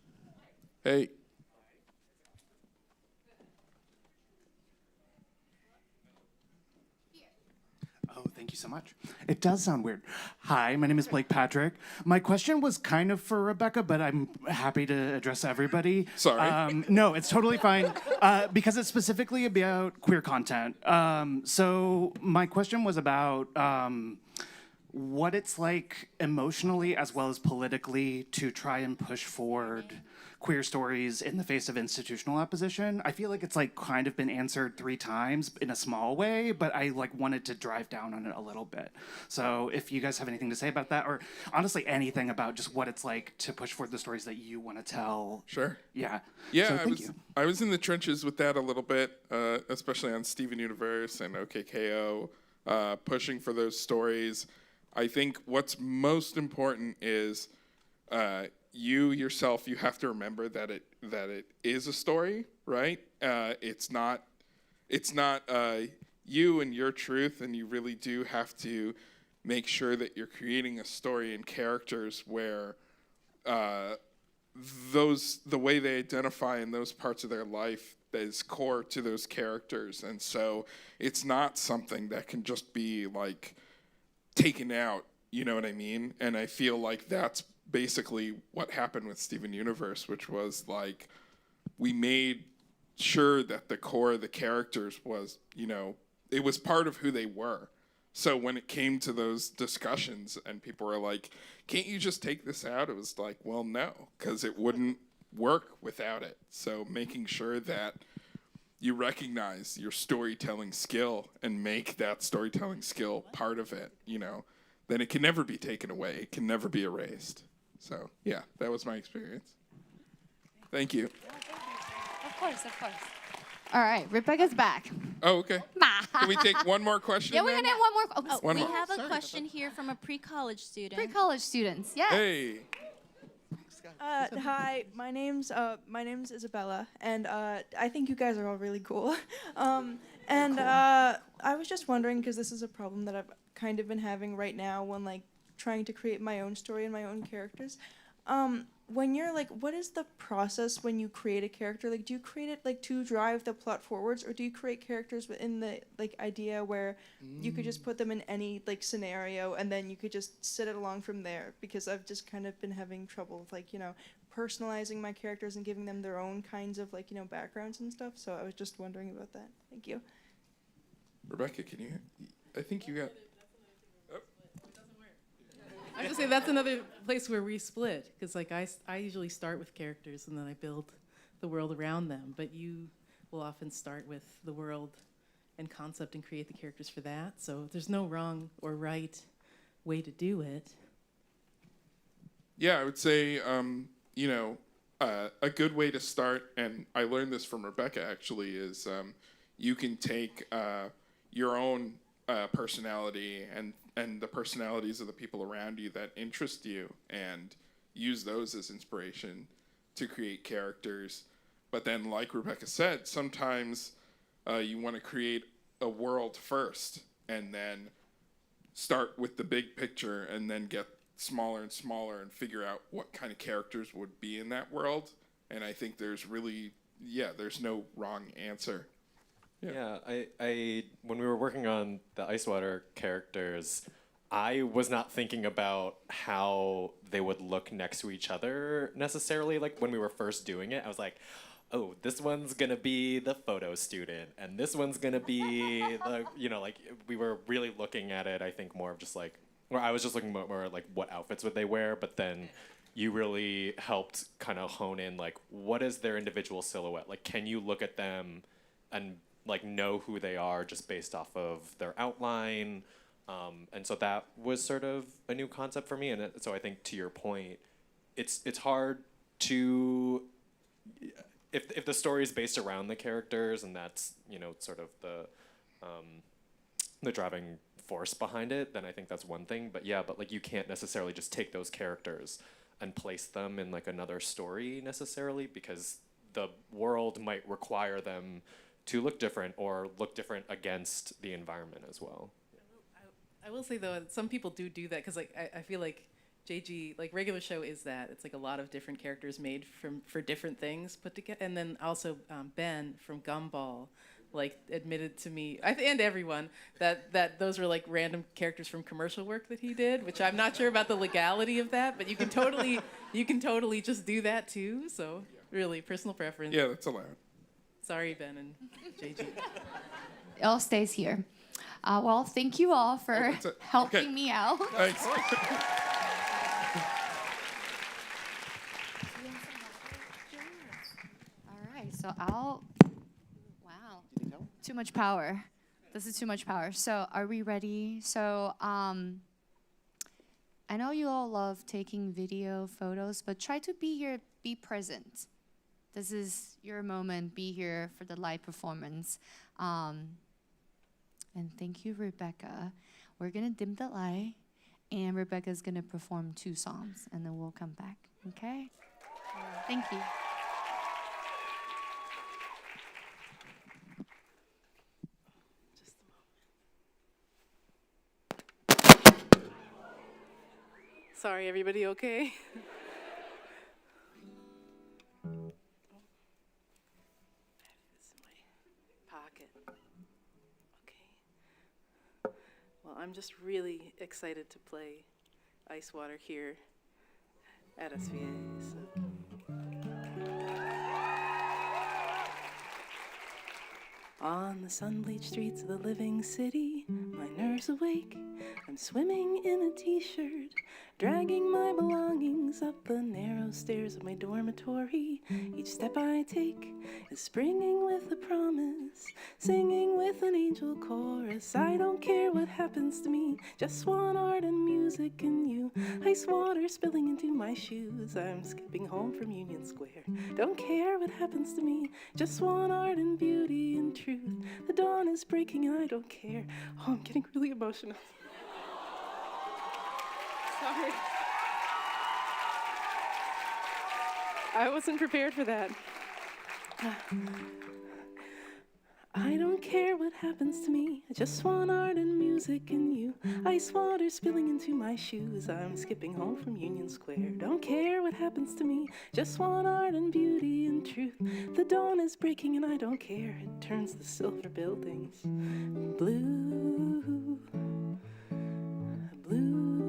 Hey. Oh, thank you so much. It does sound weird. Hi, my name is Blake Patrick. My question was kind of for Rebecca, but I'm happy to address everybody. Sorry. No, it's totally fine because it's specifically about queer content. So my question was about what it's like emotionally as well as politically to try and push forward queer stories in the face of institutional opposition. I feel like it's like kind of been answered 3 times in a small way, but I like wanted to drive down on it a little bit. So if you guys have anything to say about that, or honestly anything about just what it's like to push forward the stories that you want to tell. Sure. Yeah. Yeah, So I was in the trenches with that a little bit, especially on Steven Universe and OKKO, pushing for those stories. I think what's most important is you yourself. You have to remember that it is a story, right? It's not you and your truth, and you really do have to make sure that you're creating a story and characters where the way they identify in those parts of their life is core to those characters, and so it's not something that can just be like taken out, you know what I mean? And I feel like that's basically what happened with Steven Universe, which was like we made sure that the core of the characters was, you know, it was part of who they were. So when it came to those discussions and people were like, can't you just take this out? It was like, well, no, because it wouldn't work without it. So making sure that you recognize your storytelling skill and make that storytelling skill part of it, you know, then it can never be taken away. It can never be erased. So, yeah, that was my experience. Thank you. Of course, of course. All right, Rebecca's back. Oh, okay. Can we take one more question? Yeah, we're then? going to have one more. One we more. have a question here from a pre-college student. Pre-college students, yes. Hey. Hi, my name's Isabella, and I think you guys are all really cool. I was just wondering, because this is a problem that I've kind of been having right now when like trying to create my own story and my own characters. When you're like, what is the process when you create a character? Like, do you create it like to drive the plot forwards, or do you create characters within the like idea where you could just put them in any like scenario and then you could just sit it along from there? Because I've just kind of been having trouble with like, you know, personalizing my characters and giving them their own kinds of like, you know, backgrounds and stuff. So I was just wondering about that. Thank you. Rebecca, can you? I think you got. I was gonna say that's another place where we split, because like I usually start with characters and then I build the world around them, but you will often start with the world and concept and create the characters for that. So there's no wrong or right way to do it. Yeah, I would say, you know, a good way to start, and I learned this from Rebecca actually, is you can take your own personality and the personalities of the people around you that interest you and use those as inspiration to create characters. But then, like Rebecca said, sometimes you want to create a world first and then start with the big picture and then get smaller and smaller and figure out what kind of characters would be in that world. And I think there's really, there's no wrong answer. Yeah, I when we were working on the ice water characters, I was not thinking about how they would look next to each other necessarily. Like when we were first doing it, I was like, oh, this one's gonna be the photo student, and this one's gonna be the, you know, like we were really looking at it, I think more of just like, or I was just looking more like what outfits would they wear, but then you really helped kind of hone in like, what is their individual silhouette? Like, can you look at them and like know who they are just based off of their outline? And so that was sort of a new concept for me. And so I think to your point, it's hard to, if the story is based around the characters and that's, you know, sort of the driving force behind it, then I think that's one thing. But yeah, but like you can't necessarily just take those characters and place them in like another story necessarily, because the world might require them to look different or look different against the environment as well. I will say though, some people do that because like I feel like JG, like regular show is that it's like a lot of different characters made for different things put together, and then also Ben from Gumball like admitted to me and everyone that those were like random characters from commercial work that he did, which I'm not sure about the legality of that, but you can totally just do that too. So really, personal preference. Yeah, that's allowed. Sorry, Ben and JG. It all stays here. Well, thank you all for helping me out. Thanks. All right, so wow, too much power. This is too much power. So are we ready? So I know you all love taking video photos, but try to be present. This is your moment. Be here for the live performance. And thank you, Rebecca. We're gonna dim the light, and Rebecca's gonna perform 2 songs, and then we'll come back, okay? Thank you. Sorry, everybody okay? Well, I'm just really excited to play Ice Water here at SVA. So. On the sun-bleached streets of the living city, my nerves awake. I'm swimming in a t-shirt, dragging my belongings up the narrow stairs of my dormitory. Each step I take is springing with a promise, singing with an angel chorus. I don't care what happens to me, just want art and music and you. Ice water spilling into my shoes. I'm skipping home from Union Square. Don't care what happens to me, just want art and beauty and truth. The dawn is breaking and I don't care. Oh, I'm getting really emotional. Sorry. I wasn't prepared for that. I don't care what happens to me, I just want art and music and you. Ice water spilling into my shoes. I'm skipping home from Union Square. Don't care what happens to me, just want art and beauty and truth. The dawn is breaking and I don't care. It turns the silver buildings blue, blue.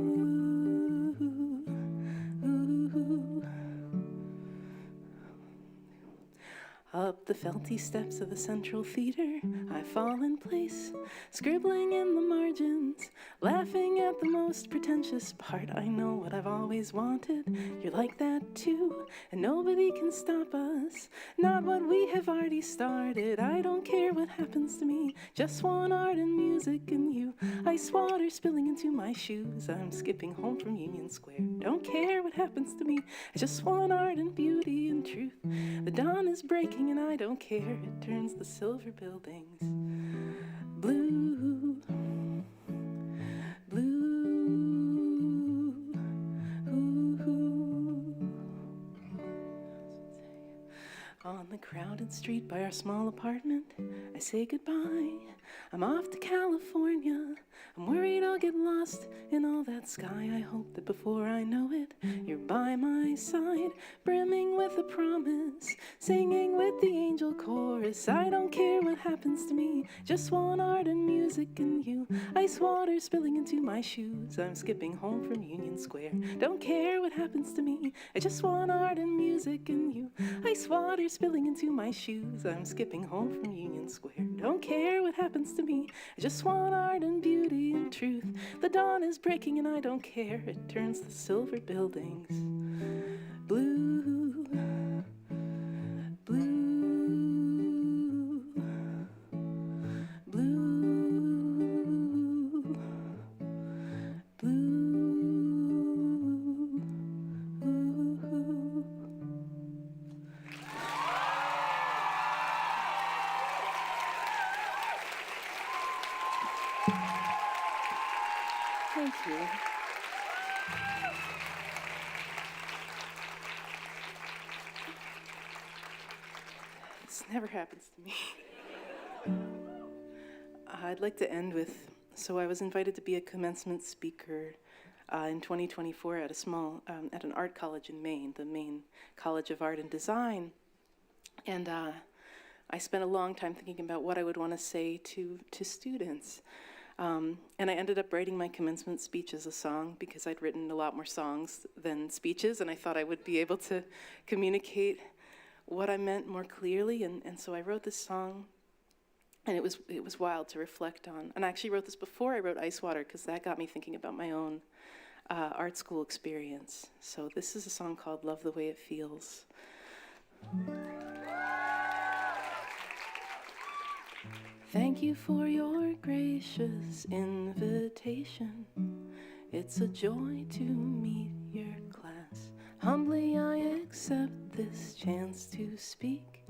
Up the the felty steps of the Central Theater, I fall in place, scribbling in the margins, laughing at the most pretentious part. I know what I've always wanted, you're like that too, and nobody can stop us, not what we have already started. I don't care what happens to me, just want art and music and you. Ice water spilling into my shoes, I'm skipping home from Union Square. Don't care what happens to me, I just want art and beauty and truth. The dawn is breaking and I don't care, it turns the silver buildings blue, blue. On the crowded street by our small apartment, I say goodbye. I'm off to California. I'm worried I'll get lost in all that sky. I hope that before I know it, you're by my side, brimming with a promise, singing with the angel chorus. I don't care what happens to me, just want art and music and you. Ice water spilling into my shoes, I'm skipping home from Union Square. Don't care what happens to me, I just want art and music and you. Ice water spilling into my shoes, I'm skipping home from Union Square. Don't care what happens to me, I just want art and beauty and truth. The dawn is breaking and I don't care, it turns the silver buildings blue, blue, blue, blue. Thank you. This never happens to me. I'd like to end with, so I was invited to be a commencement speaker in 2024 at at an art college in Maine, the Maine College of Art and Design. And I spent a long time thinking about what I would want to say to students. And I ended up writing my commencement speech as a song because I'd written a lot more songs than speeches, and I thought I would be able to communicate what I meant more clearly. And so I wrote this song, and it was wild to reflect on. And I actually wrote this before I wrote Ice Water because that got me thinking about my own art school experience. So this is a song called Love the Way It Feels. Thank you for your gracious invitation. It's a joy to meet your class. Humbly I accept this chance to speak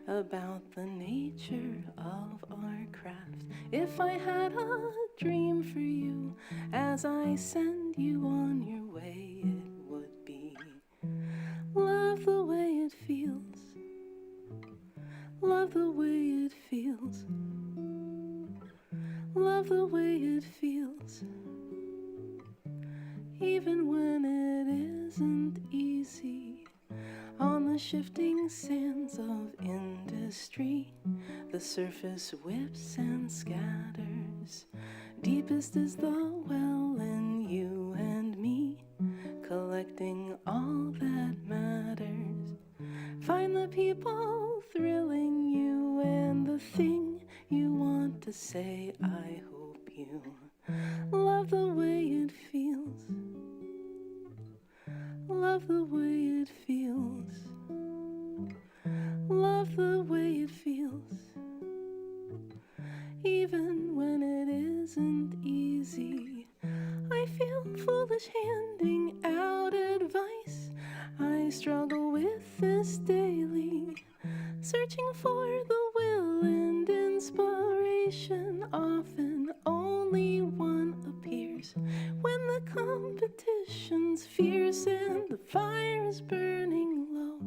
about the nature of our craft. If I had a dream for you as I send you on your way, it would be love the way it feels. Love the way it feels. Love the way it feels, even when it isn't easy. On the shifting sands of industry, the surface whips and scatters. Deepest is the well in you and me, collecting all that matters. Find the people thrilling you and the thing you want to say. I hope you love the way it feels. Love the way it feels. Love the way it feels, even when it isn't easy. I feel foolish handing out advice. I struggle with this daily, searching for the will and inspiration. Often only one appears when the competition's fierce and the fire is burning low.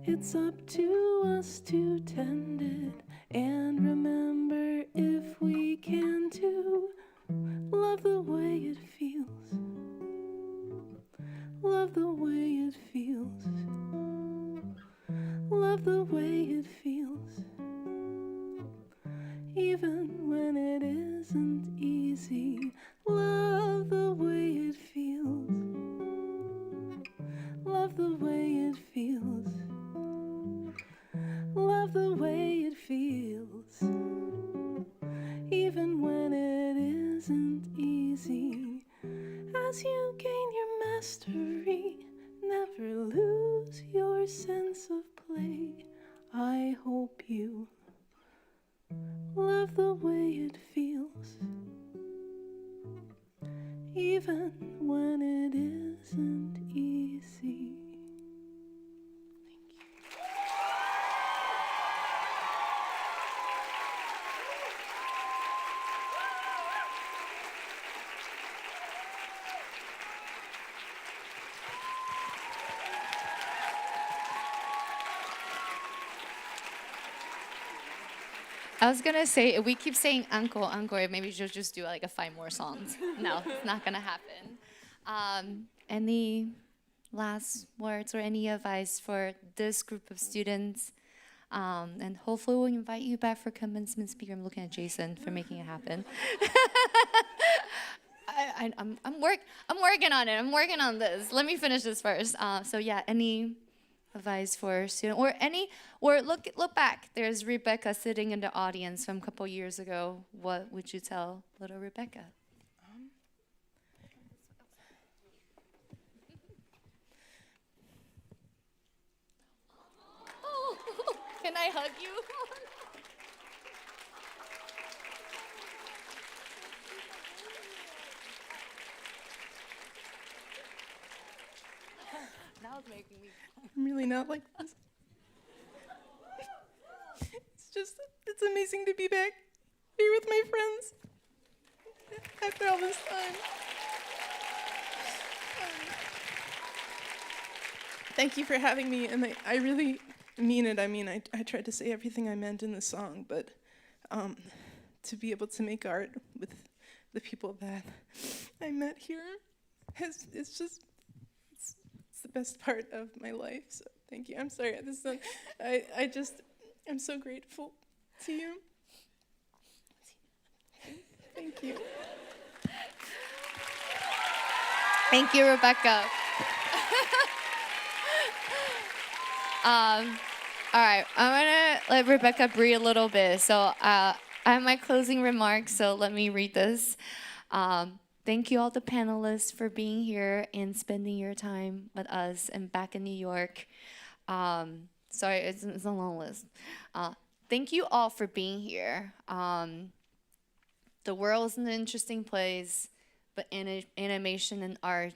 It's up to us to tend it and remember, if we can, to love the way it feels. Love the way it feels. Love the way it feels, even when it isn't easy. Love the way it feels. Love the way it feels, As you gain your mastery, never lose your sense of play. I hope you love the way it feels, even when it isn't easy. I was gonna say, if we keep saying encore, maybe she'll just do like 5 more songs. No, it's not gonna happen. Any last words or any advice for this group of students? And hopefully we'll invite you back for commencement speaker. I'm looking at Jason for making it happen. I'm working on it. I'm working on this. Let me finish this first. So yeah, any advice for student or look back. There's Rebecca sitting in the audience from a couple years ago. What would you tell little Rebecca? Oh, can I hug you? Now it's making me. I'm really not like this. It's amazing to be back here with my friends after all this time. Thank you for having me, and I really mean it. I mean, I tried to say everything I meant in the song, but to be able to make art with the people that I met here it's the best part of my life. So thank you. I'm sorry. I'm so grateful to you. Thank you. Thank you, Rebecca. All right, I'm gonna let Rebecca breathe a little bit. So I have my closing remarks, so let me read this. Thank you all the panelists for being here and spending your time with us and back in New York. Sorry, it's a long list. Thank you all for being here. The world is an interesting place, but animation and art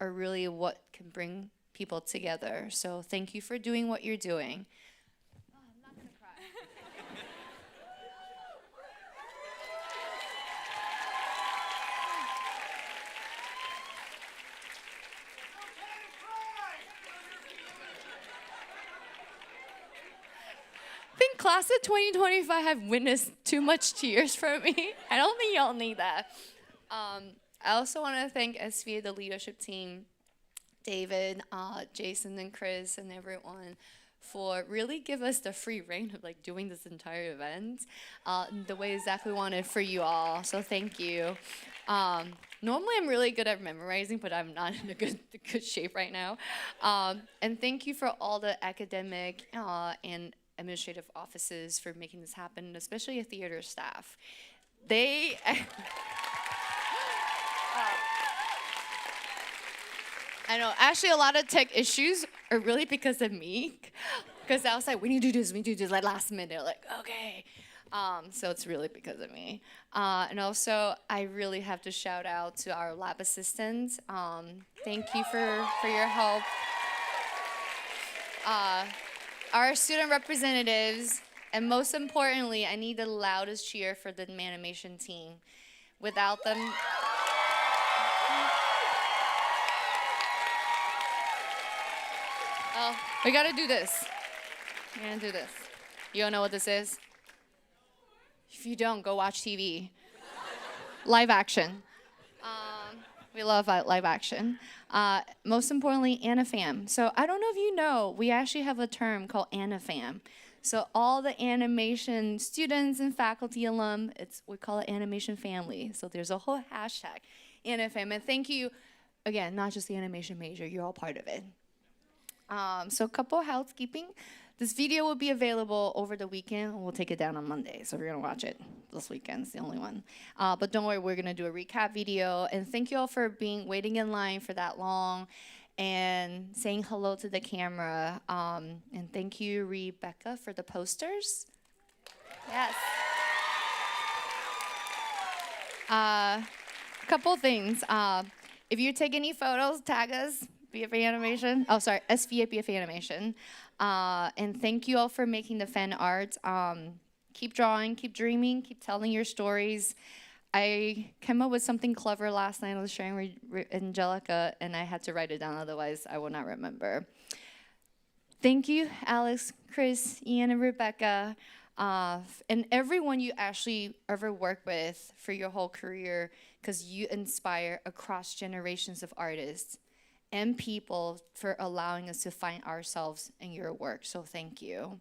are really what can bring people together. So thank you for doing what you're doing. Oh, I'm not gonna cry. I think class of 2025 have witnessed too much tears from me. I don't think y'all need that. I also want to thank SVA, the leadership team, David, Jason, and Chris, and everyone for really give us the free reign of like doing this entire event the way exactly wanted for you all. So thank you. Normally I'm really good at memorizing, but I'm not in a good shape right now. And thank you for all the academic and administrative offices for making this happen, especially a theater staff. They. I know, actually a lot of tech issues are really because of me. Because I was like, we need to do this, like last minute, like, okay. So it's really because of me. And also, I really have to shout out to our lab assistants. Thank you for your help. Our student representatives, and most importantly, I need the loudest cheer for the animation team. Without them, oh, we gotta do this. We're gonna do this. You don't know what this is? If you don't, go watch TV. Live action. We love live action. Most importantly, AniFam. So I don't know if you know, we actually have a term called AniFam. So all the animation students and faculty alum, we call it animation family. So there's a whole hashtag, AniFam. And thank you, again, not just the animation major, you're all part of it. So a couple housekeeping This video will be available over the weekend. We'll take it down on Monday, so we're gonna watch it this weekend. It's the only one. But don't worry, we're gonna do a recap video. And thank you all for waiting in line for that long and saying hello to the camera. And thank you, Rebecca, for the posters. Yes. Couple things. If you take any photos, tag us, BFA Animation. Oh, sorry, SVA BFA Animation. And thank you all for making the fan art. Keep drawing, keep dreaming, keep telling your stories. I came up with something clever last night. I was sharing with Angelica, and I had to write it down, otherwise I will not remember. Thank you, Alex, Chris, Ian, and Rebecca, and everyone you actually ever work with for your whole career, because you inspire across generations of artists and people for allowing us to find ourselves in your work. So thank you.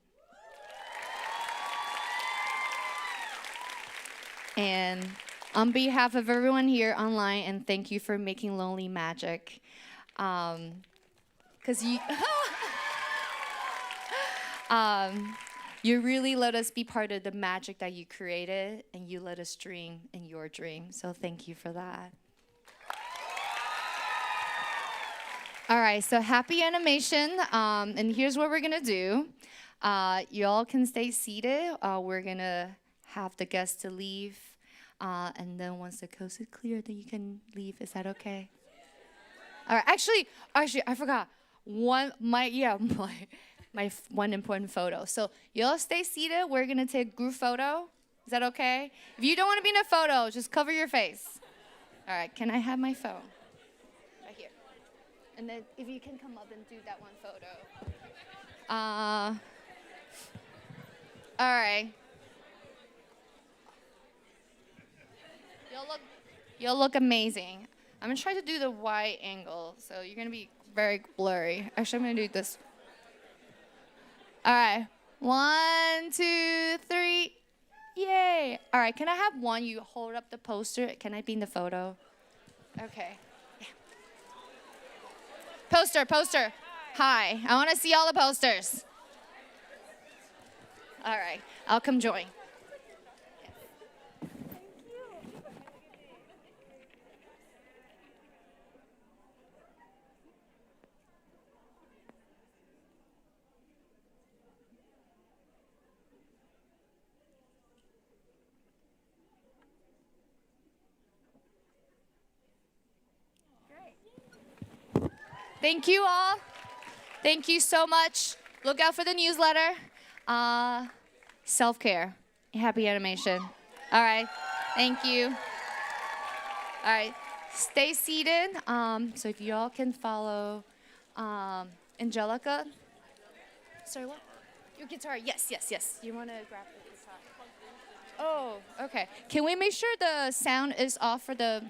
And on behalf of everyone here online, and thank you for making Lonely Magic. Because you really let us be part of the magic that you created, and you let us dream in your dream. So thank you for that. All right, so happy animation. And here's what we're gonna do. Y'all can stay seated. We're gonna have the guests to leave. And then once the coast is clear, then you can leave. Is that okay? All right, actually, I forgot. My one important photo. So y'all stay seated. We're gonna take a group photo. Is that okay? If you don't want to be in a photo, just cover your face. All right, can I have my phone? Right here. And then if you can come up and do that one photo. All right. You'll look amazing. I'm gonna try to do the wide angle, so you're gonna be very blurry. Actually, I'm gonna do this. All right, 1, 2, 3, yay! All right, can I have one? You hold up the poster. Can I be in the photo? Okay. Yeah. Poster. Hi, I want to see all the posters. All right, I'll come join. Thank you all. Thank you so much. Look out for the newsletter. Self-care. Happy animation. All right. Thank you. All right. Stay seated. So if you all can follow Angelica. Sorry, what? Your guitar. Yes. You want to grab the guitar? Oh, okay. Can we make sure the sound is off for the